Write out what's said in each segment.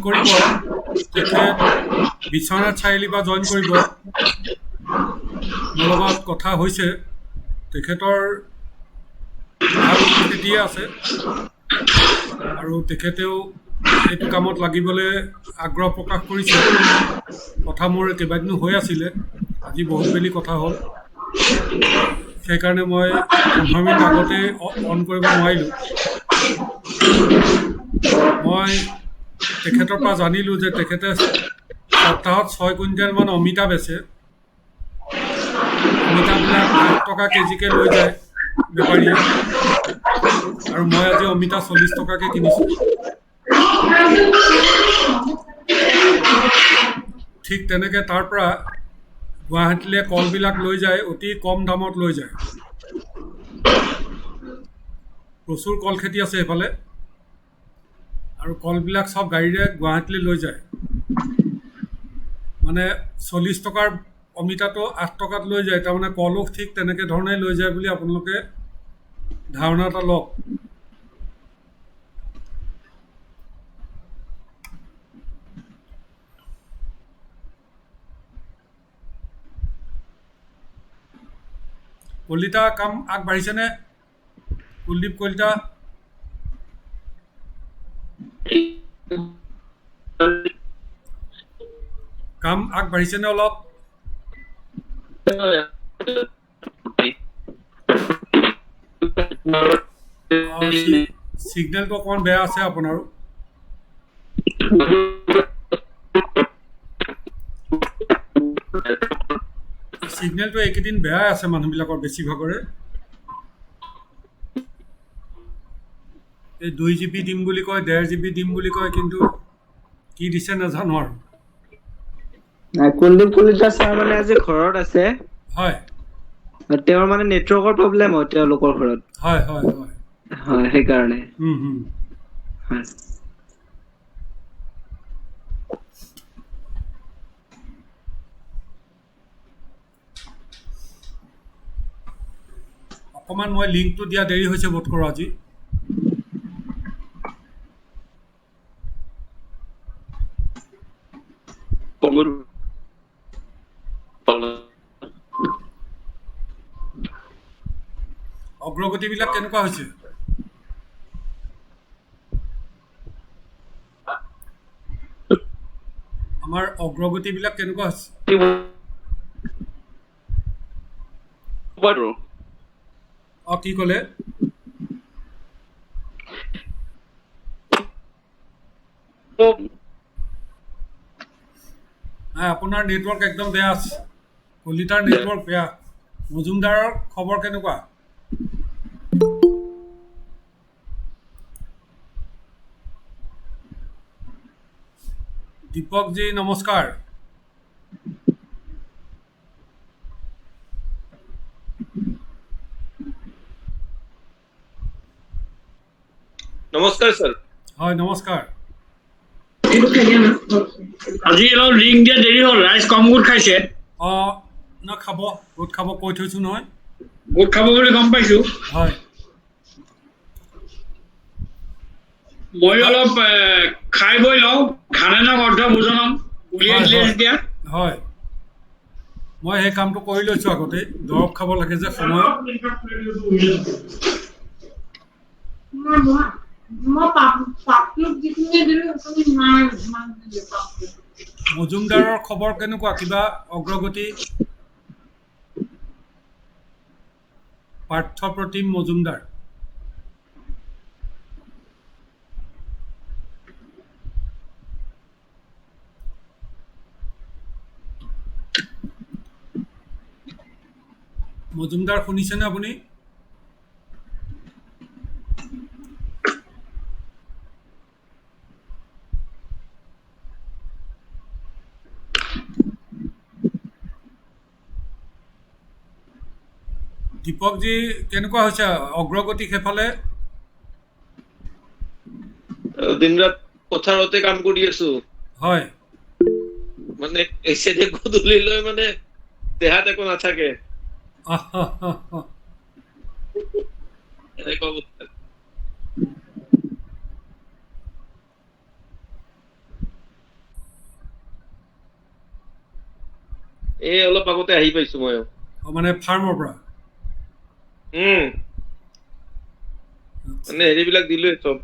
কৰিব তেখেত বিশ্বনাথ চাৰিআলিৰ পৰা জইন কৰিব। মোৰ লগত কথা হৈছে, তেখেতৰ ভাল খেতি আছে আৰু তেখেতেও এইটো কামত লাগিবলৈ আগ্ৰহ প্ৰকাশ কৰিছে। কথা মোৰ কেইবাদিনো হৈ আছিলে, আজি বহুত বেলি কথা হ'ল, সেইকাৰণে মই 15 মিনিট আগতে অন কৰিব নোৱাৰিলোঁ। মই তেখেতৰ পৰা জানিলোঁ যে তেখেতে সপ্তাহত 6 কুইণ্টেলমান অমিতা বেচে। অমিতাবিলাক 8 টকা কেজিকৈ লৈ যায় বেপাৰীয়ে, আৰু মই আজি অমিতা 40 টকাকৈ কিনিছোঁ। ঠিক তেনেকৈ তাৰ পৰা গুৱাহাটীলৈ কলবিলাক লৈ যায়, অতি কম দামত লৈ যায়। প্ৰচুৰ কল খেতি আছে এইফালে, আৰু কলবিলাক চব গাড়ীৰে গুৱাহাটীলৈ লৈ যায়। মানে 40 টকাৰ অমিতাটো 8 টকাত লৈ যায়, তাৰমানে কলো ঠিক তেনেকৈ ধৰণে লৈ যায় বুলি আপোনালোকে ধাৰণা এটা লওক। কলিতা কাম আগবাঢ়িছেনে? কুলদীপ কলিতা কাম আগবাঢ়িছেনে অলপ? সিগনেলটো অকণমান বেয়া আছে আপোনাৰো। সিগনেলটো এইকেইদিন বেয়াই আছে মানুহবিলাকৰ বেছিভাগৰে। এই 2 GB দিম বুলি কয়, 1.5 GB দিম বুলি কয়, কিন্তু কি দিছে নাজানো আৰু। কুলদীপ কলিতা ছাৰ মানে আজি ঘৰত আছে। হয়, তেওঁৰ মানে নেটৱৰ্কৰ প্ৰব্লেম হয় তেওঁলোকৰ ঘৰত। হয় হয় হয় হয়, সেইকাৰণে। হয়। অকণমান মই লিংকটো দিয়া দেৰি হৈছে বোধ কৰোঁ আজি। অগ্ৰগতিবিলাক কেনেকুৱা হৈছে? আমাৰ অগ্ৰগতিবিলাক কেনেকুৱা হৈছে? অঁ, কি ক'লে? নাই, আপোনাৰ নেটৱৰ্ক একদম বেয়া আছে। কলিতাৰ নেটৱৰ্ক বেয়া। মজুমদাৰৰ খবৰ কেনেকুৱা? দীপকজী নমস্কাৰ। নমস্কাৰ স্যাৰ। হয়, নমস্কাৰ। আজি অলপ লিংক দিয়া দেৰি হ'ল, ৰাইজ কম গোট খাইছে। অঁ, ন খাব, গোট খাব কৈ থৈছোঁ নহয়। গোট খাব বুলি গম পাইছো। হয়, মই অলপ খাই বৈ লওঁ, খানানক অৰ্থ ভোজনম উলিয়াই হয় দিলে হয় যেতিয়া। হয়, মই সেই কামটো কৰি লৈছোঁ আগতে। দৰৱ খাব লাগে যে সময়ত। মজুমদাৰৰ খবৰ কেনেকুৱা? কিবা অগ্ৰগতি? পাৰ্থপ্ৰতিম মজুমদাৰ। মজুমদাৰ শুনিছেনে আপুনি? দীপকজী কেনেকুৱা হৈছে অগ্ৰগতি সেইফালে? দিন ৰাত পথাৰতে কাম কৰি আছো। হয়, মানে এচিডে গধূলি লৈ মানে দেহাত একো নাথাকে। এনেকুৱা অৱস্থা। এই অলপ আগতে আহি পাইছো মই মানে ফাৰ্মৰ পৰা মানে হেৰিবিলাক দিলো চব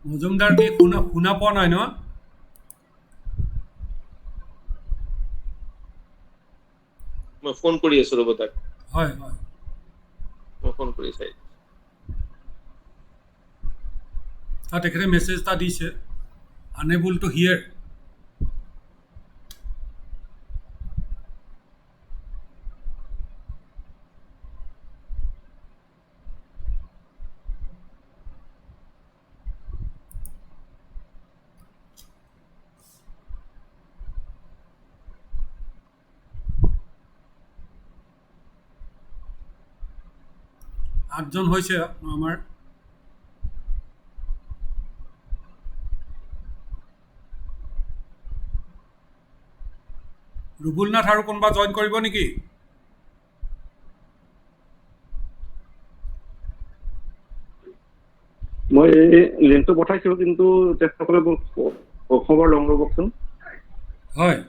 মজুমদাৰ কি শুনা পোৱা নাই ন মই ফোন কৰি আছো ৰ'ব তাক হয় হয় মই ফোন কৰি চাই তেখেতে মেছেজ এটা দিছে আনএবল টু হিয়াৰ আঠজন হৈছে আমাৰ ৰুবুল নাথ আৰু কোনোবা জইন কৰিব নেকি মই এই লিংকটো পঠাইছিলো কিন্তু তেখেতসকলে খবৰ লওঁ ৰ'বচোন হয়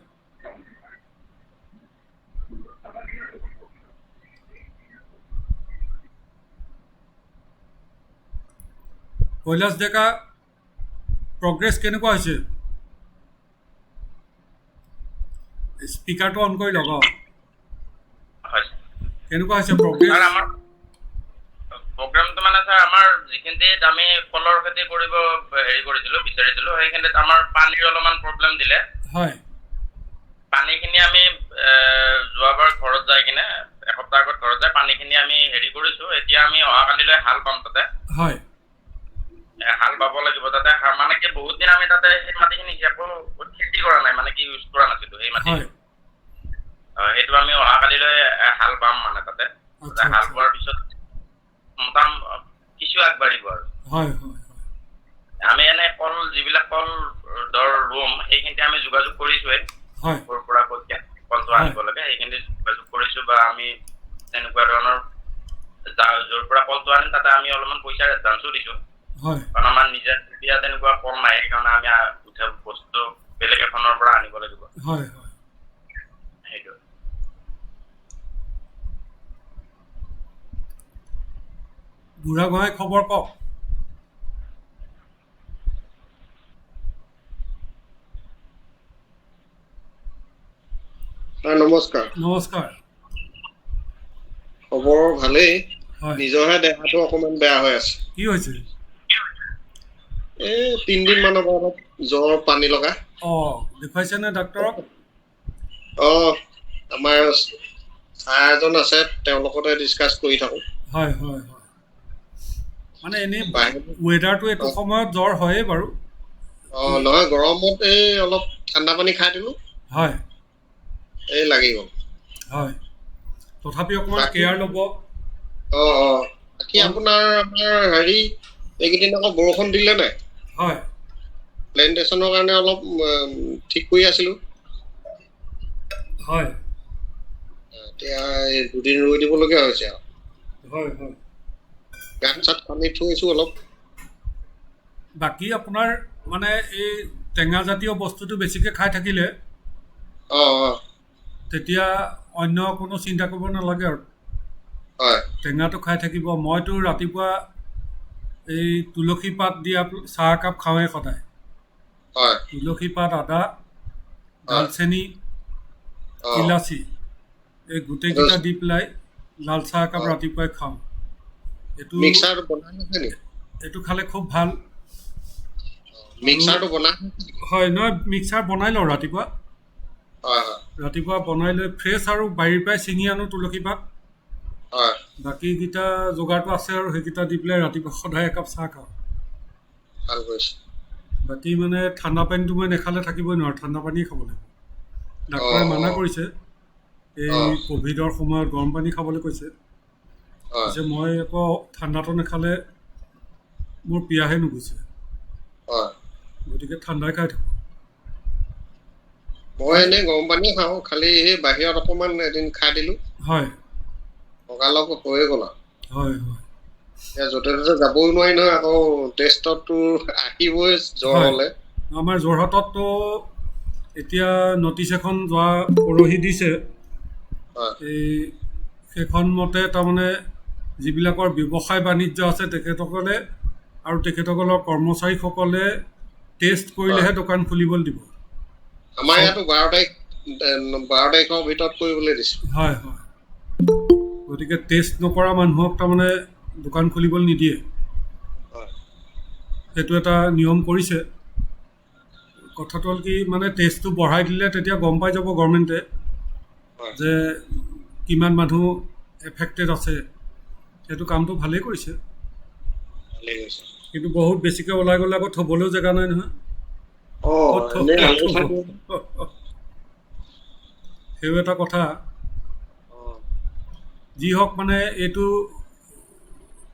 কৈলাশ ডেকা প্ৰগ্ৰেছ কেনেকুৱা হৈছে স্পীকাৰটো অন কৰি লগাও কেনেকুৱা হৈছে প্ৰগ্ৰেছ আমাৰ প্ৰগ্ৰামটো মানে স্যাৰ আমাৰ যিখিনিত আমি কলৰ খেতি কৰিব হেৰি কৰিছিলো বিচাৰিছিলো সেইখিনিত আমাৰ পানীৰ অলপমান প্ৰব্লেম দিলে হয় পানীখিনি আমি যোৱাবাৰ ঘৰত যাই কিনে এসপ্তাহ আগত ঘৰত যাই পানীখিনি আমি হেৰি কৰিছো এতিয়া আমি অহাকালিলৈ হাল পাম তাতে হয় হাল বাব লাগিব তাতে মানে কি বহুত দিন আমি তাতে সেই মাটিখিনি একো খেতি কৰা নাই মানে কি ইউজ কৰা নাছিলো সেই মাটি হয় সেইটো আমি অহাকালিলৈ হাল বাম মানে তাতে আচ্ছা হাল আচ্ছা বোৱাৰ পিছত মোটাম কিছু আগবাঢ়িব আৰু হয় হয় আমি এনে কল যিবিলাক কল ধৰ ৰুম সেইখিনিতে আমি যোগাযোগ কৰিছোৱে হয় ক'ৰ পৰা ক'ত কলটো আনিব লাগে সেইখিনি যোগাযোগ কৰিছো বা আমি তেনেকুৱা ধৰণৰ য'ৰ পৰা কলটো আনিম তাতে আমি অলপমান পইচাৰ এডভান্সো দিছো হয় কাৰণ আমাৰ নিজে তেতিয়া তেনেকুৱা কল নাই সেইকাৰণে আমি উঠা বস্তু বেলেগ এখনৰ পৰা আনিব লাগিব হয় হয় সেইটো বুঢ়াগোহাঁই খবৰ কওক নমস্কাৰ নমস্কাৰ খবৰ ভালেই হয় নিজৰহে দেহাটো অকমান বেয়া হৈ আছে কি হৈছে এই 3 দিন মানৰ পৰা অলপ জ্বৰ পানী লগা দেখুৱাইছেনে ডাক্তৰক আমাৰ ছাৰ এজন আছে তেওঁৰ লগতে ডিছকাছ কৰি থাকো হয় হয় হয় মানে এনেই বাহিৰত ৱেডাৰটো এইটো সময়ত জ্বৰ হয়েই বাৰু নহয় গৰমত এই অলপ ঠাণ্ডা পানী খাই দিলো হয় এই লাগি গ'ল হয় তথাপি অকণমান বাকী- কেয়াৰ ল'ব বাকী আপোনাৰ আমাৰ হেৰি এইকেইদিন আকৌ বৰষুণ দিলে নাই হয় প্লেণ্টেশ্যনৰ কাৰণে অলপ ঠিক কৰি আছিলো হয় এতিয়া এই 2 দিন ৰুই দিবলগীয়া হৈছে আৰু হয় হয় গাঁত চাত পানী থৈছো অলপ বাকী আপোনাৰ মানে এই টেঙা জাতীয় বস্তুটো বেছিকৈ খাই থাকিলে তেতিয়া অন্য কোনো চিন্তা কৰিব নালাগে আৰু হয় টেঙাটো খাই থাকিব মইতো ৰাতিপুৱা এই তুলসী পাত দিয়া চাহ একাপ খাওঁৱেই সদায় হয় তুলসী পাত আদা দালচেনি ইলাচি এই গোটেইকেইটা দি পেলাই লাল চাহ একাপ ৰাতিপুৱাই খাওঁ এইটো মিক্সাৰটো বনাই আছে নেকি এইটো খালে খুব ভাল মিক্সাৰটো বনাই হয় নহয় মিক্সাৰ বনাই লওঁ ৰাতিপুৱা হয় ৰাতিপুৱা বনাই লৈ ফ্ৰেছ আৰু বাৰীৰ পৰাই ছিঙি আনো তুলসী পাত হয় বাকীকেইটা যোগাৰটো আছে আৰু সেইকেইটা দি পেলাই ৰাতিপুৱা সদায় একাপ চাহ খাওঁ ভাল কৰিছে বাকী মানে ঠাণ্ডা পানীটো মই নেখালে থাকিবই নোৱাৰোঁ ঠাণ্ডা পানীয়ে খাব লাগিব ডাক্তৰে মানা কৰিছে এই ক'ভিডৰ সময়ত গৰম পানী খাবলৈ কৈছে পিছে মই আকৌ ঠাণ্ডাটো নাখালে মোৰ পিয়াহে নুগুচে গতিকে ঠাণ্ডাই খাই থাকোঁ মই এনেই গৰম পানী খাওঁ খালি এই বাহিৰত অকণমান এদিন খাই দিলোঁ হয় লগালগ হৈয়ে গ'ল আৰু হয় হয় এতিয়া য'তে ত'তে যাবই নোৱাৰি নহয় আকৌ টেষ্টততো আহিবই জ্বৰ হয়। হ'লে আমাৰ যোৰহাটততো এতিয়া নটিচ এখন যোৱা পৰহি দিছে হয় এই সেইখন মতে তাৰমানে যিবিলাকৰ ব্যৱসায় বাণিজ্য আছে তেখেতসকলে আৰু তেখেতসকলৰ কৰ্মচাৰীসকলে টেষ্ট কৰিলেহে দোকান খুলিবলৈ দিব। আমাৰ ইয়াতো 12 তাৰিখৰ ভিতৰত কৰিবলৈ দিছে হয় হয় গতিকে টেষ্ট নকৰা মানুহক তাৰমানে দোকান খুলিবলৈ নিদিয়ে। হয় সেইটো এটা নিয়ম কৰিছে। কথাটো হ'ল কি মানে টেষ্টটো বঢ়াই দিলে তেতিয়া গম পাই যাব গভৰ্ণমেণ্টে হয় যে কিমান মানুহ এফেক্টেড আছে। সেইটো কামটো ভালেই কৰিছে ভালেই গৈছে কিন্তু বহুত বেছিকৈ ওলাই গ'লে আকৌ থ'বলৈও জেগা নাই নহয়। ক'ত এনেই ক'ত আলু থ'ব? থাকো সেইও এটা কথা। যি হওক মানে এইটো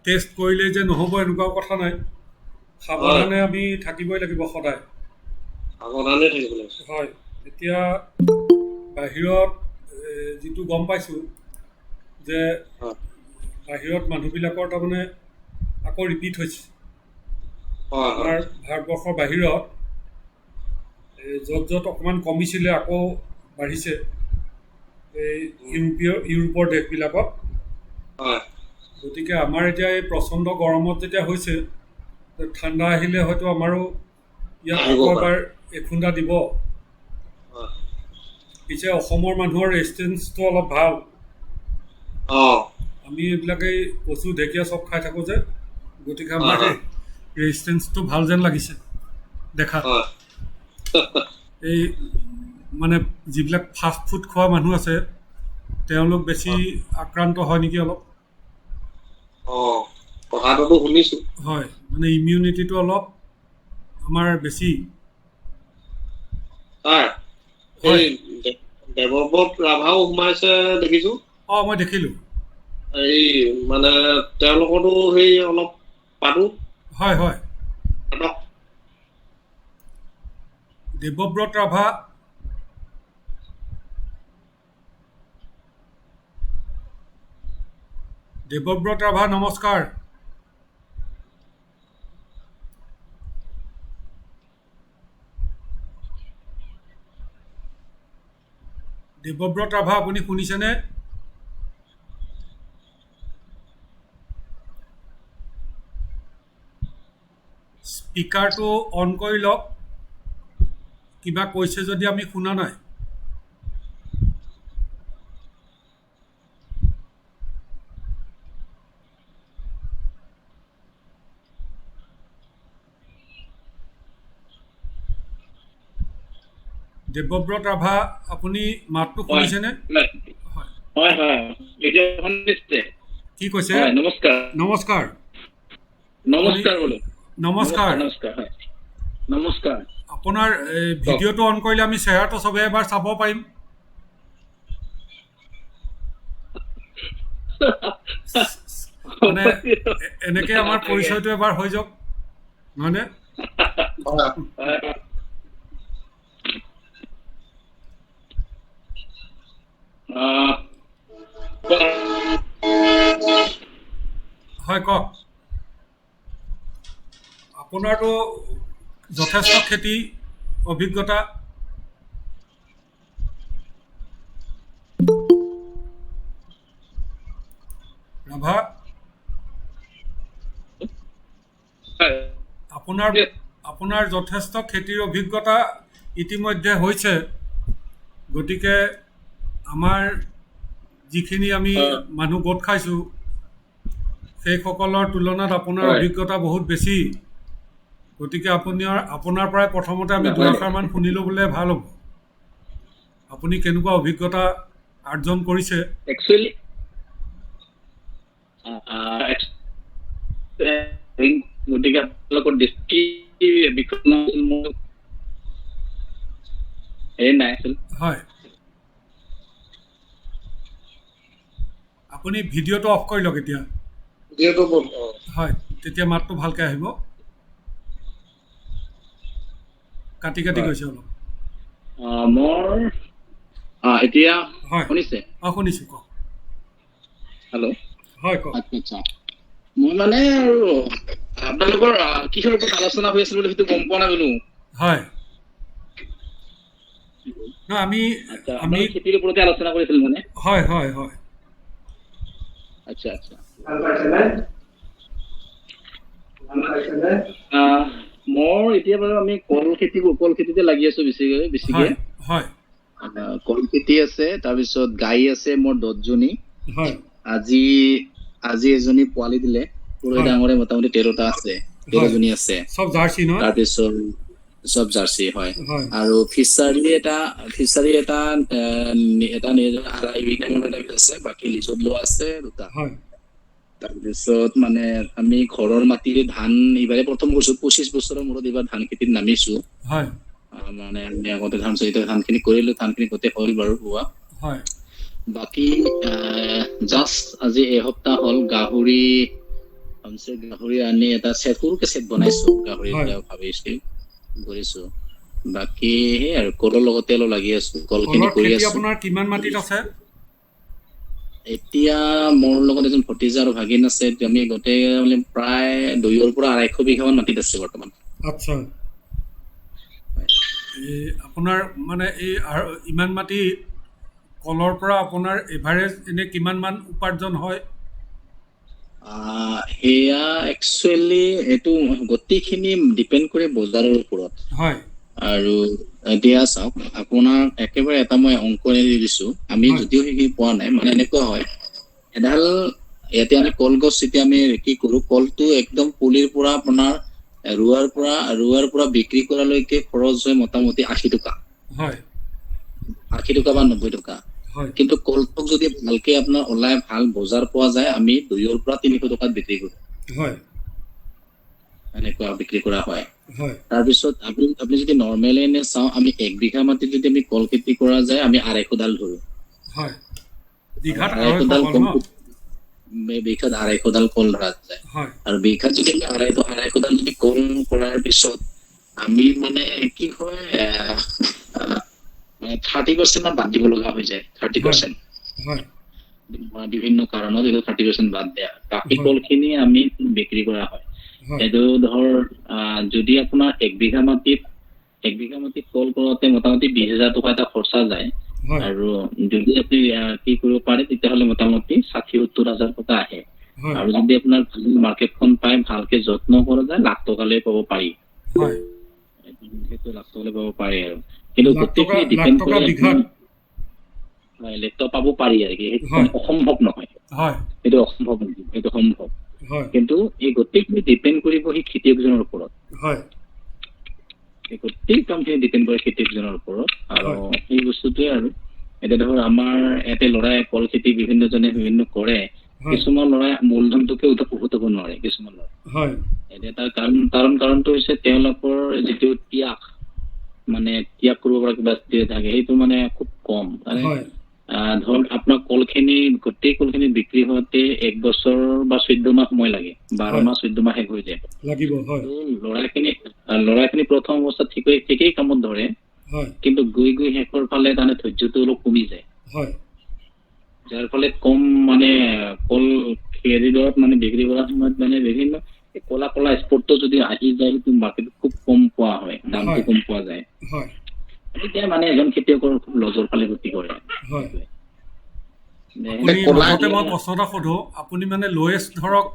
টেষ্ট কৰিলেই যে নহ'ব এনেকুৱাও কথা নাই। সাৱধানে আমি থাকিবই লাগিব সদায়। সাৱধানে থাকিব লাগিছে হয় এতিয়া বাহিৰত যিটো গম পাইছোঁ যে হয় বাহিৰত মানুহবিলাকৰ তাৰমানে আকৌ ৰিপিট হৈছে। হয় আমাৰ ভাৰতবৰ্ষৰ বাহিৰত য'ত য'ত অকণমান কমিছিলে আকৌ বাঢ়িছে এই ইউৰোপৰ দেশবিলাকত। হয় গতিকে আমাৰ এতিয়া এই প্ৰচণ্ড গৰমত যেতিয়া হৈছে ঠাণ্ডা আহিলে হয়তো আমাৰো ইয়াত আহিব আকৌ পাৰে। এবাৰ এখুন্দা দিব। হয় পিছে অসমৰ মানুহৰ ৰেজিষ্টেঞ্চটো অলপ ভাল। আমি এইবিলাকেই কচু ঢেকীয়া চব খাই থাকোঁ যে গতিকে আমাৰ হয়। ৰেজিষ্টেঞ্চটো ভাল যেন লাগিছে দেখাত। হয় এই মানে যিবিলাক ফাষ্ট ফুড খোৱা মানুহ আছে তেওঁলোক বেছি আক্ৰান্ত হয় নেকি অলপ। কথাটোতো শুনিছো হয় মানে ইমিউনিটিটো অলপ আমাৰ বেছি। ছাৰ হয় এই দেৱব্ৰত ৰাভাও সোমাইছে দেখিছো অঁ মই দেখিলোঁ। এই মানে তেওঁলোকতো সেই অলপ পাতো হয় হয় নাটক দেৱব্ৰত ৰাভা নমস্কাৰ। দেৱব্ৰত ৰাভা আপুনি শুনিছেনে? স্পীকাৰটো অন কৰি লওক। কিবা কৈছে যদি আমি শুনা নাই। দেৱব্ৰত ৰাভা আপুনি মাতটো শুনিছেনে? হয় হয় এতিয়া শুনিছে? কি কৈছে? হয় নমস্কাৰ নমস্কাৰ নমস্কাৰ বোলো নমস্কাৰ নমস্কাৰ হয় নমস্কাৰ আপোনাৰ ভিডিঅ'টো অন কৰিলে আমি চেহেৰাটো চবে এবাৰ চাব পাৰিম। মানে এনেকৈ আমাৰ পৰিচয়টো এবাৰ হৈ যাওক নহয়নে? হয় কওক। আপোনাৰতো যথেষ্ট খেতি অভিজ্ঞতা। ৰাভা আপোনাৰ যথেষ্ট খেতিৰ অভিজ্ঞতা ইতিমধ্যে হৈছে। গতিকে আমাৰ যিখিনি আমি মানুহ গোট খাইছোঁ সেইসকলৰ তুলনাত আপোনাৰ অভিজ্ঞতা বহুত বেছি। গতিকে আপোনাৰ পৰাই প্ৰথমতে আমি দুআষাৰমান শুনিলোঁ বোলে ভাল হ'ব। আপুনি কেনেকুৱা অভিজ্ঞতা আৰ্জন কৰিছে? একচুৱেলি গতিকে আপোনালোকৰ নাই আছিল। হয় আপুনি ভিডিঅ'টো অফ কৰি লওক এতিয়া। হয় তেতিয়া মাতটো ভালকৈ আহিব। কাটি কাটি গৈছে অলপ। মোৰ এতিয়া হয় শুনিছে? অঁ শুনিছোঁ কওক। হেল্ল' হয় কওক। আচ্ছা মই মানে আৰু আপোনালোকৰ কিহৰ ওপৰত আলোচনা হৈ আছিল বুলি সেইটো গম পোৱা নাই বোলো। হয় ন আমি আচ্ছা আমি আপোনালোকে খেতিৰ ওপৰতে আলোচনা কৰিছিল মানে। হয় হয় হয় আচ্ছা মোৰ এতিয়া বাৰু আমি কল খেতিতে লাগি আছো বেছিকে হয় হয় কল খেতি আছে, তাৰপিছত গাই আছে মোৰ 10জনী। হয় আজি এজনী পোৱালি দিলে, পুৰহি হয় ডাঙৰে মোটামুটি 13টা আছে, হয় 13জনী আছে। চব জাৰ্চি নহয় তাৰপিছত চব জাৰ্চি হয়। হয় আৰু ফিচাৰী এটা আঢ়াই বিঘা আছে, বাকী লিজত লোৱা আছে 2টা। হয় তাৰপিছত মানে আমি ঘৰৰ মাটিৰে ধান এইবাৰে প্ৰথম কৰিছো, 25 বছৰৰ মূৰত এইবাৰ ধান খেতিত নামিছো। হয় মানে আমি আগতে ধান খিনি কৰিলো, ধান খিনি গোটেই হ'ল বাৰু হোৱা। হয় বাকী জাষ্ট আজি এসপ্তাহ হ'ল গাহৰি আনি এটা সৰুকে চেট বনাইছো, গাহৰি হয় ভাবিছো কৰিছো। বাকী সেই আৰু কলৰ লগতে অলপ লাগি আছো, কল খিনি কলৰ কৰি খেতি আছো। আপোনাৰ কিমান মাটিত আছে? এতিয়া মোৰ লগত এজন ভতিজা আৰু ভাগিন আছে, আমি গোটেই মানে প্ৰায় 200 পৰা 250 বিঘা মান মাটিত আছে বৰ্তমান। আচ্ছা এই আপোনাৰ মানে এই ইমান মাটিত কলৰ পৰা আপোনাৰ এভাৰেজ এনে কিমান মান উপাৰ্জন হয়? সেয়া একচুৱেলি এইটো গোটেইখিনি ডিপেণ্ড কৰে বজাৰৰ ওপৰত। হয় আৰু এতিয়া চাওক, আপোনাৰ একেবাৰে এটা মই অংক দি দিছো, আমি হয় যদিও সেইখিনি পোৱা নাই, মানে এনেকুৱা হয় এডাল ইয়াতে আমি কলগছ যেতিয়া আমি কি কৰো, কলটো একদম পুলিৰ পৰা আপোনাৰ ৰোৱাৰ পৰা বিক্ৰী কৰালৈকে খৰচ হয় মোটামুটি 80 টকা। হয় 80 টকা বা 90 টকা। হয় কিন্তু কলটোক যদি ভালকে আপোনাৰ ওলাই ভাল বজাৰ পোৱা যায়, আমি 200 পৰা 300 টকাত বিক্ৰী কৰো, হয় এনেকুৱা বিক্ৰী কৰা হয়। হয় তাৰপিছত আপুনি যদি নৰ্মেলি এনে চাওঁ, আমি 1 বিঘা মাটিত যদি আমি কল খেতি কৰা যায়, আমি 250 ডাল ধৰো। হয় বিঘাত 250 ডাল 250 কল, ন? বিঘাত 250 ডাল কল ধৰা যায়। হয় আৰু বিঘাত যদি 250 ডাল যদি কল কৰাৰ পিছত আমি মানে কি হয় 30% মান বাদ দিব লগা হৈ যায়। 30% হয় বিভিন্ন কাৰণত এইটো 30% বাদ দিয়া, বাকী হয় কল খিনি আমি বিক্ৰী কৰা হয়। হয় এইটো ধৰ যদি আপোনাৰ 1 বিঘা মাটিত কল কৰোতে মোটামুটি 20,000 টকা এটা খৰচা যায়। হয় আৰু যদি আপুনি কি কৰিব পাৰে, তেতিয়াহ'লে মোটামুটি 60-70 হাজাৰ টকা আহে। হয় আৰু যদি আপোনাৰ মাৰ্কেটখন পাই ভালকে যত্ন কৰা যায়, লাখ টকালৈ পাব পাৰি। হয় সেইটো লাখ টকালৈ পাব পাৰি আৰু, কিন্তু লাখ গোটেইখিনি ডিপেণ্ড টকা কৰে বিঘাত লেট পাব পাৰি আৰু কি, সেইটো হয় অসম্ভৱ নহয়। হয় সেইটো অসম্ভৱ নহয়, সেইটো সম্ভৱ। হয় কিন্তু এই গোটেইখিনি ডিপেণ্ড কৰিব সেই খেতিয়কজনৰ ওপৰত। হয় এই গোটেই কামখিনি ডিপেণ্ড কৰে খেতিয়কজনৰ ওপৰত। আৰু হয় সেই বস্তুটোৱে আৰু এতিয়া ধৰ আমাৰ ইয়াতে ল'ৰাই কল খেতি বিভিন্ন কৰে, হয় কিছুমান ল'ৰাই মূলধনটোকে উঠাব নোৱাৰে, কিছুমান ল'ৰাই। হয় এতিয়া তাৰ কাৰণটো হৈছে তেওঁলোকৰ যিটো ত্যাগ কৰিব পৰা কিবা থাকে, সেইটো মানে খুব কম। মানে হয় ধৰক আপোনাৰ গোটেই কলখিনি বিক্ৰী হোৱাতে 1 বছৰ বা 14 মাহ সময় লাগে, 12 মাহ 14 মাহ শেষ হৈ যায়। লাগিব হয় ল'ৰাখিনি প্ৰথম অৱস্থাত ঠিকেই কামত ধৰে, হয় কিন্তু গৈ শেষৰ ফালে তাৰমানে ধৈৰ্য্যটো অলপ কমি যায়। হয় যাৰ ফলে কম মানে কল খেৰিদৰত মানে বিক্ৰী কৰাৰ সময়ত মানে বিভিন্ন কলা স্পটটো যদি আহি যায়, সেইটো মাৰ্কেটত খুব কম পোৱা হয়, দামটো হয় কম পোৱা যায়। হয় এতিয়া মানে এজন খেতিয়কৰ খুব লজৰ ফালে গতি কৰে। হয় নে আপুনি কলা মাজতে মই প্ৰশ্ন এটা সোধোঁ, আপুনি মানে লৱেষ্ট ধৰক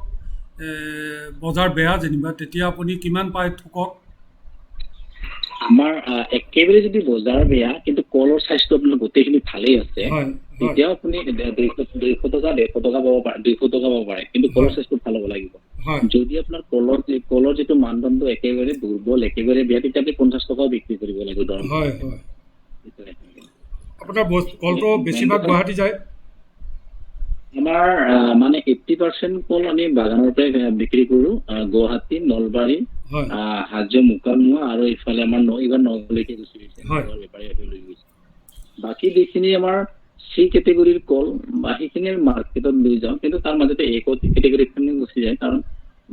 বজাৰ বেয়া যেনিবা, তেতিয়া আপুনি কিমান পায় থোকত? আমাৰ একেবাৰে যদি বজাৰ বেয়া কিন্তু কলৰ চাইজটো আপোনাৰ গোটেইখিনি ভালেই আছে, হয় হয় তেতিয়াও আপুনি 200 টকা 150 টকা পাব পাৰে, 200 টকা পাব পাৰে, কিন্তু কলৰ হয় চাইজটো ভাল হ'ব লাগিব। হয় যদি আপোনাৰ কলৰ যিটো মানদণ্ড একেবাৰে দুৰ্বল, একেবাৰে বেয়া, তেতিয়া আপুনি 50 টকাও বিক্ৰী কৰিব লাগিব দৰমহা। হয় হয় আপোনাৰ কলটো বেছিভাগ গুৱাহাটী যায়? আমাৰ মানে 80% কল আমি বাগানৰ পৰাই বিক্ৰী কৰো, গুৱাহাটী, নলবাৰী, হয় হাজো, মোকালমোৱা আৰু ইফালে আমাৰ এইবাৰ নগাঁৱলৈকে গুচি গৈছে, হয় নগাঁৱৰ বেপাৰী লৈ গৈছে। বাকী যিখিনি আমাৰ চি কেটেগৰীৰ কল বা সেইখিনি মাৰ্কেটত লৈ যাওঁ, কিন্তু তাৰ মাজতে এ কেটেগৰীখিনি গুচি যায়। কাৰণ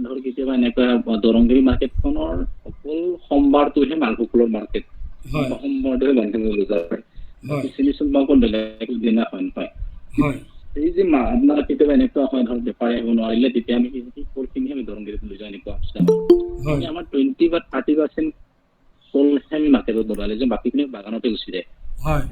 ধৰ কেতিয়াবা এনেকুৱা দৰংগিৰি মাৰ্কেটখনৰ অকল সোমবাৰটোহে মালভোগ কলৰ মাৰ্কেট, হয় সোমবাৰটোহে বান্ধি লৈ যাব পাৰে, হয় বাকী চিনি চুম্বা অকল বেলেগ দিনা হয়। হয় এই যে আপোনাৰ কেতিয়াবা এনেকুৱা হয় ধৰক বেপাৰী আহিব নোৱাৰিলে তেতিয়া আমি সেই কলখিনি আমি দৰংগিৰিত লৈ যাওঁ এনেকুৱা অৱস্থা হয় আমাৰ 20 বা 30% কলহে আমি মাৰ্কেটত নলগালে যে বাকীখিনি বাগানতে গুচি যায় হয়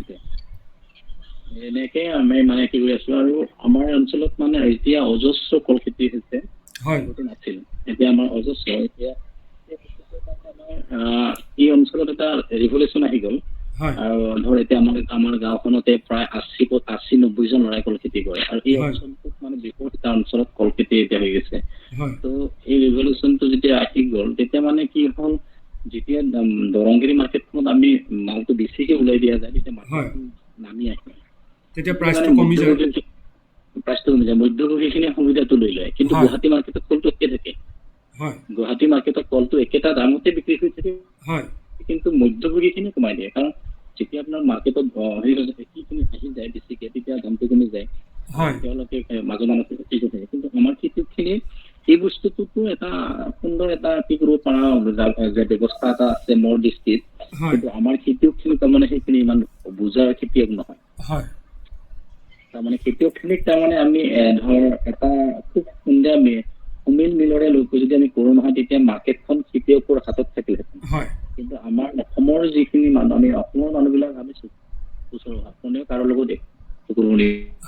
এনেকে আমি মানে কি কৰি আছো আৰু আমাৰ অঞ্চলত মানে এতিয়া অজস্ৰ কল খেতি হৈছে হয় আগতে নাছিল এতিয়া আমাৰ অজস্ৰ এতিয়া এই অঞ্চলত এটা ৰিভলিউচন আহি গ'ল হয় আৰু ধৰ এতিয়া আমাৰ গাঁওখনতে প্ৰায় 80-90 জন ল'ৰাই কল খেতি কৰে আৰু এই হয়। অঞ্চলটোত মানে বিপৰীত এটা অঞ্চলত কল খেতি এতিয়া হৈ গৈছে হয় তো এই ৰিভলিউচনটো যেতিয়া আহি গ'ল তেতিয়া মানে কি হ'ল যেতিয়া দৰংগিৰি মাৰ্কেটখনত আমি মালটো বেছিকে ওলাই দিয়া যায় তেতিয়া হয়। মাৰ্কেটখন নামি আহে তেতিয়া প্ৰাইচটো কমি যায় প্ৰাইচটো কমি যায় মধ্যভোগীখিনি সুবিধাটো লৈ লয় কিন্তু হয়। গুৱাহাটী মাৰ্কেটত কলটো একে থাকে হয় গুৱাহাটী মাৰ্কেটত কলটো একেটা দামতে বিক্ৰী হৈ থাকে হয় কিন্তু মধ্যভোগীখিনি কমাই দিয়ে কাৰণ যেতিয়া আপোনাৰ মাৰ্কেটত সেইখিনি আহি যায় বেছিকে তেতিয়া দামটো কমি যায় হয় তেওঁলোকে মাজে মানুহ ঠিক থাকে কিন্তু আমাৰ খেতিয়কখিনি এই বস্তুটোতো এটা সুন্দৰ এটা কি কৰিব পৰা যে ব্যৱস্থা এটা আছে মোৰ দৃষ্টিত হয় কিন্তু আমাৰ খেতিয়কখিনি তাৰমানে সেইখিনি ইমান বুজাৰ খেতিয়ক নহয় হয় তাৰমানে খেতিয়কখিনিক তাৰমানে আমি ধৰ এটা খুব সুন্দৰ সুমিল মিলৰে লৈ যদি আমি কৰো নহয় তেতিয়া মাৰ্কেটখন খেতিয়কৰ হাতত থাকিলহেঁতেন হয় কিন্তু আমাৰ অসমৰ যিখিনি মানুহ আমি অসমৰ মানুহবিলাক আমি ওচৰৰ কোনেও কাৰো লগত কৰিব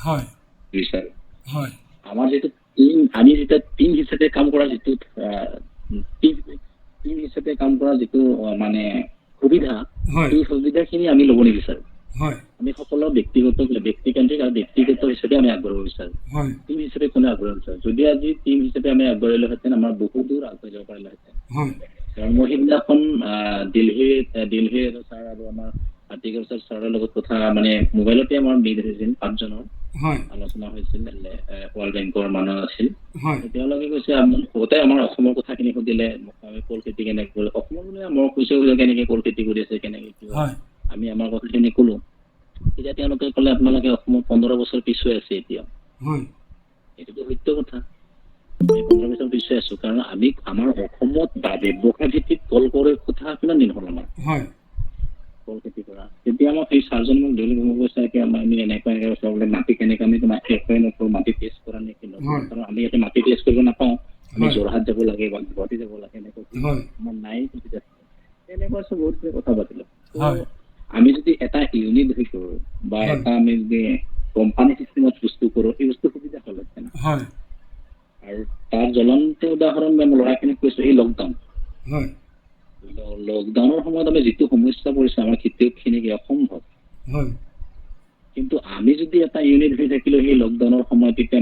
হয় নিবিচাৰে হয় আমাৰ যিটো আমি যেতিয়া টিম হিচাপে কাম কৰা যিটো টিম হিচাপে কাম কৰা যিটো মানে সুবিধা হয় এই সুবিধাখিনি আমি ল'ব নিবিচাৰো হয় আমি সকলো ব্যক্তিকেন্দ্ৰিক আৰু ব্যক্তিগত হিচাপে আমি আগবাঢ়িব বিচাৰো হয় টিম হিচাপে কোনে আগবাঢ়িব বিচাৰো যদি আজি টিম হিচাপে আমি আগবাঢ়িলোহেঁতেন আমাৰ বহু দূৰ আগবাঢ়ি যাব পাৰিলোহেঁতেন হয় কাৰণ মই সেইদিনাখন দিল্লীৰ ছাৰ আৰু আমাৰ হাৰ্টিকালচাৰ ছাৰৰ লগত কথা মানে মোবাইলতে আমাৰ মিট হৈছিল 5 জনৰ হয় আলোচনা হৈছিল ৱৰ্ল্ড বেংকৰ মানুহ আছিল হয় তেওঁলোকে কৈছে গোটেই আমাৰ অসমৰ কথাখিনি সুধিলে আমি কল খেতি কেনেকে কৰিলো অসমৰ মানে মই কৈছো কেনেকে কল খেতি কৰি আছে কেনেকে কি হয় আমি আমাৰ কথাখিনি কলো এতিয়া তেওঁলোকে ক'লে আপোনালোকে অসমত 15 বছৰ পিছুৱাই আছে এতিয়া হয় এইটোতো সত্য কথা আমি 15 বছৰ পিছুৱাই আছো কাৰণ আমি আমাৰ অসমত ব্যৱসায় ভিত্তিত কল কৰে কথা কিমান দিন হ'ল আমাৰ হয় কল খেতি কৰা তেতিয়া আমাক সেই চাৰজন মোক ডেইলি মোক কৈছে কি আমি এনেকুৱা বোলে মাটি কেনেকে আমি তোমাক একোৱে নকৰো মাটি টেষ্ট কৰা নেকি কাৰণ আমি ইয়াতে মাটি টেষ্ট কৰিব নাপাওঁ আমি যোৰহাট যাব লাগে বা গুৱাহাটী যাব লাগে এনেকুৱা হয় আমাৰ নাই সুবিধা এনেকুৱা চব বহুত কথা পাতিলো হয় আমি যদি এটা ইউনিট হৈ কৰো বা হয়। এটা আমি যদি কোম্পানী চিষ্টেমত বস্তু কৰো এই বস্তু সুবিধা হ'লহেঁতেন হয় আৰু তাৰ জ্বলন্ত উদাহৰণ মই ল'ৰাখিনিক কৈছো এই লকডাউন হয় লকডাউনৰ সময়ত আমি যিটো সমস্যা পৰিছে আমাৰ খেতিয়কখিনিক অসম্ভৱ হয় কিন্তু আমি যদি এটা ইউনিট হৈ থাকিলো সেই লকডাউনৰ সময়ত তেতিয়া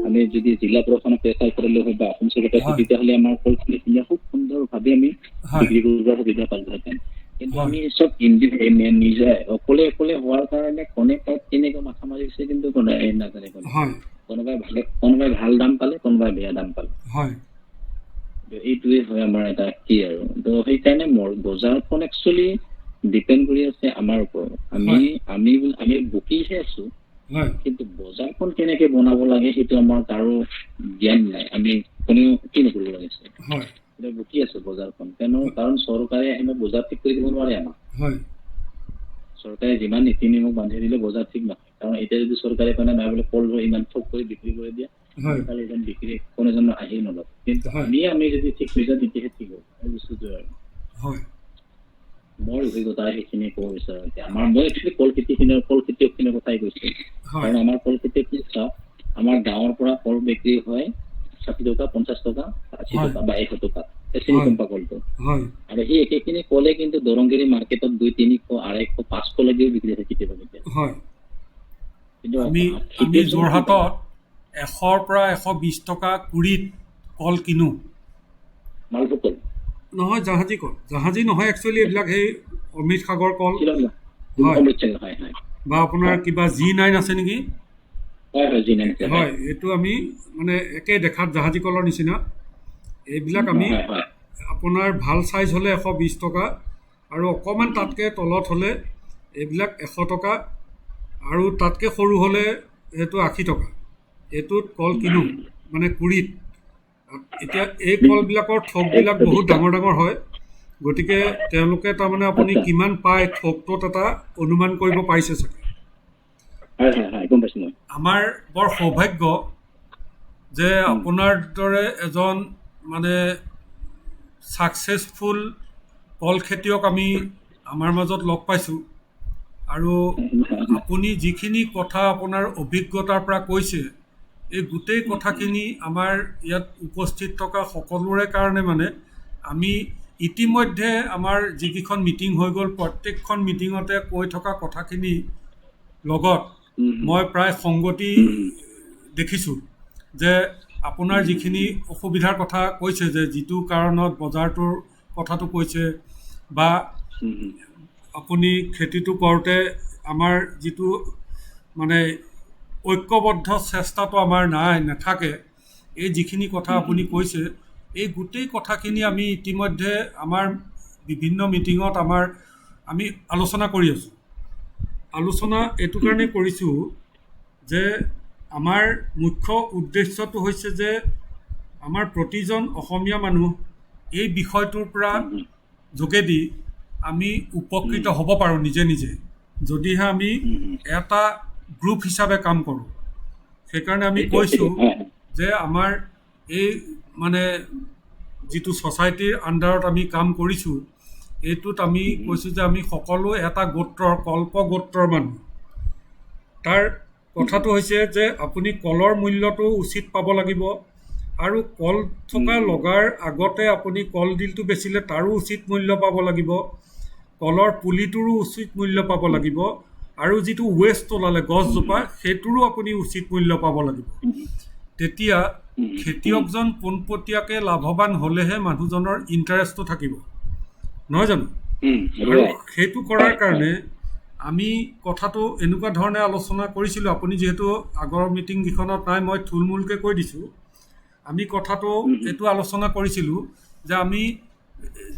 আমি যদি জিলা প্ৰশাসনক প্ৰেচাৰ কৰিলো হয় বা অসম চৰকাৰে হয়। তেতিয়াহ'লে আমাৰ কলখিনি খুব সুন্দৰভাৱে আমি হয়। বিক্ৰী কৰিব সুবিধা পালোহেঁতেন কিন্তু হয়। আমি চব নিজে অকলে হোৱাৰ কাৰণে কোনে তাত কেনেকৈ মাথা মাৰিছে কিন্তু নাজানে হয় কোনোবাই ভাল দাম পালে কোনোবাই বেয়া দাম পালে হয় এইটোৱে হয় আমাৰ এটা কি আৰু তো সেইকাৰণে বজাৰখন একচুৱেলি ডিপেণ্ড কৰি আছে আমাৰ ওপৰত আমি বকিহে আছো হয় কিন্তু বজাৰখন কেনেকে বনাব লাগে সেইটো আমাৰ কাৰো জ্ঞান নাই আমি কোনেও কি নকৰিব লাগিছে হয় বকি আছো বজাৰখন কাৰণ চৰকাৰে আহিলে বজাৰ ঠিক কৰি দিব নোৱাৰে আমাক হয় চৰকাৰে যিমান নীতি নিয়ম বান্ধি দিলে বজাৰ ঠিক নহয় কাৰণ এতিয়া যদি চৰকাৰে কাৰণে নাই বোলে কল ইমান ঠক কৰি বিক্ৰী কৰি দিয়ে হয় কালি এজন বিক্ৰী কোনো এজন আহি নলয় কিন্তু হয়। আমি যদি ঠিক হৈ যাওঁ তেতিয়াহে ঠিক হ'ব এই বস্তুটো আৰু হয় মোৰ অভিজ্ঞতা সেইখিনি ক'ব বিচাৰো এতিয়া মই একচুৱেলি কল খেতিয়কখিনিৰ কথাই কৈছো হয় কাৰণ আমাৰ কল খেতিয়ক চাওক আমাৰ গাঁৱৰ পৰা কল বিক্ৰী হয় 60 টকা 50 টকা 80 হয়। টকা বা 100 টকা এচিনি হয়। চম্পা কলটো হয় আৰু সেই একেখিনি কলে কিন্তু দৰংগিৰি মাৰ্কেটত 200, 300, 250, 500 লৈকেও বিক্ৰী হয় কেতিয়াবা হয় কিন্তু আমি যোৰহাটত 100ৰ পৰা 120 টকা কুৰিত কল কিনো মালভোগ কল নহয় জাহাজী নহয় একচুৱেলি এইবিলাক সেই অমৃত সাগৰ কল হয়। অমৃতসৰ হয় বা আপোনাৰ কিবা G9 আছে নেকি হয় এইটো আমি মানে একে দেখাত জাহাজী কলৰ নিচিনা এইবিলাক আমি আপোনাৰ ভাল চাইজ হ'লে 120 টকা আৰু অকণমান তাতকৈ তলত হ'লে এইবিলাক 100 টকা আৰু তাতকৈ সৰু হ'লে সেইটো 80 টকা এইটোত কল কিনো মানে কুৰিত এতিয়া এই কলবিলাকৰ থোকবিলাক বহুত ডাঙৰ হয় গতিকে তেওঁলোকে তাৰমানে আপুনি কিমান পায় থোকটোত এটা অনুমান কৰিব পাৰিছে চাগে আমাৰ বৰ সৌভাগ্য যে আপোনাৰ দৰে এজন মানে ছাকচেছফুল কল খেতিয়ক আমি আমাৰ মাজত লগ পাইছোঁ আৰু আপুনি যিখিনি কথা আপোনাৰ অভিজ্ঞতাৰ পৰা কৈছে এই গোটেই কথাখিনি আমাৰ ইয়াত উপস্থিত থকা সকলোৰে কাৰণে মানে আমি ইতিমধ্যে আমাৰ যিকেইখন মিটিং হৈ গ'ল প্ৰত্যেকখন মিটিঙতে কৈ থকা কথাখিনি লগত মই প্ৰায় সংগতি দেখিছোঁ যে আপোনাৰ যিখিনি অসুবিধাৰ কথা কৈছে যে যিটো কাৰণত বজাৰটোৰ কথাটো কৈছে বা আপুনি খেতিটো কৰোঁতে আমাৰ যিটো মানে ঐক্যবদ্ধ চেষ্টাটো আমাৰ নাথাকে এই যিখিনি কথা আপুনি কৈছে এই গোটেই কথাখিনি আমি ইতিমধ্যে আমাৰ বিভিন্ন মিটিঙত আমি আলোচনা কৰি আছোঁ। আলোচনা এইটো কাৰণে কৰিছোঁ যে আমাৰ মুখ্য উদ্দেশ্যটো হৈছে যে আমাৰ প্ৰতিজন অসমীয়া মানুহ এই বিষয়টোৰ পৰা যোগেদি আমি উপকৃত হ'ব পাৰোঁ নিজে নিজে যদিহে আমি এটা গ্ৰুপ হিচাপে কাম কৰোঁ। সেইকাৰণে আমি কৈছোঁ যে আমাৰ এই মানে যিটো ছ'চাইটিৰ আণ্ডাৰত আমি কাম কৰিছোঁ এইটোত আমি কৈছোঁ যে আমি সকলো এটা গোত্ৰৰ কল্প গোত্ৰৰ মানুহ। তাৰ কথাটো হৈছে যে আপুনি কলৰ মূল্যটো উচিত পাব লাগিব আৰু কল থকা লগাৰ আগতে আপুনি কলডিলটো বেচিলে তাৰো উচিত মূল্য পাব লাগিব, কলৰ পুলিটোৰো উচিত মূল্য পাব লাগিব আৰু যিটো ৱেষ্ট ওলালে গছজোপা সেইটোৰো আপুনি উচিত মূল্য পাব লাগিব। তেতিয়া খেতিয়কজন পোনপটীয়াকৈ লাভৱান হ'লেহে মানুহজনৰ ইণ্টাৰেষ্টটো থাকিব, নহয় জানো? আৰু সেইটো কৰাৰ কাৰণে আমি কথাটো এনেকুৱা ধৰণে আলোচনা কৰিছিলোঁ, আপুনি যিহেতু আগৰ মিটিংকেইখনত নাই মই থুলমূলকৈ কৈ দিছোঁ। আমি কথাটো এইটো আলোচনা কৰিছিলোঁ যে আমি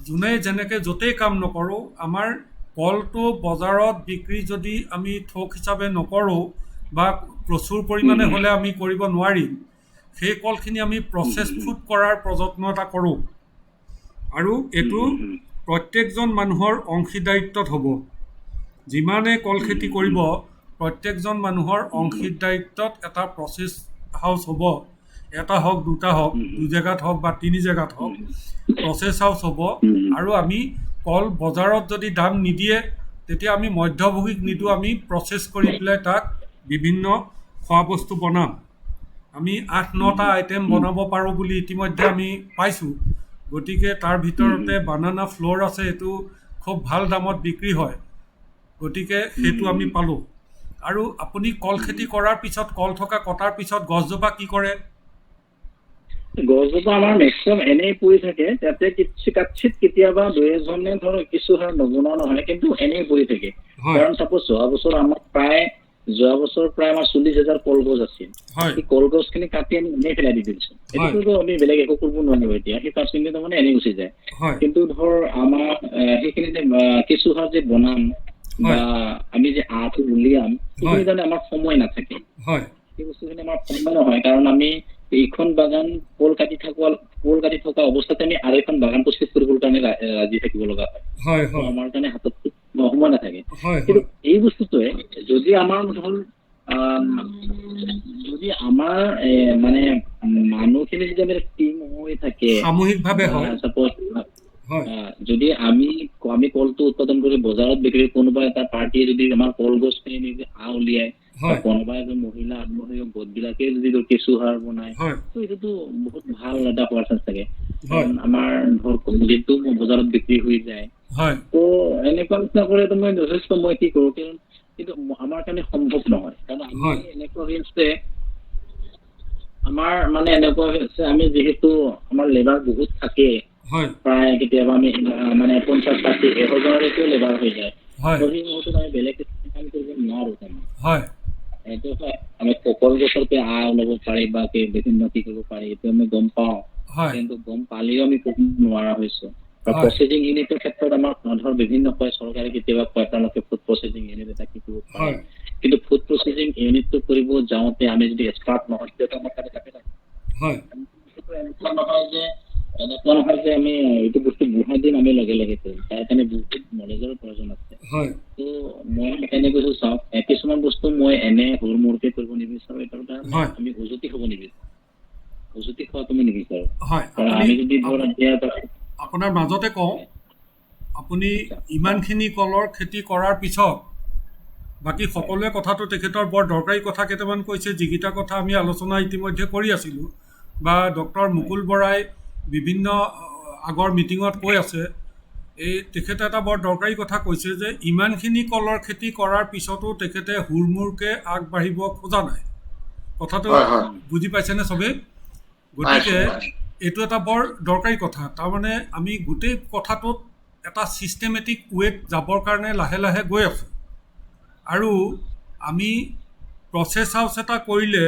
যোনে যেনেকৈ য'তেই কাম নকৰোঁ আমাৰ কলটো বজাৰত বিক্ৰী যদি আমি থোক হিচাপে নকৰোঁ বা প্ৰচুৰ পৰিমাণে হ'লে আমি কৰিব নোৱাৰিম, সেই কলখিনি আমি প্ৰচেছ ফুড কৰাৰ প্ৰযত্ন এটা কৰোঁ আৰু এইটো প্ৰত্যেকজন মানুহৰ অংশীদাৰিত্বত হ'ব। যিমানে কল খেতি কৰিব প্ৰত্যেকজন মানুহৰ অংশীদাৰিত্বত এটা প্ৰচেছ হাউচ হ'ব, এটা হওক দুটা হওক, 2 জেগাত হওক বা 3 জেগাত হওক প্ৰচেছ হাউচ হ'ব। আৰু আমি কল বজাৰত যদি দাম নিদিয়ে তেতিয়া আমি মধ্যভোগীক নিদিওঁ, আমি প্ৰচেছ কৰি পেলাই তাক বিভিন্ন খোৱা বস্তু বনাম। আমি 8-9টা আইটেম বনাব পাৰোঁ বুলি ইতিমধ্যে আমি পাইছোঁ। গতিকে তাৰ ভিতৰতে বানানা ফ্ল'ৰ আছে, এইটো খুব ভাল দামত বিক্ৰী হয়, গতিকে সেইটো আমি পালোঁ। আৰু আপুনি কল খেতি কৰাৰ পিছত কল থকা কটাৰ পিছত গছজোপা কি কৰে? গছজোপা আমাৰ মেক্সিমাম এনেই পৰি থাকে, তাতে কাটছিত কেতিয়াবা 2-এজনে ধৰক কিছু সাৰ নবনোৱা নহয়, কিন্তু এনেই পৰি থাকে। কাৰণ চাপ'জ যোৱা বছৰ আমাৰ প্ৰায় 40,000 কলগছ আছিল। সেই কলগছখিনি কাটি আমি এনেই পেলাই দি দিছোঁ। সেইটোতো আমি বেলেগ একো কৰিব নোৱাৰিব এতিয়া, সেই পাৰ্চেণ্টেজ তাৰমানে এনেই গুচি যায়। কিন্তু ধৰ আমাৰ সেইখিনিতে কিছু সাৰ যে বনাম বা আমি যে আটো উলিয়াম সেইখিনি কাৰণে আমাৰ সময় নাথাকে। সেই বস্তুখিনি আমাৰ সময় নহয়, কাৰণ আমি এইখন বাগান কল কাটি থকা অৱস্থাতে আমি আৰু এখন বাগান প্ৰস্তুত কৰিবৰ কাৰণে ৰাজি থাকিব লগা হয়। আমাৰ কাৰণে হাতত সময় নাথাকে। কিন্তু এই বস্তুটোৱে যদি আমাৰ ধৰ যদি আমাৰ মানে মানুহখিনি যদি আমি টিম হৈ থাকে সামূহিকভাৱে চাপ'জ যদি আমি কলটো উৎপাদন কৰি বজাৰত বিক্ৰী, কোনোবা এটা পাৰ্টিয়ে যদি আমাৰ কলগছখিনি নিজে উলিয়াই, কোনোবা এজন মহিলা আত্মসহায়ক গোটবিলাকে যদি কেঁচু সাৰ বনায়, তো এইটোতো বহুত ভাল এটা হোৱাৰ চান্স থাকে। আমাৰ ধৰ কলডিলটো বজাৰত বিক্ৰী হৈ যায়। তো এনেকুৱা নিচিনা কৰিলে মই যথেষ্ট মই কি কৰোঁ, কিন্তু আমাৰ কাৰণে সম্ভৱ নহয়। কাৰণ আমি এনেকুৱা হৈছে আমাৰ মানে এনেকুৱা হৈছে আমি যিহেতু আমাৰ লেবাৰ বহুত থাকে, প্ৰায় কেতিয়াবা আমি মানে 50-60-100জনলৈকেও লেবাৰ হৈ যায়। সেই মুহূৰ্তত আমি বেলেগ কাম কৰিব নোৱাৰোঁ। এইটো আমি কলগছৰ পৰা ওলাব পাৰি বা বিভিন্ন কি কৰিব পাৰি এইটো আমি গম পাওঁ, কিন্তু গম পালেও আমি কৰিব নোৱাৰা হৈছোঁ। প্ৰচেছিং ইউনিটৰ ক্ষেত্ৰত আমাৰ ধৰ বিভিন্ন কয়, চৰকাৰে কেতিয়াবা কয় তেওঁলোকে ফুড প্ৰচেছিং ইউনিট এটা কি কৰিব পাৰে, কিন্তু ফুড প্ৰচেছিং ইউনিটটো কৰিব যাওঁতে আমি যদি এক্সপাৰ্ট নহয় তেতিয়াতো আমাৰ তাতে থাকে থাকে। এনেকুৱা নহয় যে আমি এইটো বস্তু বঢ়াই দিম আমি লগে লগে কৰিম, তাৰ কাৰণে বহুত নলেজৰ প্ৰয়োজন আছে। তো মই এনে কৈছো চাওক কিছুমান বস্তু মই এনে হুৰমুৰকে কৰিব নিবিচাৰো এটাৰ কাৰণে হয়। আমি উজুতি হ'ব নিবিচাৰো উজুতি খোৱা তুমি নিবিচাৰো হয়, কাৰণ আপুনি আমি যদি ধৰ এতিয়া আপোনাৰ মাজতে কওঁ, আপুনি ইমানখিনি কলৰ খেতি কৰাৰ পিছত বাকী সকলোৱে কথাটো তেখেতৰ বৰ দৰকাৰী কথা কেইটামান কৈছে, যিকেইটা কথা আমি আলোচনা ইতিমধ্যে কৰি আছিলোঁ বা ডক্টৰ মুকুল বৰাই বিভিন্ন আগৰ মিটিঙত কৈ আছে। তেখেতে এটা বৰ দৰকাৰী কথা কৈছে যে ইমানখিনি কলৰ খেতি কৰাৰ পিছতো তেখেতে হুৰমুৰকৈ আগবাঢ়িব খোজা নাই। কথাটো হয়, হয়। বুজি পাইছেনে চবেই? গতিকে এইটো এটা বৰ দৰকাৰী কথা। তাৰমানে আমি গোটেই কথাটোত এটা ছিষ্টেমেটিক ৱেত যাবৰ কাৰণে লাহে লাহে গৈ আছোঁ। আৰু আমি প্ৰচেছ হাউচ এটা কৰিলে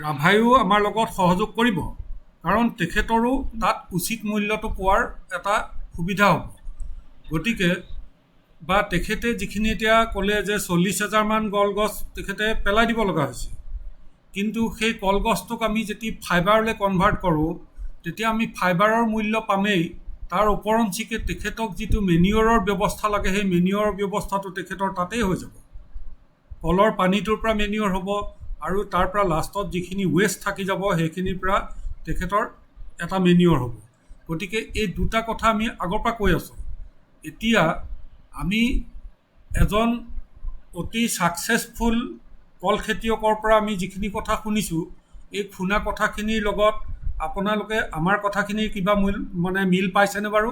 ৰাভাইও আমাৰ লগত সহযোগ কৰিব, কাৰণ তেখেতৰো তাত উচিত মূল্যটো পোৱাৰ এটা সুবিধা হ'ব। গতিকে বা তেখেতে যিখিনি এতিয়া ক'লে যে 40,000মান কলগছ তেখেতে পেলাই দিব লগা হৈছে, কিন্তু সেই কলগছটোক আমি যেতিয়া ফাইবাৰলৈ কনভাৰ্ট কৰোঁ তেতিয়া আমি ফাইবাৰৰ মূল্য পামেই, তাৰ ওপৰঞ্চিকে তেখেতক যিটো মেনিয়ৰৰ ব্যৱস্থা লাগে সেই মেনিয়ৰৰ ব্যৱস্থাটো তেখেতৰ তাতেই হৈ যাব। কলৰ পানীটোৰ পৰা মেনিয়ৰ হ'ব আৰু তাৰ পৰা লাষ্টত যিখিনি ৱেষ্ট থাকি যাব সেইখিনিৰ পৰা তেখেতৰ এটা মেনিয়ৰ হ'ব। গতিকে এই দুটা কথা আমি আগৰ পৰা কৈ আছোঁ। এতিয়া আমি এজন অতি ছাকচেছফুল কল খেতিয়কৰ পৰা আমি যিখিনি কথা শুনিছোঁ, এই শুনা কথাখিনিৰ লগত আপোনালোকে আমাৰ কথাখিনিৰ কিবা মিল পাইছেনে বাৰু?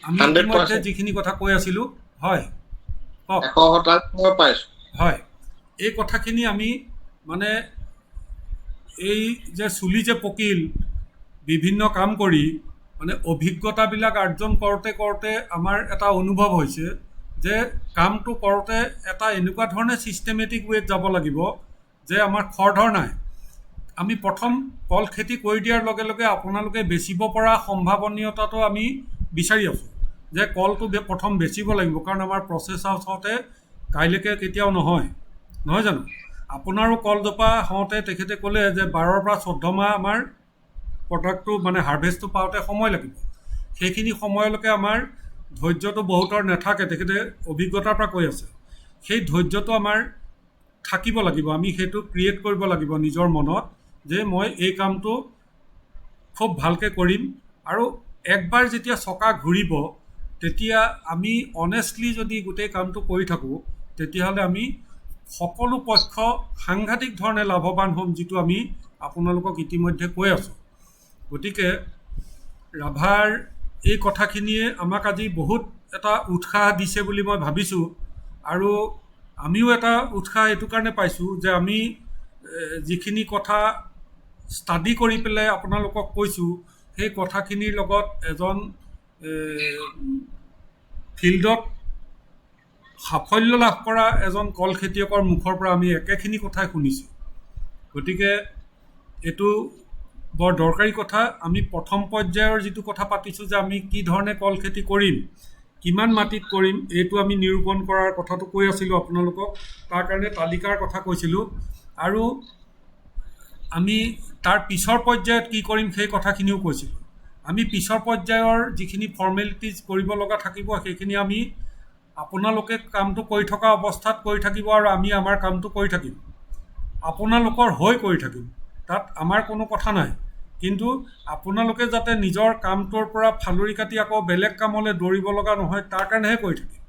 আমি 100% ইতিমধ্যে যিখিনি কথা কৈ আছিলোঁ, হয় কওক। 100% পাইছো। হয়, এই কথাখিনি আমি মানে এই যে চুলি যে পকিল বিভিন্ন কাম কৰি মানে অভিজ্ঞতাবিলাক অৰ্জন কৰোঁতে কৰোঁতে আমাৰ এটা অনুভৱ হৈছে যে কামটো কৰোঁতে এটা এনেকুৱা ধৰণে ছিষ্টেমেটিক ৱেত যাব লাগিব যে আমাৰ খৰধৰ নাই। আমি প্ৰথম কল খেতি কৰি দিয়াৰ লগে লগে আপোনালোকে বেচিব পৰা সম্ভাৱনীয়তাটো আমি বিচাৰি আছোঁ যে কলটো প্ৰথম বেচিব লাগিব, কাৰণ আমাৰ প্ৰচেছ হাউচতে কাইলৈকে কেতিয়াও নহয় জানো? আপোনাৰো কলজোপা হওঁতে তেখেতে ক'লে যে 12ৰ পৰা 14 মাহ আমাৰ প্ৰডাক্টটো মানে হাৰ্ভেষ্টটো পাওঁতে সময় লাগিব। সেইখিনি সময়লৈকে আমাৰ ধৈৰ্যটো বহুতৰ নাথাকে, তেখেতে অভিজ্ঞতাৰ পৰা কৈ আছে। সেই ধৈৰ্যটো আমাৰ থাকিব লাগিব, আমি সেইটো ক্ৰিয়েট কৰিব লাগিব নিজৰ মনত যে মই এই কামটো খুব ভালকৈ কৰিম। আৰু একবাৰ যেতিয়া চকা ঘূৰিব তেতিয়া আমি অনেষ্টলি যদি গোটেই কামটো কৰি থাকোঁ তেতিয়াহ'লে আমি সকলো পক্ষ সাংঘাতিক ধৰণে লাভৱান হ'ম, যিটো আমি আপোনালোকক ইতিমধ্যে কৈ আছোঁ। গতিকে ৰাভাৰ এই কথাখিনিয়ে আমাক আজি বহুত এটা উৎসাহ দিছে বুলি মই ভাবিছোঁ। আৰু আমিও এটা উৎসাহ এইটো কাৰণে পাইছোঁ যে আমি যিখিনি কথা ষ্টাডি কৰি পেলাই আপোনালোকক কৈছোঁ সেই কথাখিনিৰ লগত এজন ফিল্ডত সাফল্য লাভ কৰা এজন কল খেতিয়কৰ মুখৰ পৰা আমি একেখিনি কথাই শুনিছোঁ। গতিকে এইটো বৰ দৰকাৰী কথা। আমি প্ৰথম পৰ্যায়ৰ যিটো কথা পাতিছোঁ যে আমি কি ধৰণে কল খেতি কৰিম, কিমান মাটিত কৰিম, এইটো আমি নিৰূপণ কৰাৰ কথাটো কৈ আছিলোঁ আপোনালোকক। তাৰ কাৰণে তালিকাৰ কথা কৈছিলোঁ। আৰু আমি তাৰ পিছৰ পৰ্যায়ত কি কৰিম সেই কথাখিনিও কৈছিলোঁ। আমি পিছৰ পৰ্যায়ৰ যিখিনি ফৰ্মেলিটিজ কৰিব লগা থাকিব সেইখিনি আমি আপোনালোকে কামটো কৰি থকা অৱস্থাত কৰি থাকিব আৰু আমি আমাৰ কামটো কৰি থাকিম, আপোনালোকৰ হৈ কৰি থাকিম। তাত আমাৰ কোনো কথা নাই, কিন্তু আপোনালোকে যাতে নিজৰ কামটোৰ পৰা ফালৰি কাটি আকৌ বেলেগ কামলৈ দৌৰিব লগা নহয় তাৰ কাৰণেহে কৰি থাকিম।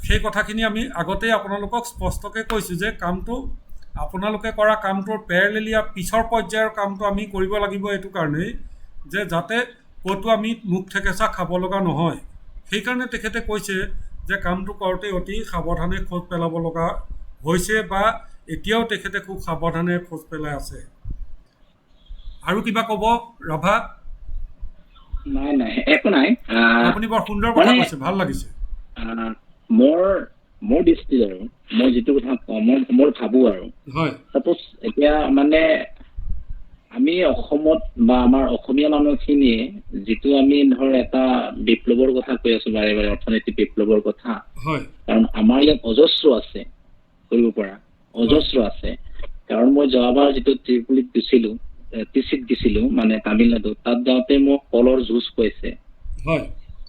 সেই কথাখিনি আমি আগতেই আপোনালোকক স্পষ্টকৈ কৈছোঁ যে কামটো আপোনালোকে কৰা কামটোৰ পেৰেলেলি পিছৰ পৰ্যায়ৰ কামটো আমি কৰিব লাগিব, এইটো কাৰণেই যে যাতে ক'তো আমি মুখ থেকেচা খাব লগা নহয়। সেইকাৰণে তেখেতে কৈছে যে কামটো কৰোঁতে অতি সাৱধানে খোজ পেলাব লগা হৈছে বা এতিয়াও তেখেতে খুব সাৱধানে খোজ পেলাই আছে। আৰু কিবা ক'ব ৰাভা? নাই একো নাই। আপুনি বৰ সুন্দৰ কথা কৈছে, ভাল লাগিছে। মোৰ দৃষ্টিত আৰু মই যিটো কথা কওঁ মই ভাবোঁ আৰু হয়, চাপ'জ এতিয়া মানে আমি অসমত বা আমাৰ অসমীয়া মানুহখিনিয়ে যিটো আমি ধৰ এটা বিপ্লৱৰ কথা কৈ আছোঁ বাৰে বাৰে, অৰ্থনৈতিক বিপ্লৱৰ কথা, হয়, কাৰণ আমাৰ ইয়াত অজস্ৰ আছে কৰিব পৰা, অজস্ৰ আছে। কাৰণ মই যোৱাবাৰ যিটো টিচিত দিছিলোঁ মানে তামিলনাডুত, তাত যাওঁতে মোক কলৰ জুচ কৈছে। হয়,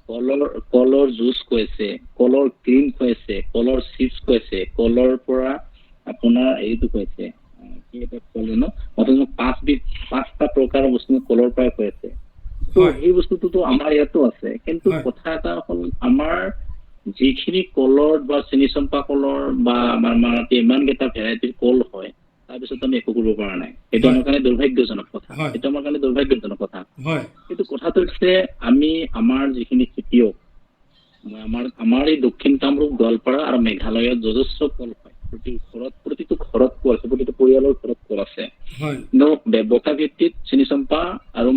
কলৰ জুচ খুৱাইছে, কলৰ ক্ৰীম খুৱাইছে, কলৰ চিপছ খুৱাইছে, কলৰ পৰা আপোনাৰ এইটো খুৱাইছে, কি এটা ক'লে ন, মোক 5টা প্ৰকাৰৰ বস্তু কলৰ পৰাই খুৱাইছে। তো হয়। সেই বস্তুটোতো আমাৰ ইয়াতো আছে, কিন্তু হয়। কথা এটা হ'ল আমাৰ যিখিনি কলৰ বা চেনি চম্পা কলৰ বা আমাৰ ইমানকেইটা ভেৰাইটিৰ কল হয়, তাৰপিছত আমি একো কৰিব পৰা নাই। সেইটো হয়। আমাৰ কাৰণে দুৰ্ভাগ্যজনক কথা। হয়। সেইটো আমাৰ কাৰণে দুৰ্ভাগ্যজনক কথা। হয় কিন্তু কথাটো হৈছে আমি আমাৰ যিখিনি খেতিয়ক, আমাৰ এই দক্ষিণ কামৰূপ, গোৱালপাৰা আৰু মেঘালয়ত যথেষ্ট কল হয়। প্ৰতিটো ঘৰত কল আছে, প্ৰতিটো পৰিয়ালৰ ঘৰত কল আছে। হয় কিন্তু ব্যৱসায় ভিত্তিত চেনি চম্পা আৰু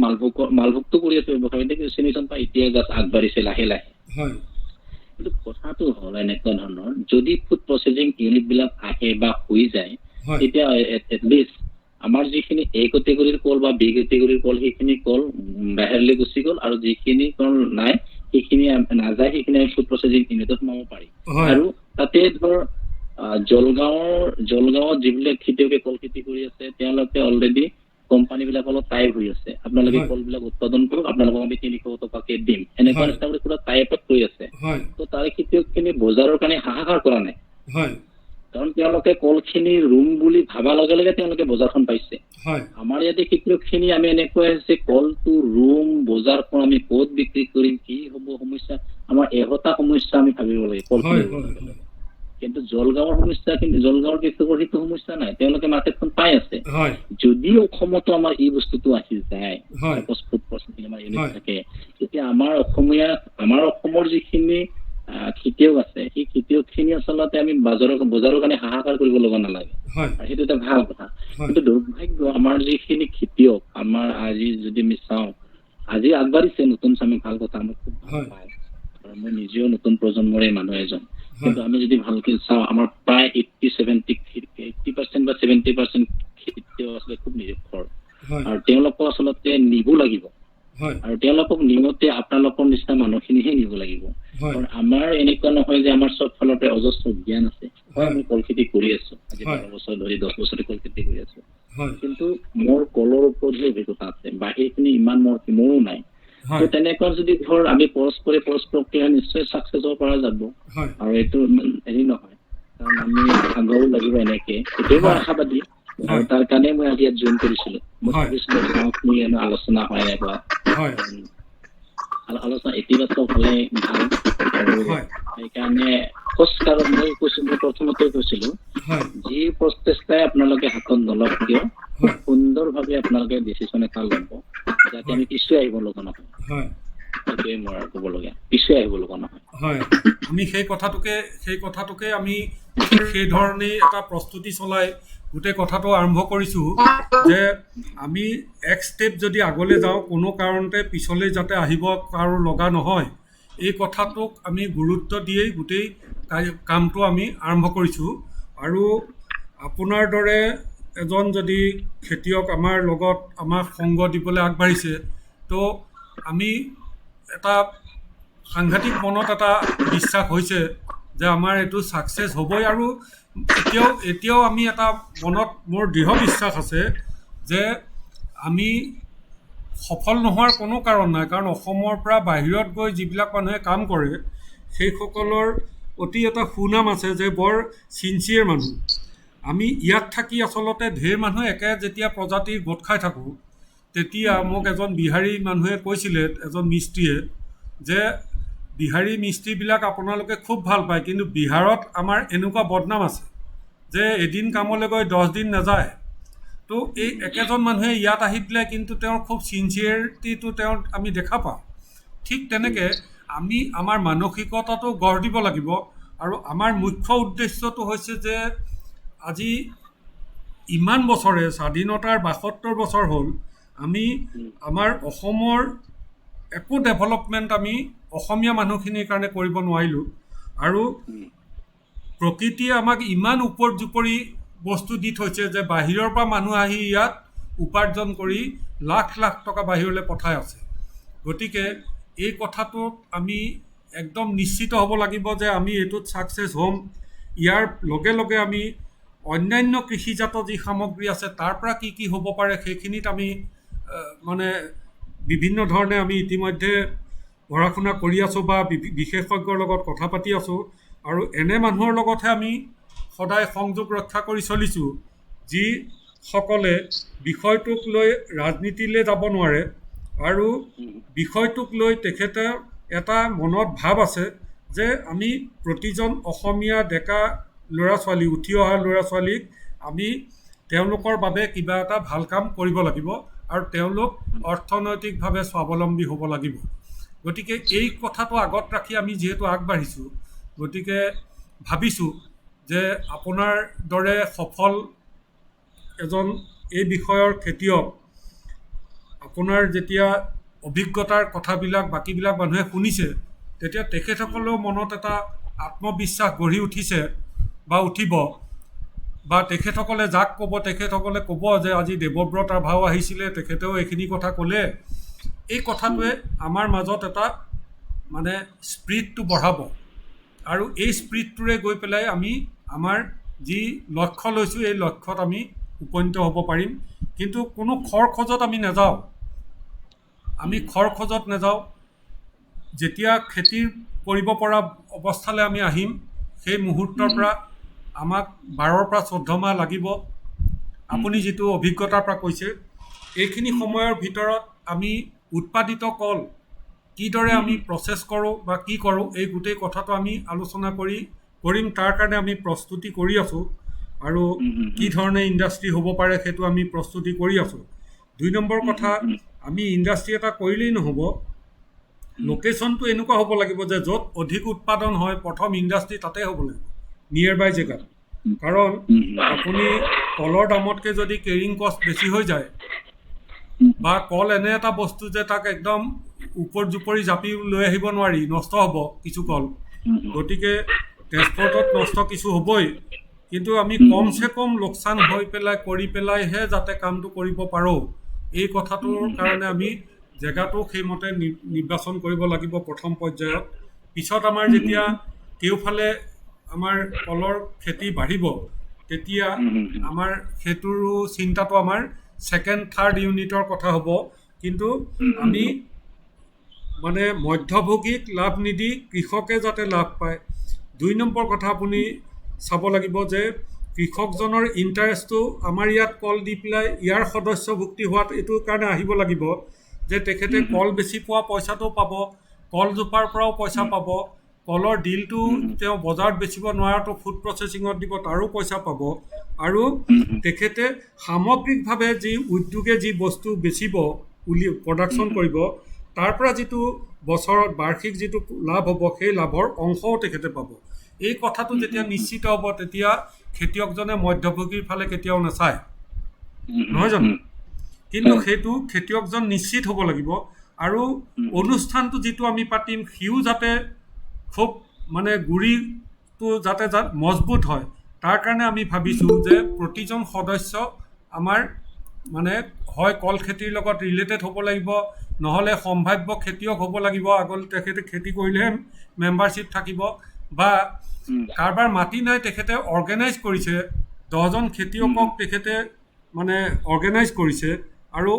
মালভোগটো কৰি আছে ব্যৱসায় ভিত্তিত, কিন্তু চেনি চম্পা এতিয়া জাষ্ট আগবাঢ়িছে লাহে লাহে। হয় কিন্তু কথাটো হ'ল এনেকুৱা ধৰণৰ, যদি ফুড প্ৰচেছিং ইউনিট বিলাক আহে বা হৈ যায়, হয় তেতিয়া এটলিষ্ট আমাৰ যিখিনি এ কেটেগৰীৰ কল বা বি কেটেগৰীৰ কল, সেইখিনি কল বাহিৰলৈ গুচি গ'ল, আৰু যিখিনি কল নাই সেইখিনি নাযায়, সেইখিনি আমি ফুড প্ৰচেছিং ইউনিটত সোমাব পাৰি। হয় আৰু তাতে ধৰ জলগাঁৱত যিবিলাক খেতিয়কে কল খেতি কৰি আছে, তেওঁলোকে অলৰেডি কোম্পানী বিলাকৰ লগত টাইপ হৈ আছে, আপোনালোকে হয়। কলবিলাক উৎপাদন কৰক, আপোনালোকক আমি 300 টকাকে দিম, এনেকুৱা হয়। নিচিনা কৰি পুৰা টাইপত কৰি আছে। হয় তো তাৰে খেতিয়কখিনি বজাৰৰ কাৰণে হাহাকাৰ কৰা নাই, হয় কাৰণ তেওঁলোকে কলখিনি ৰুম বুলি ভাবা লগে লগে তেওঁলোকে বজাৰখন পাইছে। হয় আমাৰ ইয়াতে খেতিয়কখিনি আমি এনেকুৱা হৈছে, কলটো ৰুম, বজাৰখন আমি ক'ত বিক্ৰী কৰিম, কি হ'ব সমস্যা, আমাৰ এশটা সমস্যা আমি ভাবিব লাগে কল হয় কিনিব হয় লাগে। কিন্তু জলগাঁৱৰ কৃষকৰ সেইটো সমস্যা নাই, তেওঁলোকে মাৰ্কেটখন পাই আছে। হয় যদি অসমতো আমাৰ এই বস্তুটো আহি যায়, হয়। ফুড প্ৰচেছিং আমাৰ ইউনিট হয়। থাকে, তেতিয়া আমাৰ অসমৰ যিখিনি খেতিয়ক আছে, সেই খেতিয়কখিনি আচলতে আমি বজাৰৰ কাৰণে হাহাকাৰ কৰিব লগা নালাগে, হয় আৰু সেইটো এটা ভাল কথা। হয়। কিন্তু দুৰ্ভাগ্য, আমাৰ যিখিনি খেতিয়ক, আমাৰ আজি যদি আমি চাওঁ, আজি আগবাঢ়িছে নতুন চামে, ভাল কথা, আমি খুব ভাল হয়। পাওঁ, আৰু মই নিজেও নতুন প্ৰজন্মৰে মানুহ এজন। হয় কিন্তু আমি যদি ভালকে চাওঁ, আমাৰ প্ৰায় 80% বা 70% খেতিয়ক আচলতে খুব নিৰক্ষৰ, হয় আৰু তেওঁলোকক আচলতে নিব লাগিব, হয় আৰু তেওঁলোকক নিওঁতে আপোনালোকৰ নিচিনা মানুহখিনিহে নিব লাগিব। হয় কাৰণ আমাৰ এনেকুৱা নহয় যে আমাৰ চব ফালৰ পৰা অজস্ৰ জ্ঞান আছে। হয়, আমি কল খেতি কৰি আছো, আজি হয়। 12 বছৰ ধৰি 10 বছৰে কল খেতি কৰি আছো, হয় কিন্তু মোৰ কলৰ ওপৰতহে অভিজ্ঞতা আছে, বাকীখিনি ইমান মোৰো নাই। তো হয় তেনেকুৱা যদি ধৰ আমি পৰস্পৰক নিশ্চয় চাকচেছ হ'ব পৰা যাব, হয় আৰু এইটো হেৰি নহয়, কাৰণ আমি আগুৱাব লাগিব এনেকে, সেইটোৱে মই হয়। আশাবাদী। আৰু হয় তাৰ কাৰণে মই আজি ইয়াত জইন কৰিছিলো। মই হয়। ভাবিছিলো গাঁৱখিনি আলোচনা হয় এনেকুৱা, হয় আলোচনা ইতিবাচক হলে ভাল। আৰু হয় সেইকাৰণে মই প্ৰথমতে কৈছিলো, হয় যি প্ৰচেষ্টাই আপোনালোকে হাতত নলওক কিয়, খুব হয় সুন্দৰভাৱে আপোনালোকে ডিচিশ্যন এটা ল'ব, যাতে আমি পিছুৱাই আহিব লগা নহয়। হয় সেইটোৱে মোৰ আৰু ক'বলগীয়া, পিছুৱাই আহিব লগা নহয়। হয় আমি সেই কথাটোকে আমি ঠিক সেই ধৰণেই এটা প্ৰস্তুতি চলাই গোটেই কথাটো আৰম্ভ কৰিছোঁ, যে আমি এক ষ্টেপ যদি আগলৈ যাওঁ, কোনো কাৰণতে পিছলৈ যাতে আহিব কাৰো লগা নহয়, এই কথাটোক আমি গুৰুত্ব দিয়েই গোটেই কামটো আমি আৰম্ভ কৰিছোঁ। আৰু আপোনাৰ দৰে এজন যদি খেতিয়ক আমাৰ লগত আমাক সংগ দিবলৈ আগবাঢ়িছে, তো আমি এটা সাংঘাতিক মনত এটা বিশ্বাস হৈছে যে আমাৰ এইটো ছাকচেছ হ'বই। আৰু এতিয়াও আমি এটা মনত মোৰ দৃঢ় বিশ্বাস আছে যে আমি সফল নোহোৱাৰ কোনো কাৰণ নাই, কাৰণ অসমৰ পৰা বাহিৰত গৈ যিবিলাক মানুহে কাম কৰে, সেইসকলৰ অতি এটা সুনাম আছে যে বৰ ছিনচিয়াৰ মানুহ। আমি ইয়াত থাকি আচলতে ঢেৰ মানুহ যেতিয়া প্ৰজাতিৰ গোট খাই থাকোঁ, তেতিয়া মোক এজন বিহাৰী মানুহে কৈছিলে, এজন মিস্ত্ৰীয়ে, যে বিহাৰী মিস্ত্ৰীবিলাক আপোনালোকে খুব ভাল পায়, কিন্তু বিহাৰত আমাৰ এনেকুৱা বদনাম আছে যে এদিন কামলৈ গৈ 10 দিন নাযায়। তো এই একেজন মানুহে ইয়াত আহি দিলে কিন্তু তেওঁৰ খুব ছিনচিয়াৰিটিটো আমি দেখা পাওঁ। ঠিক তেনেকৈ আমি আমাৰ মানসিকতাটো গঢ় দিব লাগিব। আৰু আমাৰ মুখ্য উদ্দেশ্যটো হৈছে যে আজি ইমান বছৰে, স্বাধীনতাৰ 72 বছৰ হ'ল, আমি আমাৰ অসমৰ একো ডেভেলপমেণ্ট আমি অসমীয়া মানুহখিনিৰ কাৰণে কৰিব নোৱাৰিলোঁ। আৰু প্ৰকৃতিয়ে আমাক ইমান ওপৰত জুপৰি বস্তু দি থৈছে যে বাহিৰৰ পৰা মানুহ আহি ইয়াত উপাৰ্জন কৰি লাখ লাখ টকা বাহিৰলৈ পঠাই আছে। গতিকে এই কথাটোত আমি একদম নিশ্চিত হ'ব লাগিব যে আমি এইটোত ছাকচেছ হ'ম। ইয়াৰ লগে লগে আমি অন্যান্য কৃষিজাত যি সামগ্ৰী আছে তাৰ পৰা কি কি হ'ব পাৰে সেইখিনিত আমি মানে বিভিন্ন ধৰণে আমি ইতিমধ্যে পঢ়া শুনা কৰি আছোঁ বা বিশেষজ্ঞৰ লগত কথা পাতি আছোঁ আৰু এনে মানুহৰ লগতহে আমি সদায় সংযোগ ৰক্ষা কৰি চলিছোঁ যিসকলে বিষয়টোক লৈ ৰাজনীতিলৈ যাব নোৱাৰে আৰু বিষয়টোক লৈ তেখেতে এটা মনত ভাৱ আছে যে আমি প্ৰতিজন অসমীয়া ডেকা ল'ৰা ছোৱালী উঠি অহা ল'ৰা ছোৱালীক আমি তেওঁলোকৰ বাবে কিবা এটা ভাল কাম কৰিব লাগিব আৰু তেওঁলোক অৰ্থনৈতিকভাৱে স্বাৱলম্বী হ'ব লাগিব। গতিকে এই কথাটো আগত ৰাখি আমি যিহেতু আগবাঢ়িছোঁ, গতিকে ভাবিছোঁ যে আপোনাৰ দৰে সফল এজন এই বিষয়ৰ খেতিয়ক, আপোনাৰ যেতিয়া অভিজ্ঞতাৰ কথাবিলাক বাকীবিলাক মানুহে শুনিছে, তেতিয়া তেখেতসকলেও মনত এটা আত্মবিশ্বাস গঢ়ি উঠিছে বা উঠিব, বা তেখেতসকলে যাক ক'ব তেখেতসকলে ক'ব যে আজি দেৱব্ৰত ৰাভাও আহিছিলে, তেখেতেও এইখিনি কথা ক'লে। এই কথাটোৱে আমাৰ মাজত এটা মানে স্পিৰিটটো বঢ়াব আৰু এই স্পিৰিটটোৰে গৈ পেলাই আমি আমাৰ যি লক্ষ্য লৈছোঁ এই লক্ষ্যত আমি উপনীত হ'ব পাৰিম। কিন্তু কোনো খৰ খোজত আমি নাযাওঁ, আমি খৰ খোজত নাযাওঁ। যেতিয়া খেতি কৰিব পৰা অৱস্থালৈ আমি আহিম, সেই মুহূৰ্তৰ পৰা আমাক 12ৰ পৰা 14 মাহ লাগিব। আপুনি যিটো অভিজ্ঞতাৰ পৰা কৈছে, এইখিনি সময়ৰ ভিতৰত আমি উৎপাদিত কল কিদৰে আমি প্ৰচেছ কৰোঁ বা কি কৰোঁ, এই গোটেই কথাটো আমি আলোচনা কৰিম। তাৰ কাৰণে আমি প্ৰস্তুতি কৰি আছোঁ আৰু কি ধৰণে ইণ্ডাষ্ট্ৰী হ'ব পাৰে সেইটো আমি প্ৰস্তুতি কৰি আছোঁ। 2 নম্বৰ কথা, আমি ইণ্ডাষ্ট্ৰী এটা কৰিলেই নহ'ব, লোকেশ্যনটো এনেকুৱা হ'ব লাগিব যে য'ত অধিক উৎপাদন হয় প্ৰথম ইণ্ডাষ্ট্ৰী তাতে হ'ব লাগিব, নিয়েৰ বাই জেগাত। কাৰণ আপুনি কলৰ দামতকৈ যদি কেৰিং কষ্ট বেছি হৈ যায়, বা কল এনে এটা বস্তু যে তাক একদম ওপৰ জুপৰি জাপি লৈ আহিব নোৱাৰি, নষ্ট হ'ব কিছু কল। গতিকে ট্ৰেন্সপৰ্টত নষ্ট কিছু হ'বই, কিন্তু আমি কমচে কম লোকচান হৈ পেলাই কৰি পেলাইহে যাতে কামটো কৰিব পাৰোঁ, এই কথাটোৰ কাৰণে আমি জেগাটো সেইমতে নিৰ্বাচন কৰিব লাগিব প্ৰথম পৰ্যায়ত। পিছত আমাৰ যেতিয়া কেওফালে আমাৰ কলৰ খেতি বাঢ়িব, তেতিয়া আমাৰ সেইটোৰো চিন্তাটো আমাৰ 2nd, 3rd ইউনিটৰ কথা হ'ব। কিন্তু আমি মানে মধ্যভোগীক লাভ নিদি কৃষকে যাতে লাভ পায়। 2 নম্বৰ কথা আপুনি চাব লাগিব যে কৃষকজনৰ ইণ্টাৰেষ্টটো আমাৰ ইয়াত কল দি পেলাই ইয়াৰ সদস্যভুক্তি হোৱাত এইটোৰ কাৰণে আহিব লাগিব যে তেখেতে কল বেছি পোৱা পইচাটো পাব, কলজোপাৰ পৰাও পইচা পাব, কলৰ ডিলটো তেওঁ বজাৰত বেচিব নোৱাৰাটো ফুড প্ৰচেছিঙত দিব তাৰো পইচা পাব, আৰু তেখেতে সামগ্ৰিকভাৱে যি উদ্যোগে যি বস্তু বেচিব প্ৰডাকশ্যন কৰিব তাৰ পৰা যিটো বছৰত বাৰ্ষিক যিটো লাভ হ'ব সেই লাভৰ অংশও তেখেতে পাব। এই কথাটো যেতিয়া নিশ্চিত হ'ব তেতিয়া খেতিয়কজনে মধ্যভোগীৰ ফালে কেতিয়াও নাচায়, নহয় জানো? কিন্তু সেইটো খেতিয়কজন নিশ্চিত হ'ব লাগিব। আৰু অনুষ্ঠানটো যিটো আমি পাতিম সিও যাতে খুব মানে গুৰিটো যাতে মজবুত হয়, তাৰ কাৰণে আমি ভাবিছোঁ যে প্ৰতিজন সদস্য আমাৰ মানে হয় কল খেতিৰ লগত ৰিলেটেড হ'ব লাগিব, নহ'লে সম্ভাৱ্য খেতিয়ক হ'ব লাগিব, আগলৈ তেখেতে খেতি কৰিলেহে মেম্বাৰশ্বিপ থাকিব, বা কাৰোবাৰ মাটি নাই তেখেতে অৰ্গেনাইজ কৰিছে, 10জন খেতিয়কক তেখেতে মানে অৰ্গেনাইজ কৰিছে আৰু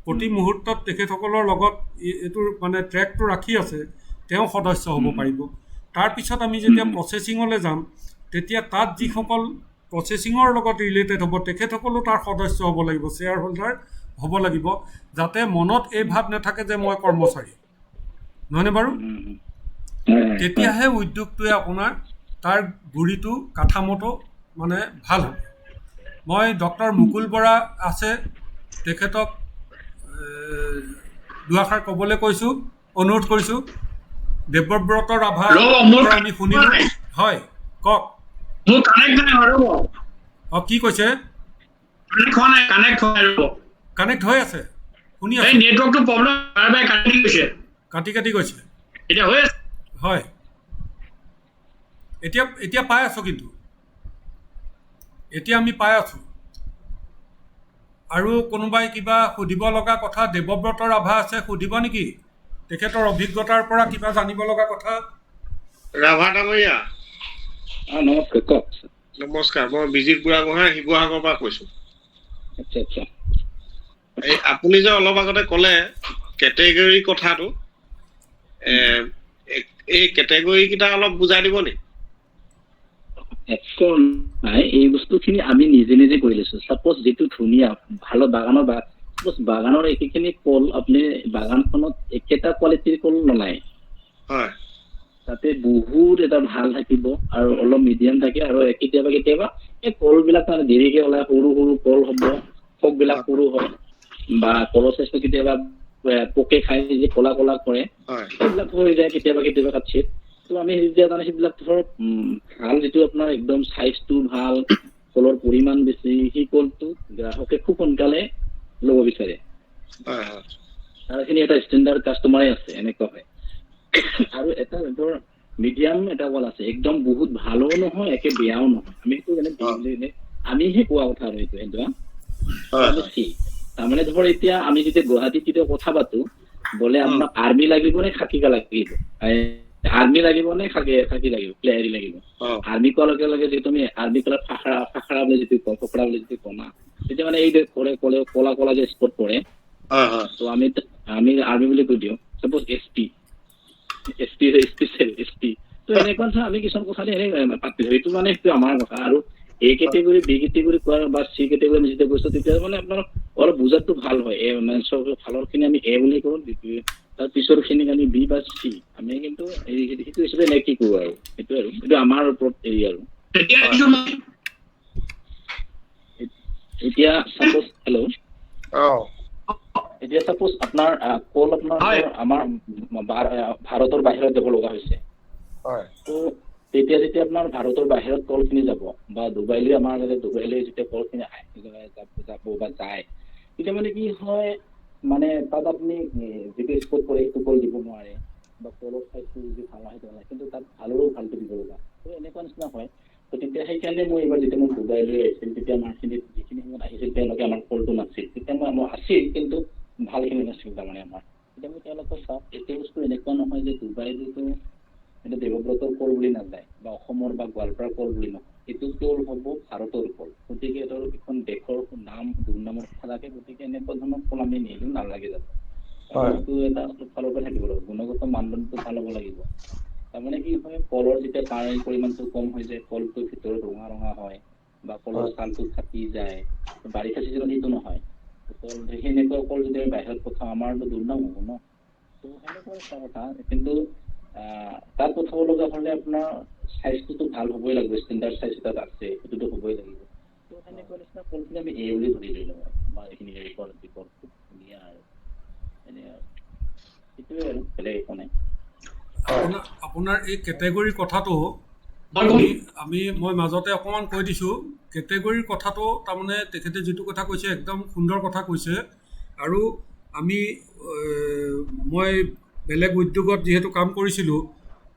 প্ৰতি মুহূৰ্তত তেখেতসকলৰ লগত এইটোৰ মানে ট্ৰেকটো ৰাখি আছে, তেওঁ সদস্য হ'ব পাৰিব। তাৰপিছত আমি যেতিয়া প্ৰচেছিঙলৈ যাম তেতিয়া তাত যিসকল প্ৰচেছিঙৰ লগত ৰিলেটেড হ'ব তেখেতসকলো তাৰ সদস্য হ'ব লাগিব, শ্বেয়াৰ হোল্ডাৰ হ'ব লাগিব, যাতে মনত এই ভাৱ নাথাকে যে মই কৰ্মচাৰী, নহয়নে বাৰু? তেতিয়াহে উদ্যোগটোৱে আপোনাৰ তাৰ গুৰিটো কাঠামোটো মানে ভাল হ'ব। মই ডক্টৰ মুকুল বৰা আছে, তেখেতক দুআষাৰ ক'বলৈ কৈছোঁ, অনুৰোধ কৰিছোঁ। দেৱব্ৰত ৰাভা আমি শুনিলোঁ, হয় কওক। মোৰ কানেক্ট নাই ৰ'ব। অঁ কি কৈছে? কানেক্ট হৈ আছে, শুনি আছোঁ। নেটৱৰ্কটো প্ৰব্লেম, বাৰে কাটি গৈছে, কাটি গৈছে। এতিয়া হৈ আছে? হয়, এতিয়া পাই আছোঁ, কিন্তু এতিয়া আমি পাই আছোঁ। আৰু কোনোবাই কিবা সুধিব লগা কথা? দেৱব্ৰত ৰাভা আছে, সুধিব নেকি? তেখেতৰ অভিজ্ঞতাৰ পৰা কিবা জানিব লগা কথা? ৰাভা ডাঙৰীয়া নমস্কাৰ, কওক। নমস্কাৰ, মই বিজিত বুঢ়াগোহাঁই শিৱসাগৰৰ পৰা কৈছোঁ। আচ্ছা আচ্ছা। এই আপুনি যে অলপ আগতে ক'লে কেটেগৰী কথাটো, এই কেটেগৰী কেইটা অলপ বুজাই দিব নি? একো নাই, এই বস্তুখিনি আমি নিজে নিজে কৰি লৈছো। চাপোজ যিটো ধুনীয়া ভাল বাগানৰ চাপোজ বাগানৰ এইখিনি কল আপুনি বাগানখনত একেটা কোৱালিটিৰ কল নলায়, হয় তাতে বহুত এটা ভাল থাকিব আৰু অলপ মিডিয়াম থাকে, আৰু কেতিয়াবা কেতিয়াবা এই কলবিলাক মানে দেৰিকে ওলাই, সৰু সৰু কল হ'ব, ফকবিলাক সৰু হয়, বা কলৰ চাইজটো কেতিয়াবা পোকে খাই যে কলা কলা কৰে, হয় সেইবিলাক হৈ যায় কেতিয়াবা কেতিয়াবা কাটছিত। তো আমি যেতিয়া জানো সেইবিলাক ধৰক ভাল, যিটো আপোনাৰ একদম চাইজটো ভাল, কলৰ পৰিমাণ বেছি, সেই কলটো গ্ৰাহকে খুব সোনকালে ল'ব বিচাৰে। হয় হয় আৰু এইখিনি এটা ষ্টেণ্ডাৰ্ড কাষ্টমাৰে আছে, এনেকুৱা হয়। আৰু এটা ধৰ মিডিয়াম এটা কল আছে, একদম বহুত ভালো নহয়, একে বেয়াও নহয়। আমি সেইটো আমিহে কোৱা কথা আৰু এইটো হয় তাৰমানে ধৰ এতিয়া আমি যেতিয়া গুৱাহাটীত যেতিয়া কথা পাতো, বোলে আপোনাক আৰ্মি লাগিব নে খাকী লাগিব, আৰ্মি লাগিব নে খাকী লাগিব, প্লেয়াৰী লাগিব। আৰ্মি কোৱাৰ লগে লগে যিটো আমি আৰ্মি কলাৰ ফাখৰা বুলি যিটো কওঁ, ফকৰা বুলি যিটো কওঁ না, তেতিয়া মানে এই কলা কলা যে স্পট পৰে, হয় হয় তো আমি আৰ্মি বুলি কৈ দিওঁ। চাপোজ এছ পি তো এনেকুৱা আমি কিছুমান কথা পাতিলো, সেইটো মানে সেইটো আমাৰ কথা। আৰু এ কেটেগৰী, বি কেটেগৰী কোৱাৰ বা চি কেটেগৰী আমি যেতিয়া কৈছো, তেতিয়া মানে আপোনাৰ অলপ বুজাটো ভাল হয়। মানে চব ভালৰ খিনি আমি এ বুলি কৰো, তাৰ পিছৰ খিনিক আমি বি বা চি, আমি কিন্তু সেইটো হিচাপে কি কৰো আৰু সেইটো আমাৰ ওপৰত আৰু এতিয়া চাপোজ এতিয়া চাপোজ আপোনাৰ কল আপোনাৰ আমাৰ ভাৰতৰ বাহিৰত যাব লগা হৈছে, তো তেতিয়া যেতিয়া আপোনাৰ ভাৰতৰ বাহিৰত কলখিনি যাব, বা ডুবাইলৈ আমাৰ ডুবাইলৈ যেতিয়া কলখিনি যাব বা যায়, তেতিয়া মানে কি হয়, মানে তাত আপুনি যিটো স্পট কৰে সেইটো কল দিব নোৱাৰে, বা কলৰ চাইজটো যদি ভাল নহয় সেইটো, কিন্তু তাত ভালটো দিব লগা, তো এনেকুৱা নিচিনা হয়। তো তেতিয়া সেইকাৰণে মই এইবাৰ যেতিয়া মই ডুবাইলৈ আহিছিল, তেতিয়া আমাৰ যিখিনি সময়ত আহিছিল তেওঁলোকে আমাৰ কলটো নাছিল, তেতিয়া মই আছিল কিন্তু ভালখিনি নাছিল তাৰমানে আমাৰ। তেতিয়া মই তেওঁলোকক চাওক, এইটো বস্তু এনেকুৱা নহয় যে ডুবাইতো এটা দেৱব্ৰতৰ কল বুলি নাযায়, বা অসমৰ বা গোৱালপাৰাৰ কল বুলি নহয়, এইটো কল হ'ব ভাৰতৰ কল। গতিকে এইটো এখন দেশৰ নাম দুৰ্নামৰ কথা থাকে, গতিকে এনেকুৱা ধৰণৰ কল আমি নিলেও নালাগে যাব। এইটো এটা ফালৰ পৰা থাকিব লাগিব, গুণগত মানদণ্ডটো ভাল হ'ব লাগিব। তাৰমানে কি হয়, কলৰ যেতিয়া পানীৰ পৰিমাণটো কম হৈ যায়, কলটো ভিতৰত ৰঙা হয়, বা কলৰ ছালটো ফাটি যায়, বাৰিষা চিজনত সেইটো নহয়। কল সেনেকুৱা কল যদি আমি বাহিৰত পঠাওঁ, আমাৰতো দুৰ্নাম হ'ব ন। তো সেনেকুৱা এটা কথা। কিন্তু তাত পঠাব লগা হ'লে আপোনাৰ চাইজটোতো ভাল হ'বই লাগিব, ষ্টেণ্ডাৰ্ড চাইজ তাত আছে, সেইটোতো হ'বই লাগিব। তো সেনেকুৱা নিচিনা কলখিনি আমি এ বুলি ধৰি লৈ লওঁ, বা এইখিনি কল খুব ধুনীয়া আৰু এনে আৰু সেইটোৱে আৰু বেলেগ একো নাই। আপোনাৰ এই কেটেগৰীৰ কথাটো মই মাজতে অকণমান কৈ দিছোঁ। কেটেগৰীৰ কথাটো তাৰমানে তেখেতে যিটো কথা কৈছে একদম সুন্দৰ কথা কৈছে। আৰু মই বেলেগ উদ্যোগত যিহেতু কাম কৰিছিলোঁ,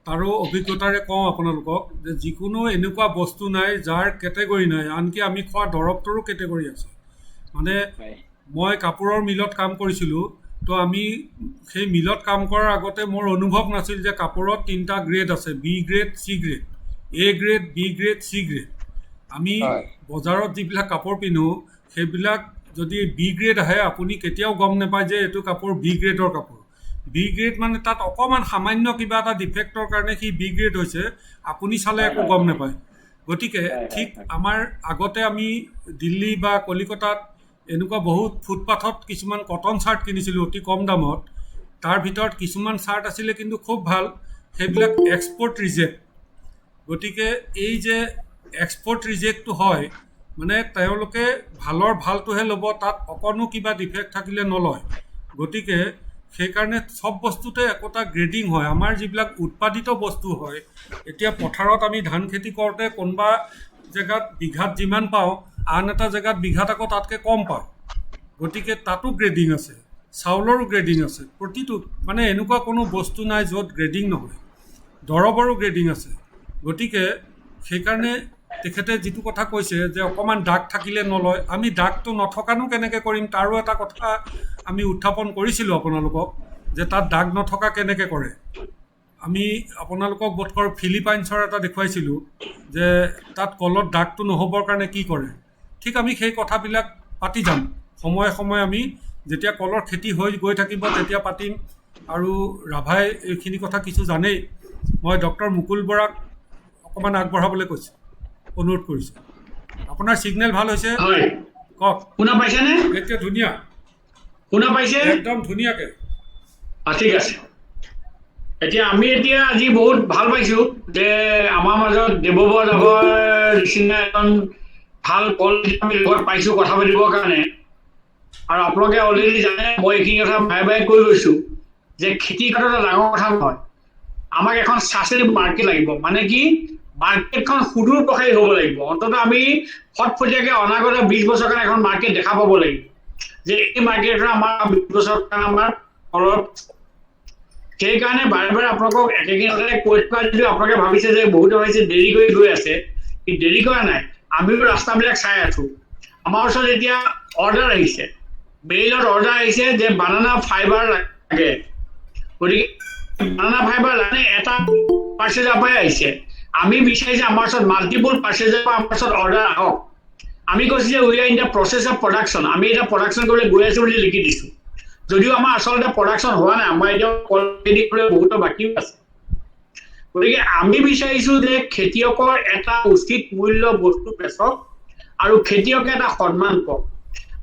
তাৰো অভিজ্ঞতাৰে কওঁ আপোনালোকক যে যিকোনো এনেকুৱা বস্তু নাই যাৰ কেটেগৰী নাই। আনকি আমি খোৱা দৰৱটোৰো কেটেগৰী আছে। মানে মই কাপোৰৰ মিলত কাম কৰিছিলোঁ, তো আমি সেই মিলত কাম কৰাৰ আগতে মোৰ অনুভৱ নাছিল যে কাপোৰত 3টা গ্ৰেড আছে, B grade, C grade, A grade, B grade, C grade. আমি বজাৰত যিবিলাক কাপোৰ পিন্ধোঁ, সেইবিলাক যদি বি গ্ৰেড আহে, আপুনি কেতিয়াও গম নাপায় যে এইটো কাপোৰ বি গ্ৰেডৰ কাপোৰ। বি গ্ৰেড মানে তাত অকণমান সামান্য কিবা এটা ডিফেক্টৰ কাৰণে সি বি গ্ৰেড হৈছে, আপুনি চালে একো গম নাপায়। গতিকে ঠিক আমাৰ আগতে আমি দিল্লী বা কলিকতাত এনেকুৱা বহুত ফুটপাথত কিছুমান কটন চাৰ্ট কিনিছিলোঁ অতি কম দামত। তাৰ ভিতৰত কিছুমান চাৰ্ট আছিলে কিন্তু খুব ভাল, সেইবিলাক এক্সপৰ্ট ৰিজেক্ট। গতিকে এই যে এক্সপৰ্ট ৰিজেক্টটো হয়, মানে তেওঁলোকে ভালটোহে ল'ব, তাত অকণো কিবা ডিফেক্ট থাকিলে নলয়। গতিকে সেইকাৰণে চব বস্তুতে একোটা গ্ৰেডিং হয়। আমাৰ যিবিলাক উৎপাদিত বস্তু হয়, এতিয়া পথাৰত আমি ধান খেতি কৰোঁতে কোনোবা জেগাত বিঘাত যিমান পাওঁ, আন এটা জেগাত বিঘাত আকৌ তাতকৈ কম পাওঁ। গতিকে তাতো গ্ৰেডিং আছে, চাউলৰো গ্ৰেডিং আছে। প্ৰতিটো মানে এনেকুৱা কোনো বস্তু নাই য'ত গ্ৰেডিং নহয়। দৰৱৰো গ্ৰেডিং আছে। গতিকে সেইকাৰণে তেখেতে যিটো কথা কৈছে যে অকণমান দাগ থাকিলে নলয়, আমি দাগটো নথকানো কেনেকৈ কৰিম, তাৰো এটা কথা আমি উত্থাপন কৰিছিলোঁ আপোনালোকক, যে তাত দাগ নথকা কেনেকৈ কৰে। আমি আপোনালোকক বোধকৰো ফিলিপাইনছৰ এটা দেখুৱাইছিলোঁ যে তাত কলত দাগটো নহ'বৰ কাৰণে কি কৰে। ঠিক আমি সেই কথাবিলাক পাতি যাম সময়ে সময়ে। আমি যেতিয়া কলৰ খেতি হৈ গৈ থাকিব তেতিয়া পাতিম আৰু ৰাভাই এইখিনি কথা কিছু জানেই। মই ডক্টৰ মুকুল বৰাক অকণমান আগবঢ়াবলৈ কৈছোঁ, অনুৰোধ কৰিছোঁ। আপোনাৰ ছিগনেল ভাল হৈছে, হয়, কওক। শুনা পাইছেনে? এতিয়া ধুনীয়া, শুনা পাইছে? একদম ধুনীয়াকৈ। ঠিক আছে। এতিয়া আমি আজি বহুত ভাল পাইছো যে আমাৰ মাজত দেৱবৰ নিচিনা এজন ভাল কল আমি লগত পাইছো কথা পাতিবৰ কাৰণে। আৰু আপোনালোকে অলৰেডি জানে, মই এইখিনি কথা বাৰে বাৰে কৈ গৈছো যে খেতি কৰাটো এটা ডাঙৰ কথা নহয়। আমাক এখন ছাষ্টেইনেবল মাৰ্কেট লাগিব, মানে কি মাৰ্কেটখন সুদূৰ প্ৰসাৰী হ'ব লাগিব। অন্ততঃ আমি ফটফটীয়াকৈ অনাগত 20 বছৰ কাৰণে এখন মাৰ্কেট দেখা পাব লাগিব, যে এই মাৰ্কেটখন আমাৰ 20 বছৰ কাৰণে আমাৰ ফলৰ। সেইকাৰণে বাৰে বাৰে আপোনালোকক একেখিনি কথাই কৈ থকা, যদিও আপোনালোকে ভাবিছে যে বহুতে ভাবিছে দেৰি কৰি গৈ আছে, কিন্তু দেৰি কৰা নাই। আমিও ৰাস্তাবিলাক চাই আছো। আমাৰ ওচৰত এতিয়া অৰ্ডাৰ আহিছে, মেইলত অৰ্ডাৰ আহিছে যে বানানা ফাইবাৰ লাগে। গতিকে বানানা ফাইবাৰ লাগে এটা পাৰ্চেজৰ পৰাই আহিছে। আমি বিচাৰিছে আমাৰ ওচৰত মাল্টিপুল পাৰ্চেজৰ পৰা আমাৰ ওচৰত অৰ্ডাৰ আহক। আমি কৈছোঁ যে we are in the process of production, আমি এটা প্ৰডাকশ্যন কৰিবলৈ গৈ আছো বুলি লিখি দিছোঁ। যদিও আমাৰ আচলতে প্ৰডাকশ্যন হোৱা নাই, আমাৰ এতিয়া কোৱালিটি কৰিবলৈ বহুতো বাকীও আছে। গতিকে আমি বিচাৰিছো যে খেতিয়কৰ এটা উচিত মূল্য বস্তু বেচক আৰু খেতিয়কে এটা সন্মান পাওক।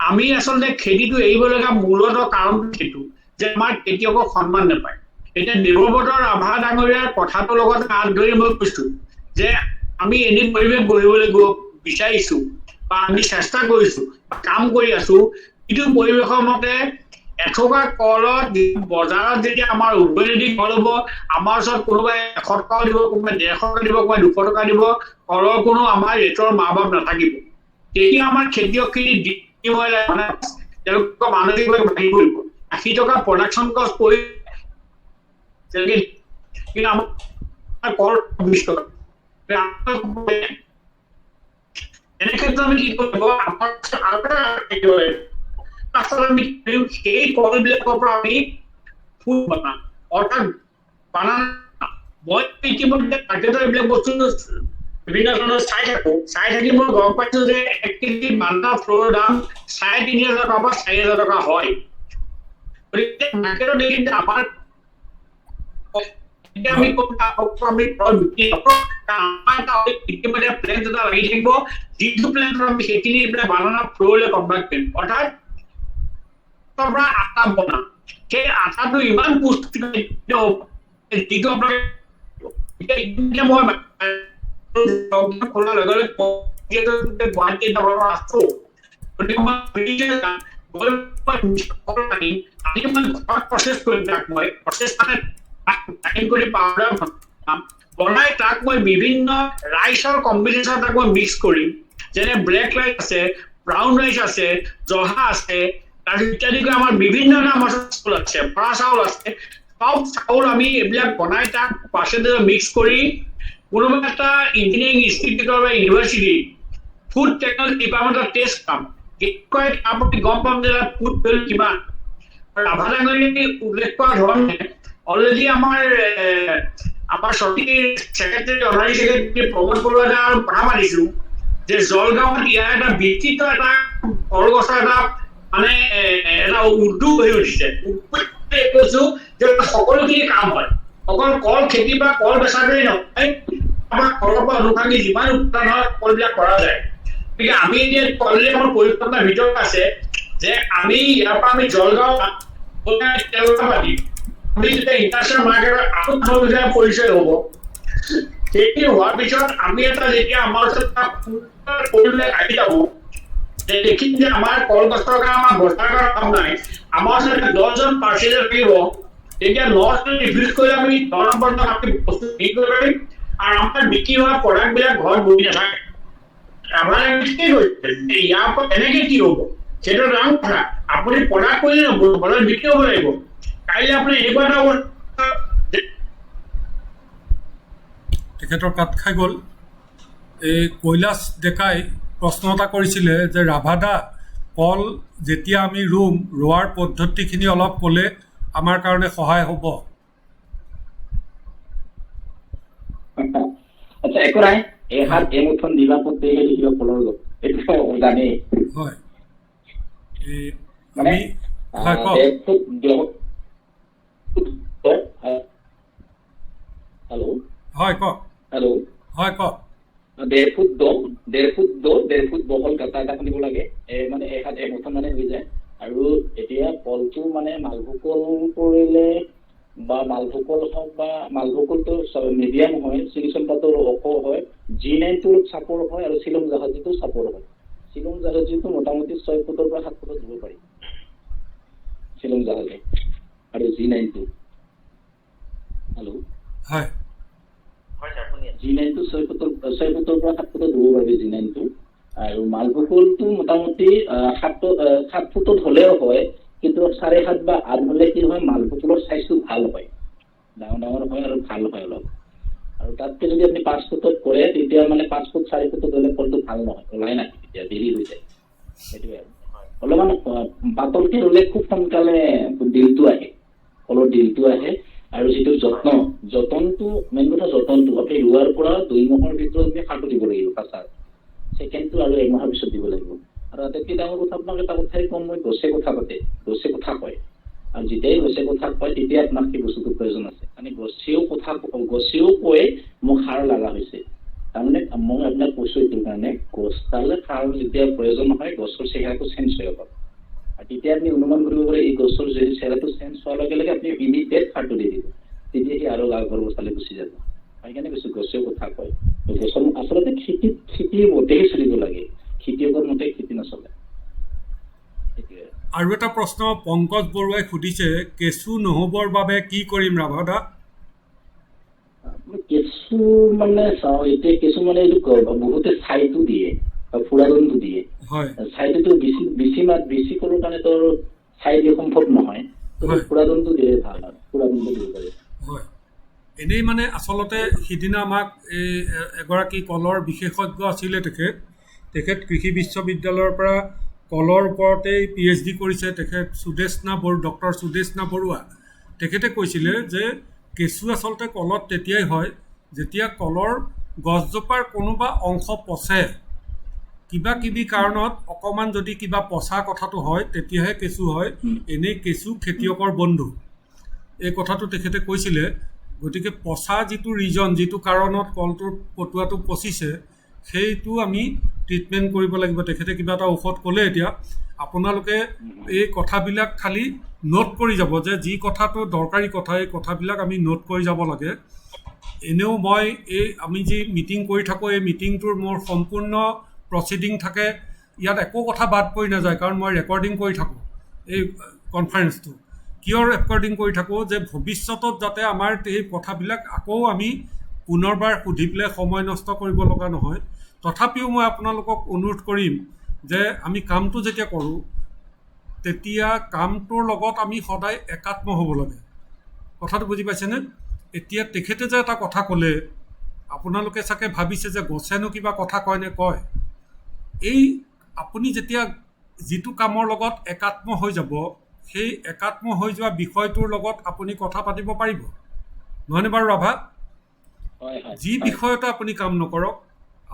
আমি আচলতে খেতিটো এৰিবলগীয়া মূলত কাৰণটো সেইটো যে আমাৰ খেতিয়কক সন্মান নাপায়। এতিয়া দেৱব্ৰত ৰাভা ডাঙৰীয়াৰ কথাটোৰ লগত হাত ধৰি মই কৈছো যে আমি এনে পৰিৱেশ গঢ়িবলৈ বিচাৰিছো বা আমি চেষ্টা কৰিছো, কাম কৰি আছো। কিন্তু পৰিৱেশৰ মতে এথোকা কলত বজাৰত যেতিয়া আমাৰ উভৈনদী কল হ'ব, আমাৰ ওচৰত কোনোবাই 100 টকা দিব, কোনোবাই 150 টকা দিব, কোনোবাই 200 টকা দিব, কলৰ কোনো আমাৰ ৰেটৰ মা বাপ নাথাকিব। তেতিয়া আমাৰ খেতিয়কখিনি তেওঁলোকৰ মানসিকভাৱে ভাগি পৰিব। 80 টকা প্ৰডাকশ্যন কষ্ট কৰি কিন্তু আমাৰ কল 20 টকা। এনে ক্ষেত্ৰত আমি কি কৰিব, আমাৰ আমি সেই কলবিলাকৰ পৰা আমি ফুল বনাম, অৰ্থাৎ বানানা। মই ইতিমধ্যে মাৰ্কেটৰ এইবিলাক বস্তু বিভিন্ন ধৰণৰ চাই থাকি মই গম পাইছো যে 1 কেজি বানানা ফ্ল'ৰ দাম 3,500 টকা বা 4,000 টকা হয়। গতিকে মাৰ্কেটত দেখি আমাৰ আমি ইতিমধ্যে প্লেন এটা লাগি থাকিব, যিটো প্লেনত আমি সেইখিনি বানানা ফ্ল'ৰলৈ কনভাৰ্ট কৰিম। অৰ্থাৎ পৰা আটা বনাম, সেই আটাটো ইমান পুষ্টিকৰ যিটো আপোনালোকে মই খোলাৰ লগে লগে গুৱাহাটীত আছো। গতিকে মই প্ৰচেছ কৰিম, তাক মই প্ৰচেছ কৰি পাউডাৰ বনাই তাক মই বিভিন্ন ৰাইচৰ কম্বিনেশ্যন তাক মই মিক্স কৰিম। যেনে ব্লেক ৰাইচ আছে, ব্ৰাউন ৰাইচ আছে, জহা আছে, ইত্যাদিকৈ আমাৰ বিভিন্ন নামৰ চাউল আছে, বৰা চাউল আছে। সব চাউল আমি এইবিলাক বনাই তাক পাৰ্চেণ্টেজ মিক্স কৰি কোনোবা এটা ইঞ্জিনিয়াৰিং ইনষ্টিটিউটৰ বা ইউনিভাৰ্চিটি ফুড টেকনলজি ডিপাৰ্টমেণ্টৰ টেষ্ট পাম, আপুনি গম পাম যে ফুড ভেলু কিমান। ৰাভা ডাঙৰীয়াই উল্লেখ কৰা ধৰণে অলৰেডি আমাৰ চৰকাৰী ছেক্ৰেটাৰী অনাৰী ছেক্ৰেটাৰী প্ৰমোদ বৰুৱা কথা পাতিছো যে জলগাঁৱত ইয়াৰ এটা বিস্তৃত এটা কলগছৰ এটা মানে এটা উদ্যোগ হৈ উঠিছে। কৈছো যে সকলোখিনি কাম হয়, অকল কল খেতি বা কল বেচাটোৱেই নহয়, আমাৰ কলৰ পৰা অনুষাংগিক যিমান উৎপাদন হয় কলবিলাক কৰা যায়। গতিকে আমি এতিয়া কলবিলাকৰ পৰিকল্পনাৰ ভিতৰত আছে যে আমি ইয়াৰ পৰা আমি জলগাঁও পাতিম, আমি যেতিয়া ইণ্টাৰনেশ্যনেল মাৰ্কেটৰ আত্মবিশ্বাস পৰিচয় হ'ব। সেইখিনি হোৱাৰ পিছত আমি এটা যেতিয়া আমাৰ ওচৰত আহি যাব, দেখিম যে আমাৰ কলগছৰ কাৰণে আমাৰ বজাৰ কৰাৰ কাম নাই, আমাৰ ওচৰত 10জন পাৰ্চেজাৰ থাকিব। তেতিয়া 9জন ৰিভিউজ কৰিলে আমি 10 নম্বৰত আমি বস্তু বিক্ৰী কৰিব পাৰিম আৰু আমাৰ বিক্ৰী হোৱা প্ৰডাক্টবিলাক ঘৰত বহি নাথাকে। আমাৰ কি কৰিছে ইয়াৰ পৰা এনেকে কি হ'ব, সেইটো ডাঙৰ কথা। আপুনি প্ৰডাক্ট কৰিলে নহ'ব, বজাৰত বিক্ৰী হ'ব লাগিব। কাইলৈ আপুনি এনেকুৱা এটা তেখেতৰ কাট খাই গ'ল। এই কৈলাশ ডেকাই প্ৰশ্ন এটা কৰিছিলে যে ৰাভাদা, কল যেতিয়া আমি ৰোৱাৰ পদ্ধতিখিনি অলপ ক'লে আমাৰ কাৰণে সহায় হ'ব। আচ্ছা, একো নাই, এহাত এমুঠন দিবা পদ্ধতি লিখিব কলৰ গছ, এইটো জানেই। হয়, আমি হয় কওক। হেল্ল' হয় কওক হেল্ল' হয় কওক 1.5 ফুট দ 1.5 ফুট বহল গাঁথা এটা খান্দিব লাগে মানে এহাত এমুঠন মানে হৈ যায় আৰু এতিয়া কলটো মানে মালভোগ কল কৰিলে বা মালভোগ হওক বা মালভোগটো মিডিয়াম হয় চিলিচনটাটো ওখ হয় G9টো চাপৰ হয় আৰু শ্বিলং জাহাজীটো চাপৰ হয় শ্বিলং জাহাজীটো মোটামুটি 6 ফুটৰ পৰা 7 ফুটত ধৰিব পাৰি শ্বিলং জাহাজী আৰু G9টো হেল্ল' হয় হয় ছাৰ শুনি আছো G9টো 6 ফুটৰ পৰা 7 ফুটত ধৰিব পাৰি G9টো আৰু মালভোগটো মোটামুটি 7 ফুটত হ'লেও হয় কিন্তু 7.5 বা 8 হ'লে কি হয় মালভোগৰ সাইজটো ভাল হয় ডাঙৰ হয় আৰু ভাল হয় অলপ আৰু তাতকে যদি আপুনি 5 ফুটত কৰে তেতিয়া মানে 5 ফুট 4 ফুটত হ'লে কলটো ভাল নহয় ওলাই নাহে তেতিয়া দেৰি হৈ যায় সেইটোৱে আৰু অলপমান পাতলকে হ'লে খুব সোনকালে ডিলটো আহে কলৰ ডিলটো আহে আৰু যিটো যতনটো মেইন কথা যতনটো আপুনি ৰোৱাৰ পৰা 2 মাহৰ ভিতৰত আপুনি সাৰটো দিব লাগিব কাঁচাৰ ছেকেণ্ডটো আৰু 1 মাহৰ পিছত দিব লাগিব আৰু আটাইতকৈ ডাঙৰ কথা আপোনাক এটা কথাই ক'ম মই গছে কথা কয় আৰু যেতিয়াই গছে কথা কয় তেতিয়া আপোনাক সেই বস্তুটোৰ প্ৰয়োজন আছে মানে গছেও কয় মোক সাৰ লগা হৈছে তাৰমানে মই আপোনাক কৈছোঁ এইটো কাৰণে গছডালে সাৰ যেতিয়া প্ৰয়োজন হয় গছৰ চেহেৰাটো চেঞ্জ হৈ যাব আৰু তেতিয়া আপুনি অনুমান কৰিব পাৰে এই গছৰ যদি চেহেৰাটো চেঞ্জ হোৱাৰ লগে লগে আপুনি ইমিডিয়েট সাৰটো দি দিব তেতিয়া সি আৰু লাভ অৱস্থালৈ গুচি যাব সেইকাৰণে কৈছোঁ গছেও কথা কয় গছৰ আচলতে খেতিৰ মতেহে চলিব লাগে খেতিয়কৰ মতে খেতি নচলে সেইটোৱে আৰু এটা প্ৰশ্ন পংকজ বৰুৱাই সুধিছে কেঁচু নহ'বৰ বাবে কি কৰিম ৰাভাদা কেঁচু মানে চাওঁ এতিয়া কেঁচু মানে এইটো বহুতে ছাইটো দিয়ে ফুৰাদনটো দিয়ে হয় ছাইটোতো বেছি কৰোঁ কাৰণে তোৰ ছাই দিয়ে সম্ভৱ নহয় হয়। ফুৰাদনটো দিলে ভাল আৰু ফুৰাদনটো দিব পাৰি হয় এনেই মানে আচলতে সিদিনা আমাক এই এগৰাকী কলৰ বিশেষজ্ঞ আছিলে তেখেত কৃষি বিশ্ববিদ্যালয়ৰ পৰা কলৰ ওপৰতেই PhD কৰিছে তেখেত ডক্টৰ সুদেশনা বৰুৱা তেখেতে কৈছিলে যে কেঁচু আচলতে কলত তেতিয়াই হয় যেতিয়া কলৰ গছজোপাৰ কোনোবা অংশ পচে কিবা কিবি কাৰণত অকণমান যদি কিবা পচা কথাটো হয় তেতিয়াহে কেঁচু হয় এনেই কেঁচু খেতিয়কৰ বন্ধু এই কথাটো তেখেতে কৈছিলে গতিকে পচা যিটো ৰিজন যিটো কাৰণত কলটোৰ পটুৱাটো পচিছে সেইটো আমি ট্ৰিটমেণ্ট কৰিব লাগিব তেখেতে কিবা এটা ঔষধ ক'লে এতিয়া আপোনালোকে এই কথাবিলাক খালি নোট কৰি যাব যে যি কথাটো দৰকাৰী কথা এই কথাবিলাক আমি নোট কৰি যাব লাগে এনেও মই আমি যি মিটিং কৰি থাকোঁ এই মিটিংটোৰ মোৰ সম্পূৰ্ণ প্ৰচিডিং থাকে ইয়াত একো কথা বাদ পৰি নাযায় কাৰণ মই ৰেকৰ্ডিং কৰি থাকোঁ এই কনফাৰেন্সটো কিয় ৰেকৰ্ডিং কৰি থাকোঁ যে ভৱিষ্যতত যাতে আমাৰ এই কথাবিলাক আকৌ আমি পুনৰবাৰ সুধি পেলাই সময় নষ্ট কৰিব লগা নহয় তথাপিও মই আপোনালোকক অনুৰোধ কৰিম যে আমি কামটো যেতিয়া কৰোঁ তেতিয়া কামটোৰ লগত আমি সদায় একাত্ম হ'ব লাগে কথাটো বুজি পাইছেনে এতিয়া তেখেতে যে এটা কথা ক'লে আপোনালোকে চাগে ভাবিছে যে গছেনো কিবা কথা কয় নে কয় এই আপুনি যেতিয়া যিটো কামৰ লগত একাত্ম হৈ যাব সেই একাত্ম হৈ যোৱা বিষয়টোৰ লগত আপুনি কথা পাতিব পাৰিব নহয়নে বাৰু ৰাভা যি বিষয়তে আপুনি কাম নকৰক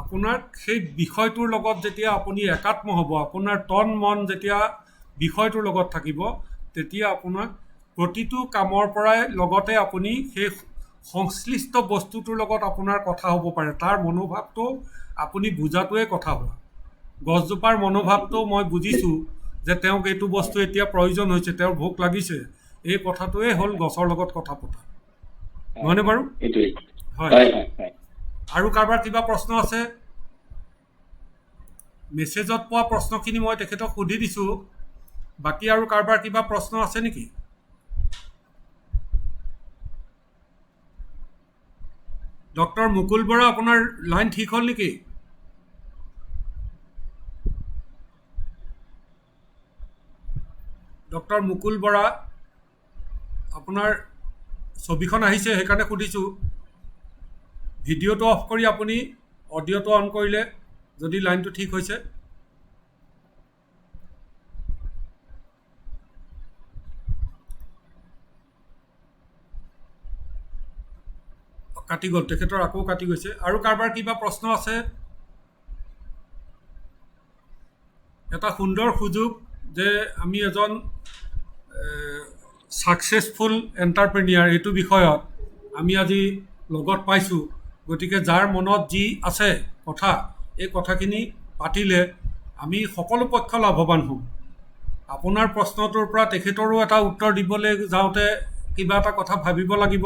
আপোনাৰ সেই বিষয়টোৰ লগত যেতিয়া আপুনি একাত্ম হ'ব আপোনাৰ তন মন যেতিয়া বিষয়টোৰ লগত থাকিব তেতিয়া আপোনাক প্ৰতিটো কামৰ পৰাই লগতে আপুনি সেই সংশ্লিষ্ট বস্তুটোৰ লগত আপোনাৰ কথা হ'ব পাৰে তাৰ মনোভাৱটো আপুনি বুজাটোৱে কথা হোৱা গছজোপাৰ মনোভাৱটো মই বুজিছোঁ যে তেওঁক এইটো বস্তু এতিয়া প্ৰয়োজন হৈছে তেওঁৰ ভোক লাগিছে এই কথাটোৱে হ'ল গছৰ লগত কথা পতা নহয়নে বাৰু হয় আৰু কাৰোবাৰ কিবা প্ৰশ্ন আছে মেছেজত পোৱা প্ৰশ্নখিনি মই তেখেতক সুধি দিছোঁ বাকী আৰু কাৰোবাৰ কিবা প্ৰশ্ন আছে নেকি ডক্টৰ মুকুল বৰা আপোনাৰ লাইন ঠিক হ'ল নেকি ডক্টৰ মুকুল বৰা আপোনাৰ ছবিখন আহিছে সেইকাৰণে সুধিছোঁ ভিডিঅ'টো অফ কৰি আপুনি অডিঅ'টো অন কৰিলে যদি লাইনটো ঠিক হৈছে কাটি গ'ল তেখেতৰ আকৌ কাটি গৈছে আৰু কাৰোবাৰ কিবা প্ৰশ্ন আছে এটা সুন্দৰ সুযোগ যে আমি এজন ছাকচেছফুল এণ্টাৰপ্ৰেনিয়াৰ এইটো বিষয়ত আমি আজি লগত পাইছোঁ। গতিকে যাৰ মনত যি আছে কথা, এই কথাখিনি পাতিলে আমি সকলো পক্ষ লাভৱান হ'ম। আপোনাৰ প্ৰশ্নটোৰ পৰা তেখেতৰো এটা উত্তৰ দিবলৈ যাওঁতে কিবা এটা কথা ভাবিব লাগিব,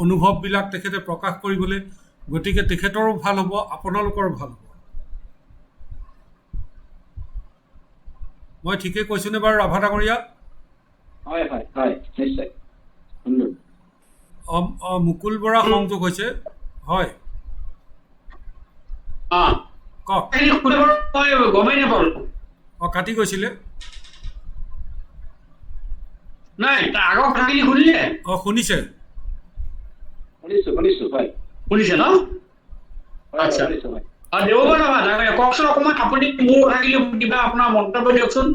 অনুভৱবিলাক তেখেতে প্ৰকাশ কৰিবলৈ। গতিকে তেখেতৰো ভাল হ'ব, আপোনালোকৰো ভাল হ'ব। মই ঠিকেই কৈছোঁনে বাৰু ৰাভা ডাঙৰীয়া? হয় হয় হয়, নিশ্চয় সুন্দৰ। মুকুল বৰা সংযোগ হৈছে। হয়, কওক। মই গমেই নাপালো। কাটি গৈছিলে। নাই, তাৰ আগৰ কথাখিনি শুনিলে? শুনিছে। শুনিছো হয়। শুনিছে ন? আচ্ছা। শুনিছো হয়। দেৱবাৰ ডাঙৰীয়া কওকচোন অকণমান, আপুনি মোৰ কথাখিনি কিবা আপোনাৰ মন্তব্য দিয়কচোন।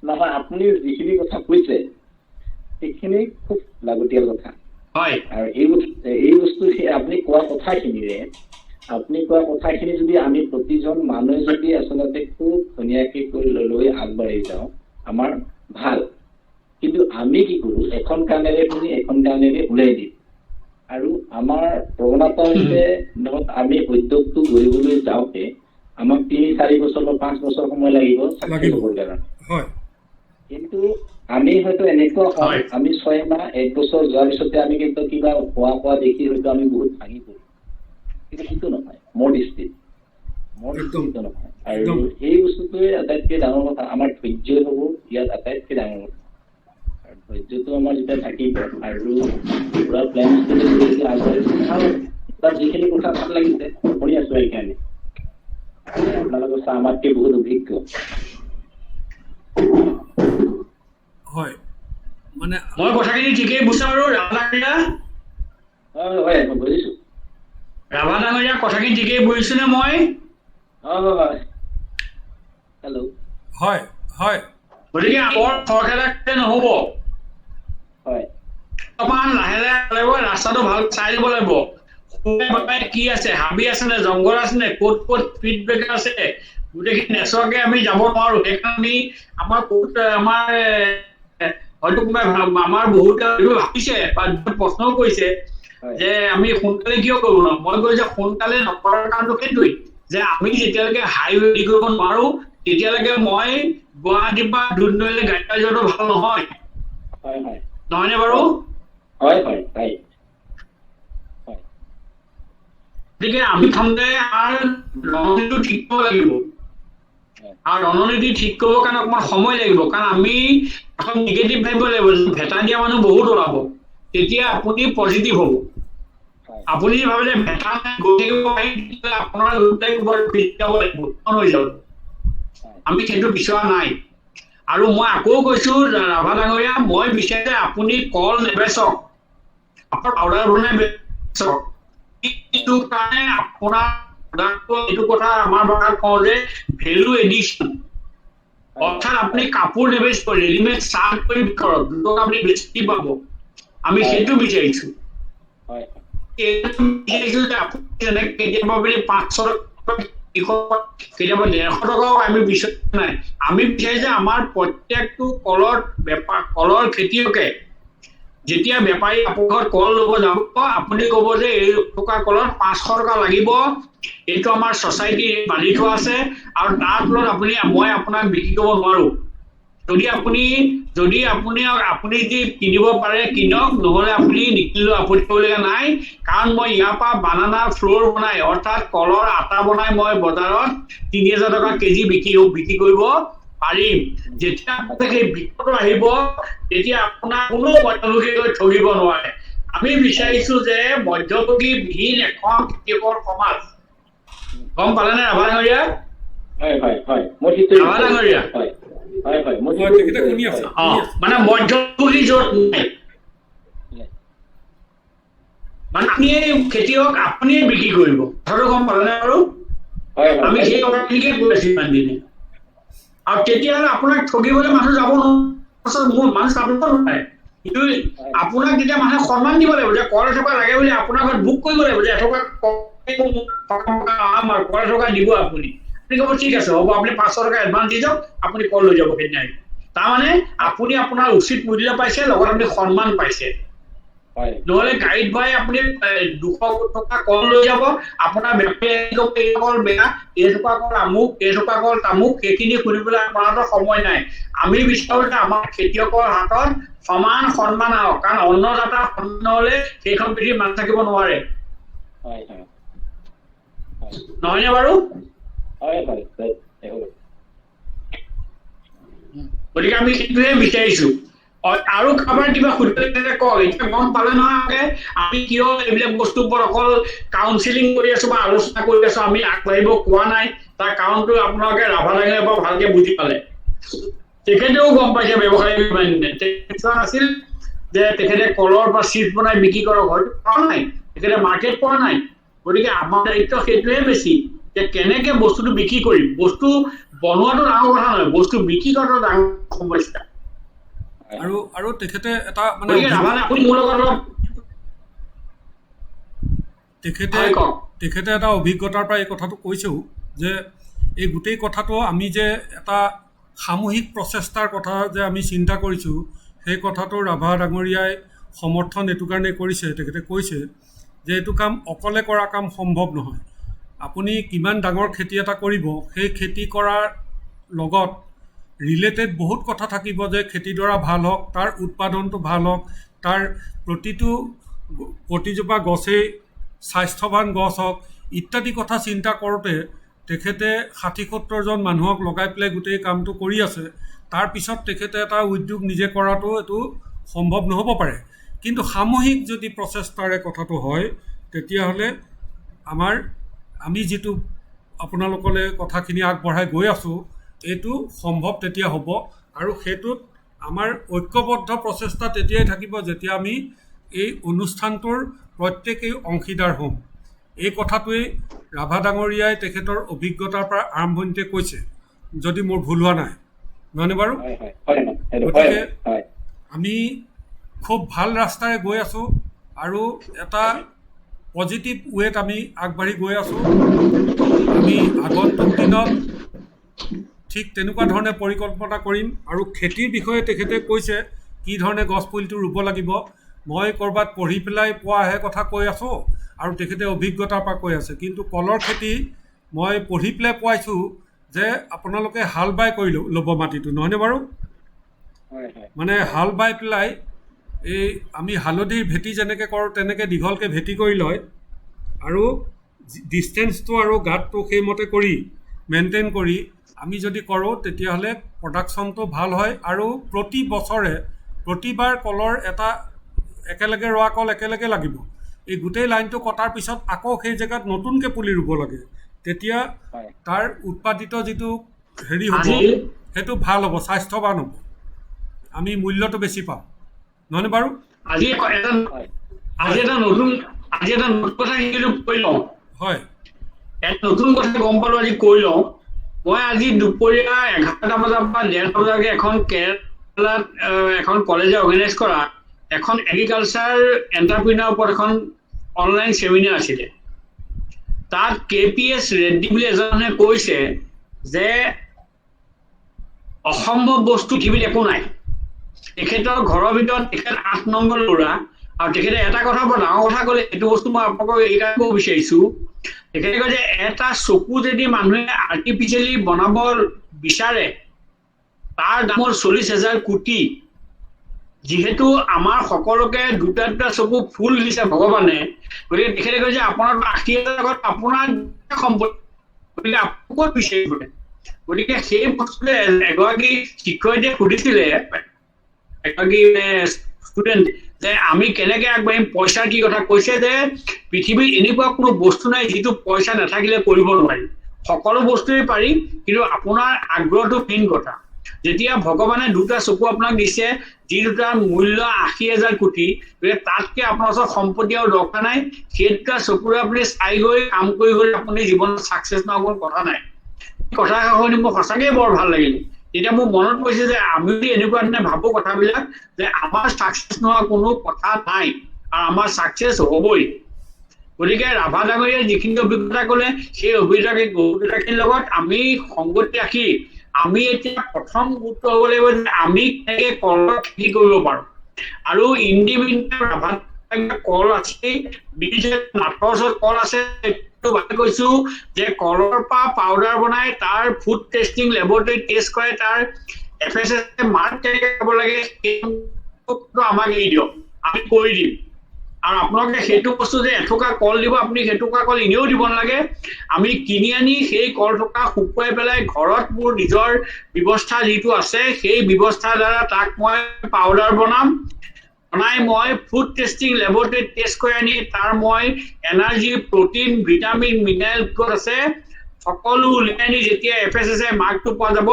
নহয়, আপুনি যিখিনি কথা কৈছে সেইখিনি খুব লাগতিয়াল কথা। হয়। আৰু এই বস্তু আপুনি কোৱা কথাখিনি যদি আমি প্ৰতিজন মানুহে যদি আচলতে খুব ধুনীয়াকৈ লৈ আগবাঢ়ি যাওঁ, আমাৰ ভাল। কিন্তু আমি কি কৰোঁ, এখন কাণেৰে শুনি এখন কাণেৰে উলিয়াই দিম। আৰু আমাৰ প্ৰৱণতা হৈছে ধৰক আমি উদ্যোগটো গঢ়িবলৈ যাওঁতে আমাক ৩-৪ বছৰ বা 5 বছৰ সময় লাগিব চাকচেছ হ'বৰ কাৰণে। কিন্তু আমি হয়তো এনেকুৱা হয়, আমি 6 মাহ 1 বছৰ যোৱাৰ পিছতে আমি কিন্তু কিবা পোৱা দেখি হয়তো আমি বহুত ভাঙি পৰোঁ। কিন্তু সেইটো নহয়, মোৰ দৃষ্টিত নহয়। আৰু সেই বস্তুটোৱে আটাইতকৈ ডাঙৰ কথা, আমাৰ ধৈৰ্য হ'ব ইয়াত আটাইতকৈ ডাঙৰ কথা। আৰু ধৈৰ্যটো আমাৰ যেতিয়া থাকিব আৰু পুৰা প্লেন যদি আগবাঢ়িছে, তাত যিখিনি কথা ভাল লাগিছে শুনি আছো সেইকাৰণে। আপোনালোকৰ চাহ আমাতকৈ বহুত অভিজ্ঞ। হয়, মানে মই কথাখিনি ঠিকেই বুজাৰো ৰাভা ডাঙৰীয়া? হয়, বুজিছো। ৰাভা ডাঙৰীয়া কথাখিনি ঠিকেই বুজিছোনে মই? হয়। হেল্ল'। হয় হয়। গতিকে বৰ খৰখেদা নহ'ব। হয়। অকণমান লাহে লাগিব, ৰাস্তাটো ভাল চাই ল'ব লাগিব। কি আছে, হাবি আছে নে, জংঘল আছে নে, ক'ত স্পীড ব্ৰেকাৰ আছে, গোটেইখিনি নেচোৱাকে আমি যাব নোৱাৰো। সেইকাৰণে আমাৰ হয়তো কোনোবাই আমাৰ বহুত ভাবিছে বা প্ৰশ্নও কৰিছে যে আমি সোনকালে কিয় কৰিব নোৱাৰো। মই কৈছো যে সোনকালে নকৰাৰ কাৰণটো সেইটোৱেই যে আমি যেতিয়ালৈকে হাইৱে ৰেডি কৰিব নোৱাৰো তেতিয়ালৈকে মই গুৱাহাটীৰ পৰা দুধনৈলৈ গাড়ী যোৱাটো ভাল নহয়। নহয়নে বাৰু? গতিকে আমি প্ৰথমতে আমাৰ ৰণনীতিটো ঠিক কৰিব লাগিব। আৰু ৰণনীতি ঠিক কৰিবৰ কাৰণে অকণমান সময় লাগিব, কাৰণ আমি এখন নিগেটিভ ভাবিব লাগিব। ভেটা দিয়া মানুহ বহুত ওলাব, তেতিয়া আপুনি পজিটিভ হ'ব। আপুনি যদি ভাবে যে ভেটা গৈ থাকিব পাৰিম, আপোনাৰ হৈ যাব। আমি সেইটো বিচৰা নাই। আৰু মই আকৌ কৈছো ৰাভা ডাঙৰীয়া, মই বিচাৰো যে আপুনি কল নেবেচক, আপোনাৰ পাউডাৰ বনাই বেচক। কিন্তু কাৰণে আপোনাৰ এইটো কথা আমাৰ ভাষাত কওঁ যে ভেলু এডিশ্যন, অৰ্থাৎ আপুনি কাপোৰ নেবেচিব, ৰেডিমেড চাৰ্ট কৰি বিকৰক, দুটকা আপুনি বেছি পাব। আমি সেইটো বিচাৰিছো। যেনেকে কেতিয়াবা বুলি 500 কেতিয়াবা 150 টকাও আমি বিচাৰা নাই। আমি বিচাৰি যে আমাৰ প্ৰত্যেকটো কলৰ খেতিয়কে যেতিয়া বেপাৰী আপোনাৰ কল ল'ব যাব, আপুনি ক'ব যে এই টকা কলত 500 টকা লাগিব, এইটো আমাৰ ছচাইটিৰ বান্ধি থোৱা আছে আৰু তাৰ ফলত মই আপোনাক বিক্ৰী কৰিব নোৱাৰো। যদি আপুনি যদি কিনিব পাৰে কিনক, নহ'লে আপুনি নিকিনিলেও আপত্তি কৰিবলগীয়া নাই। কাৰণ মই ইয়াৰ পৰা বানানা ফ্ল'ৰ বনাই, অৰ্থাৎ কলৰ আটা বনাই মই বজাৰত 3000 টকা কেজি বিক্ৰী কৰিব পাৰিম। যেতিয়া সেই বিক্ৰীটো আহিব তেতিয়া আপোনাৰ কোনো মধ্যভোগী ঠগিব নোৱাৰে। আমি বিচাৰিছো যে মধ্যভোগীবিহীন এখন খেতিয়কৰ সমাজ। গম পালেনে ৰাভা ডাঙৰীয়া? ৰাভা ডাঙৰীয়া, মানে মধ্যভোগী য'ত নাই, মানে আপুনি খেতিয়ক আপুনিয়ে বিক্ৰী কৰিব। কথাটো গম পালেনে বাৰু? আমি সেই কথাখিনিকে কৈ আছো ইমান দিনে। আৰু তেতিয়াহ'লে আপোনাক ঠগিবলৈ মানুহ যাব নোৱাৰে। কিন্তু আপোনাক যেতিয়া মানুহে সন্মান দিব লাগিব যে কল এটকা লাগে বুলি আপোনাৰ ঘৰত বুক কৰিব লাগিব যে এটকা কল এটকা দিব আপুনি ক'ব ঠিক আছে হ'ব, আপুনি 500 টকা এডভান্স দি যাওক, আপুনি কল লৈ যাব সেইদিনাই। তাৰমানে আপুনি আপোনাৰ উচিত মূল্য পাইছে, লগত আপুনি সন্মান পাইছে। হয় নহ'লে গাড়ীত ভৰাই আপুনি 200 টকা কল লৈ যাব, আপোনাৰ বেপাৰীয়ে ক'ব এই কল বেয়া, এইজোপা কল আমুক, এইজোপা কল তামুক, সেইখিনি শুনিবলৈ আপোনাৰ সময় নাই। আমি বিচাৰোঁ যে আমাৰ খেতিয়কৰ হাতত সমান সন্মান আহক, কাৰণ অন্নদাতা সন্মান নহ'লে সেইখন পৃথিৱীত মানুহ থাকিব নোৱাৰে, হয় হয় নহয়নে বাৰু? হয় হয় হয় হয় গতিকে আমি সেইটোহে বিচাৰিছো। আৰু কাৰোবাৰ কিবা সুধিলে কওক, এতিয়া গম পালে নহয় আমি কিয় এইবিলাক বস্তুৰ ওপৰত অকল কাউন্সিলিং কৰি আছো বা আলোচনা কৰি আছো, আমি আগবাঢ়িব কোৱা নাই। তাৰ কাৰণটো আপোনালোকে ৰাভা ডাঙৰীয়াই বৰ ভালকে বুজি পালে। তেখেতেও গম পাইছে ব্যৱসায়ী আছিল যে তেখেতে কলৰ পৰা চিপছ বনাই বিক্ৰী কৰক, হয়তো পোৱা নাই, তেখেতে মাৰ্কেট পোৱা নাই। গতিকে আমাৰ দায়িত্ব সেইটোহে বেছি, যে কেনেকে বস্তুটো বিক্ৰী কৰিম। বস্তু বনোৱাটো ডাঙৰ কথা নহয়, বস্তু বিক্ৰী কৰাটো ডাঙৰ সমস্যা। আৰু তেখেতে এটা মানে গতিকে ৰাভানে আপুনি মোৰ লগত অলপ তেখেতে এটা অভিজ্ঞতাৰ পৰা এই কথাটো কৈছেও যে এই গোটেই কথাটো আমি যে এটা সামূহিক প্ৰচেষ্টাৰ কথা যে আমি চিন্তা কৰিছোঁ, সেই কথাটো ৰাভা ডাঙৰীয়াই সমৰ্থন এইটো কাৰণে কৰিছে। তেখেতে কৈছে যে এইটো কাম অকলে কৰা কাম সম্ভৱ নহয়। আপুনি কিমান ডাঙৰ খেতি এটা কৰিব, সেই খেতি কৰাৰ লগত ৰিলেটেড বহুত কথা থাকিব, যে খেতিডৰা ভাল হওক, তাৰ উৎপাদনটো ভাল হওক, তাৰ প্ৰতিজোপা গছেই স্বাস্থ্যৱান গছ হওক ইত্যাদি কথা চিন্তা কৰোঁতে তেখেতে ৬০-৭০জন মানুহক লগাই পেলাই গোটেই কামটো কৰি আছে। তাৰপিছত তেখেতে এটা উদ্যোগ নিজে কৰাটো এইটো সম্ভৱ নহ'ব পাৰে। কিন্তু সামূহিক যদি প্ৰচেষ্টাৰে কথাটো হয়, তেতিয়াহ'লে আমি যিটো আপোনালোকলৈ কথাখিনি আগবঢ়াই গৈ আছোঁ, এইটো সম্ভৱ তেতিয়া হ'ব। আৰু সেইটোত আমাৰ ঐক্যবদ্ধ প্ৰচেষ্টা তেতিয়াই থাকিব যেতিয়া আমি এই অনুষ্ঠানটোৰ প্ৰত্যেকেই অংশীদাৰ হ'ম। এই কথাটোৱেই ৰাভা ডাঙৰীয়াই তেখেতৰ অভিজ্ঞতাৰ পৰা আৰম্ভণিতে কৈছে, যদি মোৰ ভুল হোৱা নাই, নহয়নে বাৰু? গতিকে আমি খুব ভাল ৰাস্তাৰে গৈ আছোঁ আৰু এটা পজিটিভ ৱেত আমি আগবাঢ়ি গৈ আছোঁ। আমি আগন্তুক দিনত ঠিক তেনেকুৱা ধৰণে পৰিকল্পনা কৰিম। আৰু খেতিৰ বিষয়ে তেখেতে কৈছে কি ধৰণে গছ পুলিটো ৰুব লাগিব। মই ক'ৰবাত পঢ়ি পেলাই পোৱাহে কথা কৈ আছোঁ আৰু তেখেতে অভিজ্ঞতাৰ পৰা কৈ আছে। কিন্তু কলৰ খেতি মই পঢ়ি পেলাই পোৱাইছোঁ যে আপোনালোকে হাল বাই কৰি ল'ব মাটিটো, নহয়নে বাৰু? মানে হাল বাই পেলাই এই আমি হালধিৰ ভেটি যেনেকৈ কৰোঁ তেনেকৈ দীঘলকৈ ভেটি কৰি লয়, আৰু ডিষ্টেঞ্চটো আৰু গাঁতটো সেইমতে কৰি মেইনটেইন কৰি আমি যদি কৰোঁ, তেতিয়াহ'লে প্ৰডাকশ্যনটো ভাল হয়। আৰু প্ৰতি বছৰে প্ৰতিবাৰ কলৰ এটা একেলগে ৰোৱা কল একেলগে লাগিব। এই গোটেই লাইনটো কটাৰ পিছত আকৌ সেই জেগাত নতুনকৈ পুলি ৰুব লাগে, তেতিয়া তাৰ উৎপাদিত যিটো হেৰি হ'ব সেইটো ভাল হ'ব, স্বাস্থ্যৱান হ'ব, আমি মূল্যটো বেছি পাম, নহয়নে বাৰু? আজি এটা নতুন কথা শিকিলো, কৈ লওঁ। হয়, এটা নতুন কথা গম পালো, আজি কৈ লওঁ। মই আজি দুপৰীয়া 11টা বজাৰ পৰা 1:30 বজালৈকে এখন কেৰেলাত এখন কলেজে অৰ্গেনাইজ কৰা এখন এগ্ৰিকালচাৰ এণ্টাৰপ্ৰিনাৰ ওপৰত এখন অনলাইন ছেমিনাৰ আছিলে। তাত KPS ৰেড্ডি বুলি এজনে কৈছে যে অসম্ভৱ বস্তু পৃথিৱীত একো নাই। তেখেতৰ ঘৰৰ ভিতৰত তেখেত 8 নম্বৰ ল'ৰা, আৰু তেখেতে এটা কথা বৰ ডাঙৰ কথা ক'লে, এইটো বস্তু মই আপোনালোকক এইকাৰণে ক'ব বিচাৰিছো। তেখেতে কয় যে এটা চকু যদি মানুহে আৰ্টিফিচিয়েলি বনাব বিচাৰে, তাৰ দাম 40,000 কোটি। যিহেতু আমাৰ সকলোকে দুটা চকু ফুল দিছে ভগৱানে, গতিকে তেখেতে কয় যে আপোনাৰ 80,000 টকাত আপোনাৰ সম্পত্তি, গতিকে আপুনি ক'ত বিচাৰিব? গতিকে সেই বস্তুৱে এগৰাকী শিক্ষয়িত্ৰীয়ে সুধিছিলে এগৰাকী ষ্টুডেণ্ট যে আমি কেনেকে আগবাঢ়িম, পইচাৰ কি কথা। কৈছে যে পৃথিৱীত এনেকুৱা কোনো বস্তু নাই যিটো পইচা নাথাকিলে কৰিব নোৱাৰি। সকলো বস্তুৱেই পাৰি, কিন্তু আপোনাৰ আগ্ৰহটো মেইন কথা। যেতিয়া ভগৱানে দুটা চকু আপোনাক দিছে, যি দুটাৰ মূল্য 80,000 কোটি, তাতকে আপোনাৰ ওচৰত সম্পত্তি আৰু দৰকাৰ নাই। সেই দুটা চকুৰে আপুনি চাই গৈ কাম কৰি গ'লে আপুনি জীৱনত ছাকচেছ নহ'ব কথা নাই। কথা শুনি মোৰ সঁচাকৈ বৰ ভাল লাগিল। তেতিয়া মোৰ মনত পৰিছে যে আমি যদি এনেকুৱা ধৰণে ভাবো কথাবিলাক, যে আমাৰ ছাকচেছ নোহোৱা কোনো কথা নাই, আৰু আমাৰ ছাকচেছ হ'বই। গতিকে ৰাভা ডাঙৰীয়াই যিখিনি অভিজ্ঞতা ক'লে, সেই অভিজ্ঞতাখিনিৰ লগত আমি সংগতি ৰাখি আমি এতিয়া প্ৰথম গুৰুত্ব হ'ব লাগিব যে আমি কেনেকৈ কলৰ খেতি কৰিব পাৰোঁ। আৰু ইণ্ডিভিজুৱেল ৰাভা কল আছে বীজ নাটৰ ওচৰত কল আছে কৈছো যে কলৰ পৰা পাউডাৰ বনাই তাৰ ফুড টেষ্টিং লেবৰেটৰী টেষ্ট কৰে তাৰ FSSAI মাৰ্ক কেনেকৈ কৰিব লাগে সেইটো আমাক এৰি দিয়ক আমি কৰি দিম আৰু আপোনালোকে সেইটো বস্তু যে এথোকা কল দিব আপুনি সেইটোকা কল এনেও দিব নালাগে আমি কিনি আনি সেই কল থকা শুকুৱাই পেলাই ঘৰত মোৰ নিজৰ ব্যৱস্থা যিটো আছে সেই ব্যৱস্থাৰ দ্বাৰা তাক মই পাউডাৰ বনাই মই ফুড টেষ্টিং লেবৰেটৰীত টেষ্ট কৰি আনি তাৰ মই এনাৰ্জি প্ৰটিন ভিটামিন মিনাৰেল ক'ত আছে সকলো উলিয়াই আনি যেতিয়া FSSAI মাৰ্কটো পোৱা যাব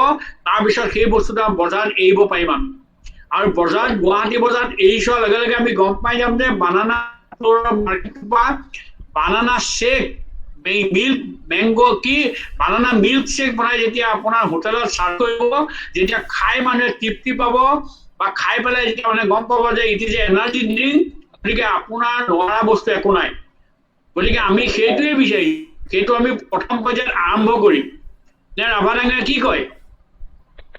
তাৰপিছত সেই বস্তুটো বজাৰত এৰিব পাৰিম আমি আৰু বজাৰত গুৱাহাটী বজাৰত এৰি চোৱাৰ লগে লগে আমি গম পাই যাম যে বানানা মাৰ্কেটৰ পৰা বানানা শ্বেক মিল্ক মেংগো কি বানানা মিল্ক শ্বেক বনাই যেতিয়া আপোনাৰ হোটেলত চাৰ্ভ কৰিব যেতিয়া খাই মানুহে তৃপ্তি পাব বা খাই পেলাই যেতিয়া মানে গম পাব যে ইট ইজ এনাৰ্জি ড্ৰিংক গতিকে আপোনাৰ নোৱাৰা বস্তু একো নাই গতিকে আমি সেইটোৱে বিচাৰি সেইটো আমি প্ৰথম পৰ্যায়ত আৰম্ভ কৰিম নে ৰাভা ডাঙৰীয়া কি কয়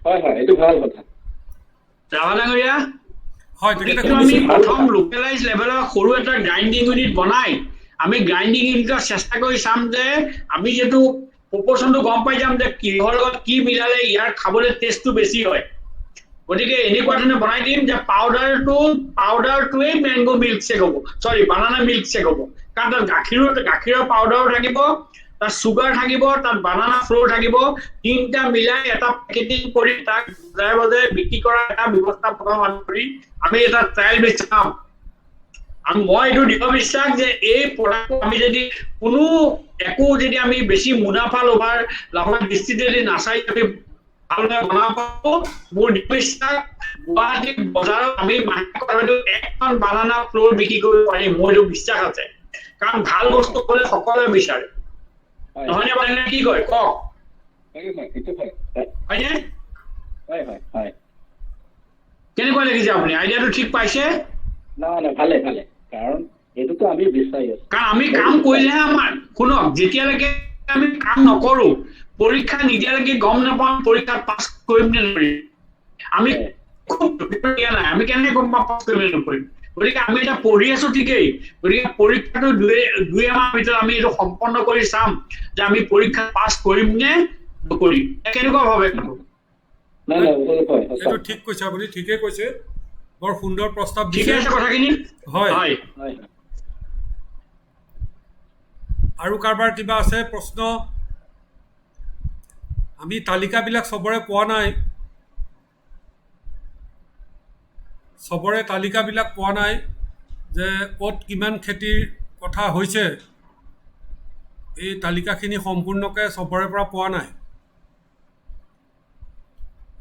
হয় হয় এইটো ভাল কথা ৰাভা ডাঙৰীয়া হয় তেখেতে আমি শুনিছোঁ প্ৰথম লোকেলাইজ লেভেলৰ সৰু এটা গ্ৰাইণ্ডিং ইউনিট বনাই আমি গ্ৰাইণ্ডিং ইউনিটৰ চেষ্টা কৰি চাম যে আমি যিটো প্ৰপৰ্চনটো গম পাই যাম যে কিহৰ লগত কি মিলালে ইয়াৰ খাবলৈ টেষ্টটো বেছি হয় গতিকে এনেকুৱা ধৰণে বনাই দিম যে পাউডাৰটোৱে মেংগো মিল্ক শ্বেক হ'ব চৰি বানানা মিল্ক শ্বেক হ'ব কাৰণ তাত গাখীৰৰ পাউডাৰো থাকিব তাত চুগাৰ থাকিব তাত বানানা ফ্ল'ৰ থাকিব তিনিটা মিলাই এটা পেকেটিং কৰি তাক বজাৰে বজাৰে বিক্ৰী কৰা এটা ব্যৱস্থা প্ৰথম কৰি আমি এটা ট্ৰায়েল বেচ চাম আৰু মই এইটো দৃঢ় বিশ্বাস যে এই প্ৰডাক্টটো আমি যদি কোনো একো যদি আমি বেছি মুনাফা লাভৰ দৃষ্টিতে যদি নাচাই আমি ভালদৰে বনাব পাৰোঁ মোৰ দৃঢ় বিশ্বাস গুৱাহাটী বজাৰত আমি মাহেকত এখন বানানা ফ্ল'ৰ বিক্ৰী কৰিব পাৰিম মোৰ এইটো বিশ্বাস আছে কাৰণ ভাল বস্তু ক'লে সকলোৱে বিচাৰে নহয়নে মানে কি কয় কওক হয়নে কেনেকুৱা লাগিছে আপুনি আইডিয়াটো ঠিক পাইছে নাই ভালে ভালে কাৰণ এইটোতো আমি বিচাৰি আছো কাৰণ আমি কাম কৰিলেহে আমাৰ শুনক যেতিয়ালৈকে আমি কাম নকৰো পৰীক্ষা নিদিয়ালৈকে গম নাপাওঁ পৰীক্ষাত পাছ কৰিম নে নকৰিম আমি খুব দিয়া নাই আমি কেনেকৈ গম পাওঁ পাছ কৰিম নে নকৰিম গতিকে আমি এতিয়া পঢ়ি আছো ঠিকেই গতিকে পৰীক্ষাটো দুই এমাহৰ ভিতৰত আমি এইটো সম্পন্ন কৰি চাম যে আমি পৰীক্ষা পাছ কৰিম নে নকৰিম কেনেকুৱা ভাবে এইটো ঠিক কৈছে আপুনি ঠিকেই কৈছে বৰ সুন্দৰ প্ৰস্তাৱ ঠিকে আছে কথাখিনি হয় হয় আৰু কাৰোবাৰ কিবা আছে প্ৰশ্ন আমি তালিকাবিলাক চবৰে পোৱা নাই চবৰে তালিকাবিলাক পোৱা নাই যে ক'ত কিমান খেতিৰ কথা হৈছে এই তালিকাখিনি সম্পূৰ্ণকৈ চবৰে পৰা পোৱা নাই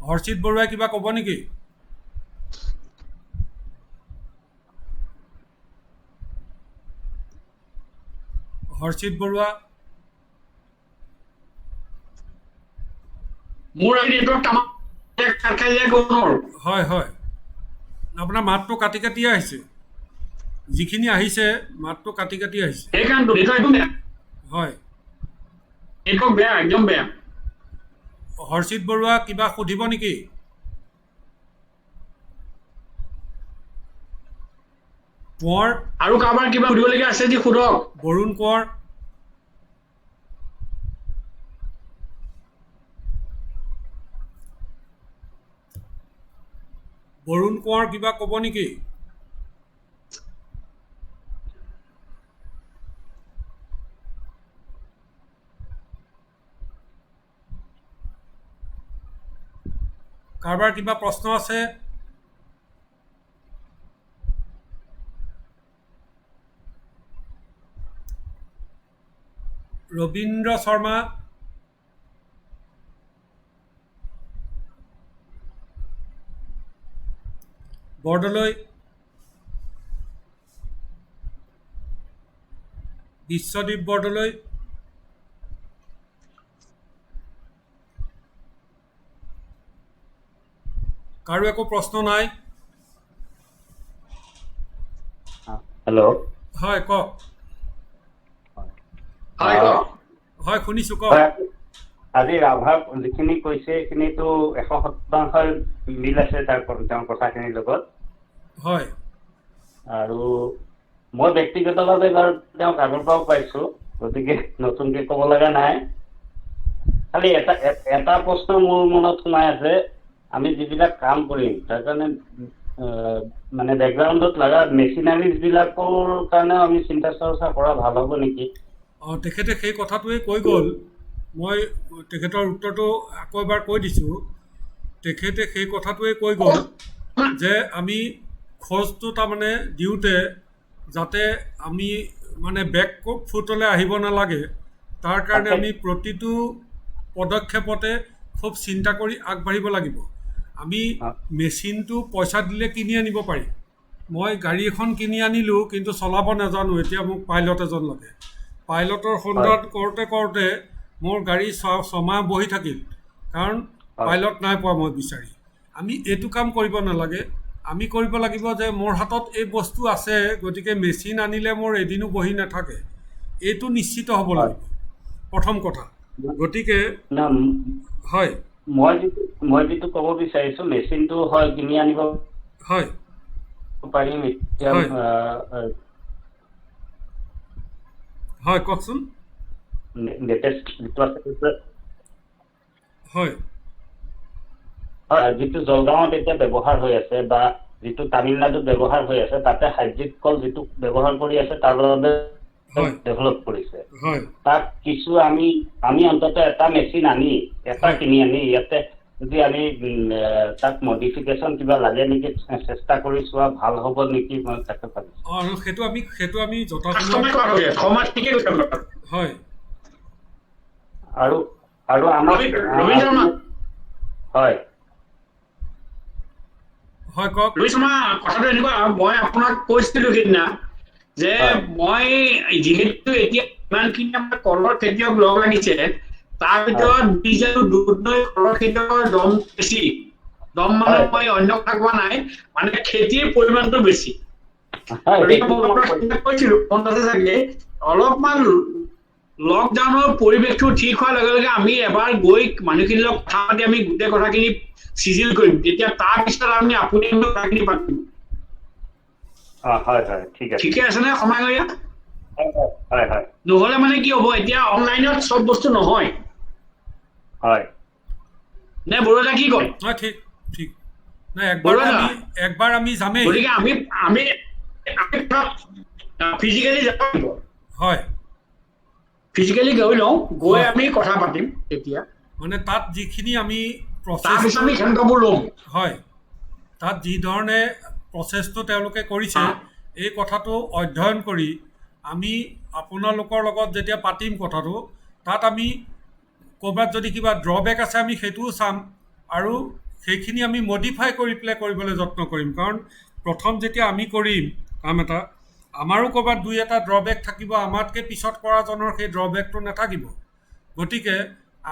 হৰ্ষিত বৰুৱাই কিবা ক'ব নেকি হৰ্ষিত বৰুৱা মোৰ হয় হয় আপোনাৰ মাতটো কাটি কাটি আহিছে যিখিনি আহিছে মাতটো কাটি কাটি আহিছে সেইকাৰণে হয় নেটৱৰ্ক বেয়া একদম বেয়া হৰ্ষিত বৰুৱা কিবা সুধিব নেকি কোঁৱৰ আৰু কাৰোবাৰ কিবা সুধিবলগীয়া আছে যদি সোধক বৰুণ কোঁৱৰ বৰুণ কোঁৱৰ কিবা ক'ব নেকি কাৰোবাৰ কিবা প্ৰশ্ন আছে ৰবীন্দ্ৰ শৰ্মা বৰদলৈ বিশ্বদ্বীপ বৰদলৈ কাৰো একো প্ৰশ্ন নাই হেল্ল' হয় কওক হয় শুনিছো কওক আজি ৰাভা যিখিনি কৈছে সেইখিনিতো 100% মিল আছে তেওঁৰ কথাখিনিৰ লগত হয় আৰু মই ব্যক্তিগতভাৱে বাৰু তেওঁক আগৰ পৰাও পাইছোঁ, গতিকে নতুনকৈ ক'ব লগা নাই। খালি এটা প্ৰশ্ন মোৰ মনত সোমাই আছে, আমি যিবিলাক কাম কৰিম তাৰ কাৰণে মানে বেকগ্ৰাউণ্ডত লগা মেচিনাৰিজবিলাকৰ কাৰণেও আমি চিন্তা চৰ্চা কৰা ভাল হ'ব নেকি? তেখেতে সেই কথাটোৱে কৈ গ'ল। মই তেখেতৰ উত্তৰটো আকৌ এবাৰ কৈ দিছোঁ। তেখেতে সেই কথাটোৱে কৈ গ'ল যে আমি খোজটো তাৰমানে দিওঁতে যাতে আমি মানে বেক ফুটলৈ আহিব নালাগে, তাৰ কাৰণে আমি প্ৰতিটো পদক্ষেপতে খুব চিন্তা কৰি আগবাঢ়িব লাগিব। আমি মেচিনটো পইচা দিলে কিনি আনিব পাৰি। মই গাড়ী এখন কিনি আনিলোঁ, কিন্তু চলাব নাজানো, এতিয়া মোক পাইলট এজন লাগে। পাইলটৰ সন্ধান কৰোঁতে কৰোঁতে মোৰ গাড়ী 6 মাহ বহি থাকিল, কাৰণ পাইলট নাই পোৱা মই বিচাৰি। আমি এইটো কাম কৰিব নালাগে। আমি কৰিব লাগিব যে মোৰ হাতত এই বস্তু আছে, গতিকে মেচিন আনিলে মোৰ এদিনো বহি নাথাকে, এইটো নিশ্চিত হ'ব লাগিব প্ৰথম কথা। গতিকে হয়, মই যিটো ক'ব বিচাৰিছোঁ, মেচিনটো হয় কিনি আনিব হয় পাৰিম এতিয়া। হয় কওকচোন। লেটেষ্ট যিটো আছে হয় হয়, যিটো জলগাঁৱত এতিয়া ব্যৱহাৰ হৈ আছে বা যিটো তামিলনাডুত ব্যৱহাৰ হৈ আছে, তাতে হাইব্ৰিড কল যিটো ব্যৱহাৰ কৰি আছে তাৰ বাবে ডেভেলপ কৰিছে। তাক কিছু আমি অন্তত এটা মেচিন আনি কিনি আনি ইয়াতে যদি আমি তাক মডিফিকেশ্যন কিবা লাগে নেকি চেষ্টা কৰি চোৱা ভাল হ'ব নেকি, মই তাকে ভাবিছোঁ। সেইটো আমি হয়। আৰু আমাৰ হয় হয় কওক। কথাটো এনেকুৱা, মই আপোনাক কৈছিলো সিদিনা যে মই যিহেতু এতিয়া ইমানখিনি আমাৰ কলৰ খেতিয়ক লগ লাগিছে, তাৰ ভিতৰত বীজ আৰু দুধনৈ কলৰ খেতিয়কৰ দম বেছি। দম মানে মই অন্য কথা কোৱা নাই, মানে খেতিৰ পৰিমাণটো বেছি। কৈছিলো মনত আছে চাগে, অলপমান লকডাউনৰ পৰিৱেশটো ঠিক হোৱাৰ লগে লগে আমি এবাৰ গৈ মানুহখিনিৰ লগত কথা পাতি আমি গোটেই কথাখিনি চিজিল কৰিম, তেতিয়া তাৰপিছত আমি আপুনি কথাখিনি পাতিম। ঠিকে আছে নে সমাগৰীয়া? নহ'লে মানে কি হ'ব, এতিয়া অনলাইনত চব বস্তু নহয় নে বৰুৱা কি কয়? ঠিক ঠিক নাই, একবাৰ আমি যামেই। গতিকে আমি ফিজিকেলি যাব লাগিব। হয়, ফিজিকেলি গৈ লওঁ, গৈ আমি কথা পাতিম তেতিয়া। মানে তাত যিখিনি আমি তাৰপিছত আমি সিদ্ধান্তবোৰ ল'ম। হয়, তাত যি ধৰণে প্ৰচেছটো তেওঁলোকে কৰিছে, এই কথাটো অধ্যয়ন কৰি আমি আপোনালোকৰ লগত যেতিয়া পাতিম কথাটো, তাত আমি ক'ৰবাত যদি কিবা ড্ৰবেক আছে আমি সেইটোও চাম, আৰু সেইখিনি আমি মডিফাই কৰি পেলাই কৰিবলৈ যত্ন কৰিম। কাৰণ প্ৰথম যেতিয়া আমি কৰিম কাম এটা, আমাৰো ক'ৰবাত 2-এটা ড্ৰবেক থাকিব, আমাতকৈ পিছত কৰাজনৰ সেই ড্ৰবেকটো নাথাকিব। গতিকে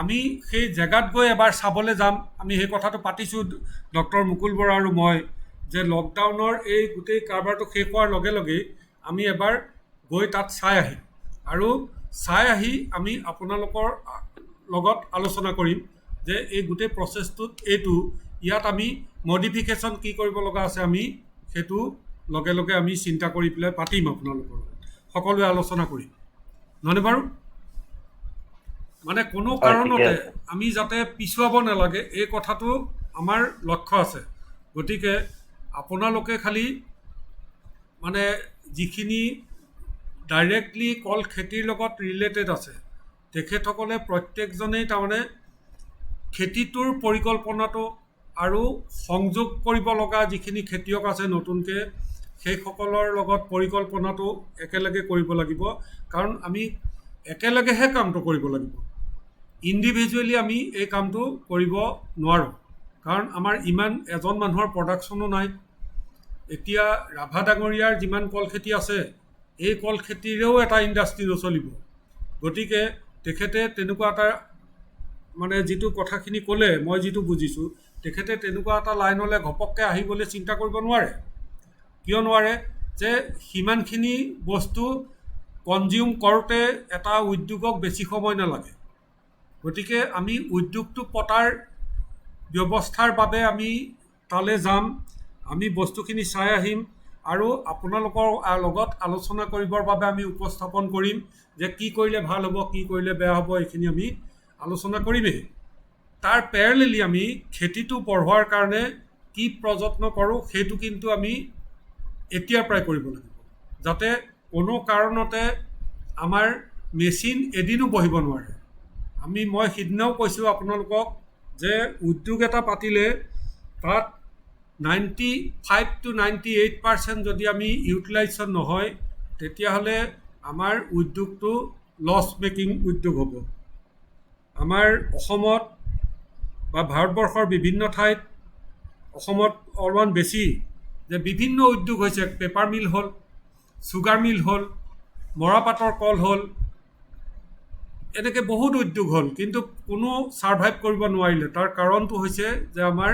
আমি সেই জেগাত গৈ এবাৰ চাবলৈ যাম। আমি সেই কথাটো পাতিছোঁ ডক্টৰ মুকুল বৰা আৰু মই, যে লকডাউনৰ এই গোটেই কাৰবাৰটো শেষ হোৱাৰ লগে লগেই আমি এবাৰ গৈ তাত চাই আহিম, আৰু চাই আহি আমি আপোনালোকৰ লগত আলোচনা কৰিম যে এই গোটেই প্ৰচেছটোত ইয়াত আমি মডিফিকেশ্যন কি কৰিব লগা আছে, আমি সেইটো লগে লগে আমি চিন্তা কৰি পেলাই পাতিম আপোনালোকৰ লগত, সকলোৱে আলোচনা কৰিম, নহয়নে বাৰু? মানে কোনো কাৰণতে আমি যাতে পিছুৱাব নালাগে, এই কথাটো আমাৰ লক্ষ্য আছে। গতিকে আপোনালোকে খালি মানে যিখিনি ডাইৰেক্টলি কল খেতিৰ লগত ৰিলেটেড আছে, তেখেতসকলে প্ৰত্যেকজনেই তাৰমানে খেতিটোৰ পৰিকল্পনাটো আৰু সংযোগ কৰিব লগা যিখিনি খেতিয়ক আছে নতুনকৈ, সেইসকলৰ লগত পৰিকল্পনাটো একেলগে কৰিব লাগিব। কাৰণ আমি একেলগেহে কামটো কৰিব লাগিব, ইণ্ডিভিজুৱেলি আমি এই কামটো কৰিব নোৱাৰোঁ। কাৰণ আমাৰ ইমান এজন মানুহৰ প্ৰডাকশ্যনো নাই। এতিয়া ৰাভা ডাঙৰীয়াৰ যিমান কল খেতি আছে, এই কল খেতিৰেও এটা ইণ্ডাষ্ট্ৰী নচলিব। গতিকে তেখেতে তেনেকুৱা এটা মানে যিটো কথাখিনি ক'লে, মই যিটো বুজিছোঁ, তেখেতে তেনেকুৱা এটা লাইনলৈ ঘপককৈ আহিবলৈ চিন্তা কৰিব নোৱাৰে। কিয় নোৱাৰে? যে সিমানখিনি বস্তু কনজিউম কৰোঁতে এটা উদ্যোগক বেছি সময় নালাগে। গতিকে আমি উদ্যোগটো পতাৰ ব্যৱস্থাৰ বাবে আমি তালৈ যাম, আমি বস্তুখিনি চাই আহিম, আৰু আপোনালোকৰ লগত আলোচনা কৰিবৰ বাবে আমি উপস্থাপন কৰিম যে কি কৰিলে ভাল হ'ব, কি কৰিলে বেয়া হ'ব, এইখিনি আমি আলোচনা কৰিমেই। তাৰ পেৰেলেলি আমি খেতিটো বঢ়োৱাৰ কাৰণে কি প্ৰযত্ন কৰোঁ সেইটো কিন্তু আমি এতিয়াৰ পৰাই কৰিব লাগিব, যাতে কোনো কাৰণতে আমাৰ মেচিন এদিনো বহিব নোৱাৰে। মই সিদিনাও কৈছোঁ আপোনালোকক যে উদ্যোগ এটা পাতিলে তাত 95 to 98% যদি আমি ইউটিলাইজেশ্যন নহয় তেতিয়াহ'লে আমাৰ উদ্যোগটো লছ মেকিং উদ্যোগ হ'ব। আমাৰ অসমত বা ভাৰতবৰ্ষৰ বিভিন্ন ঠাইত, অসমত অলপমান বেছি, যে বিভিন্ন উদ্যোগ হৈছে। পেপাৰ মিল হ'ল, চুগাৰ মিল হ'ল, মৰাপাটৰ কল হ'ল, এনেকৈ বহুত উদ্যোগ হ'ল, কিন্তু কোনো ছাৰ্ভাইভ কৰিব নোৱাৰিলে। তাৰ কাৰণটো হৈছে যে আমাৰ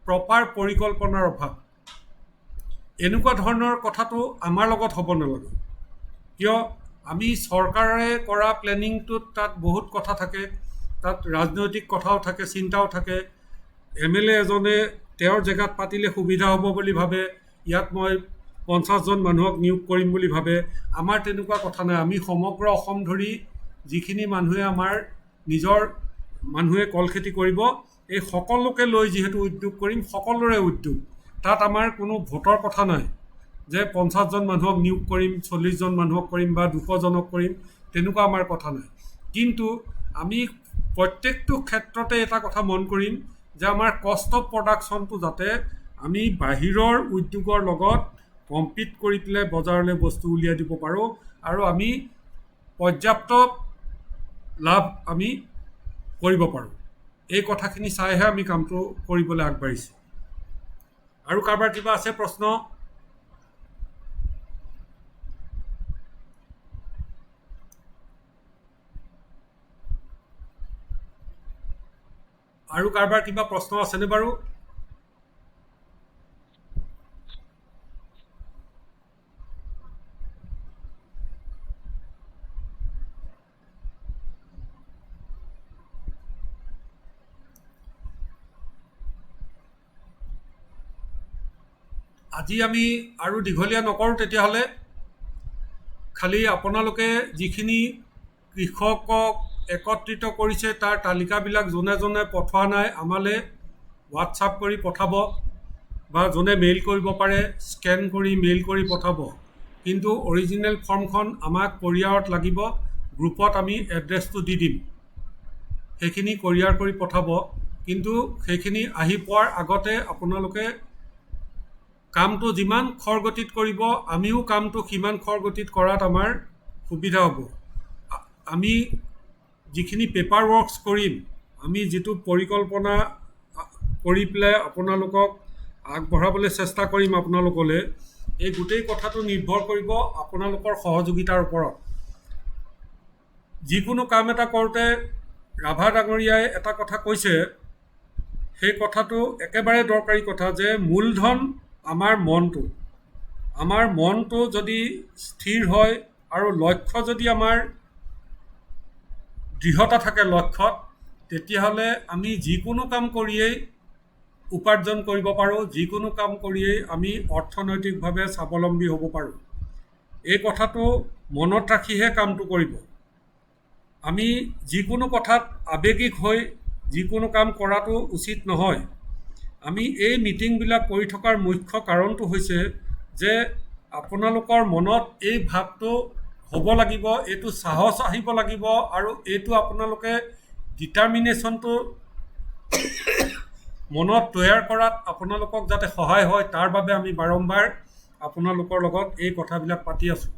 প্ৰপাৰ পৰিকল্পনাৰ অভাৱ। এনেকুৱা ধৰণৰ কথাটো আমাৰ লগত হ'ব নালাগে, কিয় আমি চৰকাৰে কৰা প্লেনিংটোত তাত বহুত কথা থাকে, তাত ৰাজনৈতিক কথাও থাকে, চিন্তাও থাকে। MLA এজনে তেওঁৰ জেগাত পাতিলে সুবিধা হ'ব বুলি ভাবে, ইয়াত মই 50জন মানুহক নিয়োগ কৰিম বুলি ভাবে। আমাৰ তেনেকুৱা কথা নাই। আমি সমগ্ৰ অসম ধৰি যিখিনি মানুহে আমাৰ নিজৰ মানুহে কল খেতি কৰিব, এই সকলোকে লৈ যিহেতু উদ্যোগ কৰিম, সকলোৰে উদ্যোগ, তাত আমাৰ কোনো ভোটৰ কথা নাই যে 50জন মানুহক নিয়োগ কৰিম, 40জন মানুহক কৰিম বা 200জনক কৰিম, তেনেকুৱা আমাৰ কথা নাই। কিন্তু আমি প্ৰত্যেকটো ক্ষেত্ৰতে এটা কথা মন কৰিম যে আমাৰ কষ্ট অফ প্ৰডাকশ্যনটো যাতে আমি বাহিৰৰ উদ্যোগৰ লগত কম্পিট কৰি পেলাই বজাৰলৈ বস্তু উলিয়াই দিব পাৰোঁ, আৰু আমি পৰ্যাপ্ত লাভ আমি কৰিব পাৰোঁ। এই কথাখিনি চাইহে আমি কামটো কৰিবলৈ আগবাঢ়িছোঁ। আৰু কাৰোবাৰ কিবা আছে প্ৰশ্ন? আৰু কাৰোবাৰ কিবা প্ৰশ্ন আছেনে বাৰু? আজি আমি আৰু দীঘলীয়া নকৰোঁ তেতিয়াহ'লে। খালি আপোনালোকে যিখিনি কৃষকক একত্ৰিত কৰিছে তাৰ তালিকাবিলাক যোনে যোনে পঠোৱা নাই আমালৈ হোৱাটছআপ কৰি পঠাব, বা যোনে মেইল কৰিব পাৰে স্কেন কৰি মেইল কৰি পঠাব। কিন্তু অৰিজিনেল ফৰ্মখন আমাক কৰিয়াৰত লাগিব, গ্ৰুপত আমি এড্ৰেছটো দি দিম, সেইখিনি কৰিয়াৰ কৰি পঠাব। কিন্তু সেইখিনি আহি পোৱাৰ আগতে আপোনালোকে কামটো যিমান খৰগতিত কৰিব, আমিও কামটো সিমান খৰগতিত কৰাত আমাৰ সুবিধা হ'ব। আমি যিখিনি পেপাৰ ৱৰ্কছ কৰিম, আমি যিটো পৰিকল্পনা কৰি পেলাই আপোনালোকক আগবঢ়াবলৈ চেষ্টা কৰিম আপোনালোকলৈ, এই গোটেই কথাটো নিৰ্ভৰ কৰিব আপোনালোকৰ সহযোগিতাৰ ওপৰত। যিকোনো কাম এটা কৰোঁতে ৰাভা ডাঙৰীয়াই এটা কথা কৈছে, সেই কথাটো একেবাৰে দৰকাৰী কথা, যে মূলধন আমাৰ মনটো যদি স্থিৰ হয় আৰু লক্ষ্য যদি আমাৰ দৃঢ়তা থাকে লক্ষ্যত, তেতিয়াহ'লে আমি যিকোনো কাম কৰিয়েই উপাৰ্জন কৰিব পাৰোঁ, যিকোনো কাম কৰিয়েই আমি অৰ্থনৈতিকভাৱে স্বাৱলম্বী হ'ব পাৰোঁ। এই কথাটো মনত ৰাখিহে কামটো কৰিব। আমি যিকোনো কথাত আৱেগিক হৈ যিকোনো কাম কৰাটো উচিত নহয়। আমি এই মিটিংবিলাক কৰি থকাৰ মুখ্য কাৰণটো হৈছে যে আপোনালোকৰ মনত এই ভাৱটো হ'ব লাগিব, এইটো সাহস আহিব লাগিব, আৰু এইটো আপোনালোকে ডিটাৰমিনেশ্যনটো মনত তৈয়াৰ কৰাত আপোনালোকক যাতে সহায় হয়, তাৰ বাবে আমি বাৰম্বাৰ আপোনালোকৰ লগত এই কথাবিলাক পাতি আছোঁ।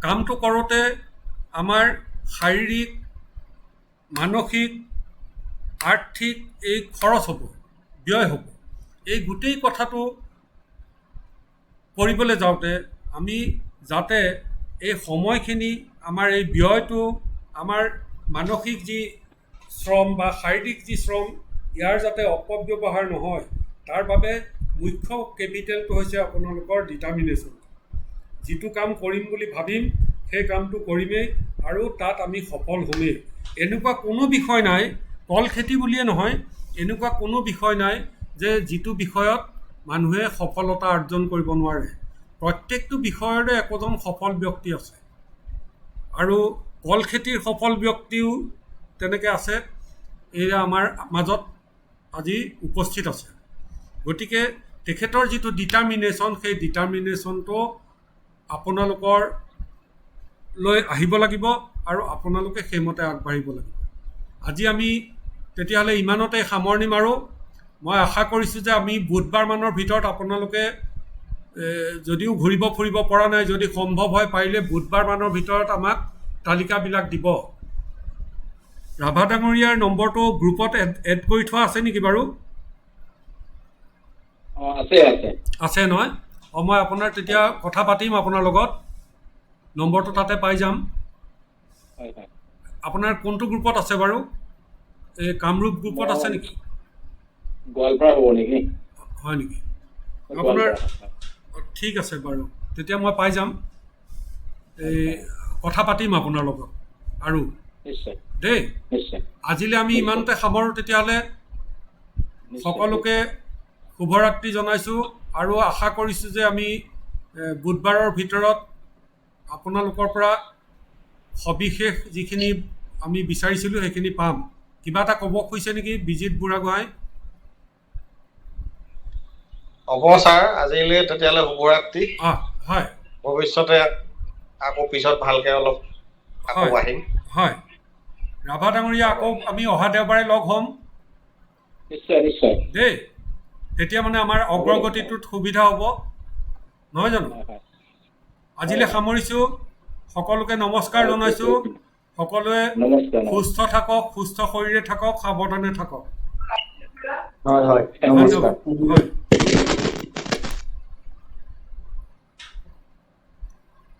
কামটো কৰোঁতে আমাৰ শাৰীৰিক, মানসিক, আৰ্থিক এই খৰচ হ'ব, ব্যয় হ'ব। এই গোটেই কথাটো কৰিবলৈ যাওঁতে আমি যাতে এই সময়খিনি আমাৰ এই ব্যয়টো, আমাৰ মানসিক যি শ্ৰম বা শাৰীৰিক যি শ্ৰম, ইয়াৰ যাতে অপব্যৱহাৰ নহয়, তাৰ বাবে মুখ্য কেপিটেলটো হৈছে আপোনালোকৰ ডিটাৰমিনেশ্যন। যিটো কাম কৰিম বুলি ভাবিম সেই কামটো কৰিমেই, আৰু তাত আমি সফল হ'মেই। এনেকুৱা কোনো বিষয় নাই, কল খেতি বুলিয়ে নহয়, এনেকুৱা কোনো বিষয় নাই যে যিটো বিষয়ত মানুহে সফলতা অৰ্জন কৰিব নোৱাৰে। প্ৰত্যেকটো বিষয়ৰে একোজন সফল ব্যক্তি আছে আৰু কল খেতিৰ সফল ব্যক্তিও তেনেকৈ আছে, এয়া আমাৰ মাজত আজি উপস্থিত আছে। গতিকে তেখেতৰ যিটো ডিটাৰমিনেশ্যন, সেই ডিটাৰমিনেশ্যনটো আপোনালোকৰ লৈ আহিব লাগিব আৰু আপোনালোকে সেইমতে আগবাঢ়িব লাগিব। আজি আমি তেতিয়াহ'লে ইমানতে সামৰণি মাৰোঁ। মই আশা কৰিছোঁ যে আমি বুধবাৰমানৰ ভিতৰত আপোনালোকে যদিও ঘূৰিব ফুৰিব পৰা নাই, যদি সম্ভৱ হয় পাৰিলে বুধবাৰমানৰ ভিতৰত আমাক তালিকাবিলাক দিব। ৰাভা ডাঙৰীয়াৰ নম্বৰটো গ্ৰুপত এড কৰি থোৱা আছে নেকি বাৰু? আছে নহয়? মই আপোনাৰ তেতিয়া কথা পাতিম আপোনাৰ লগত, নম্বৰটো তাতে পাই যাম। আপোনাৰ কোনটো গ্ৰুপত আছে বাৰু? এই কামৰূপ গ্ৰুপত আছে নেকি? গোৱালপাৰা হ'ব নেকি? হয় নেকি? আপোনাৰ ঠিক আছে বাৰু, তেতিয়া মই পাই যাম। এই কথা পাতিম আপোনাৰ লগত আৰু দেই। আজিলৈ আমি ইমানতে সামৰোঁ তেতিয়াহ'লে। সকলোকে শুভৰাত্ৰি জনাইছোঁ আৰু আশা কৰিছোঁ যে আমি বুধবাৰৰ ভিতৰত আপোনালোকৰ পৰা সবিশেষ যিখিনি আমি বিচাৰিছিলোঁ সেইখিনি পাম। কিবা এটা ক'ব খুজিছে নেকি বিজিত বুঢ়াগোহাঁই? হ'ব ছাৰ, আজিলৈ তেতিয়াহ'লে শুভৰাত্ৰি। হয়, ভৱিষ্যতে আকৌ পিছত ভালকৈ অলপ আকৌ আহিম। হয়, ৰাভা ডাঙৰীয়া আকৌ আমি অহা দেওবাৰে লগ হ'ম দেই। তেতিয়া মানে আমাৰ অগ্ৰগতিটোত সুবিধা হ'ব, নহয় জানো? আজিলৈ সামৰিছোঁ। সকলোকে নমস্কাৰ জনাইছোঁ। সকলোৱে সুস্থ থাকক, সুস্থ শৰীৰে থাকক, সাৱধানে থাকক। হয়, ধন্যবাদ। হয়।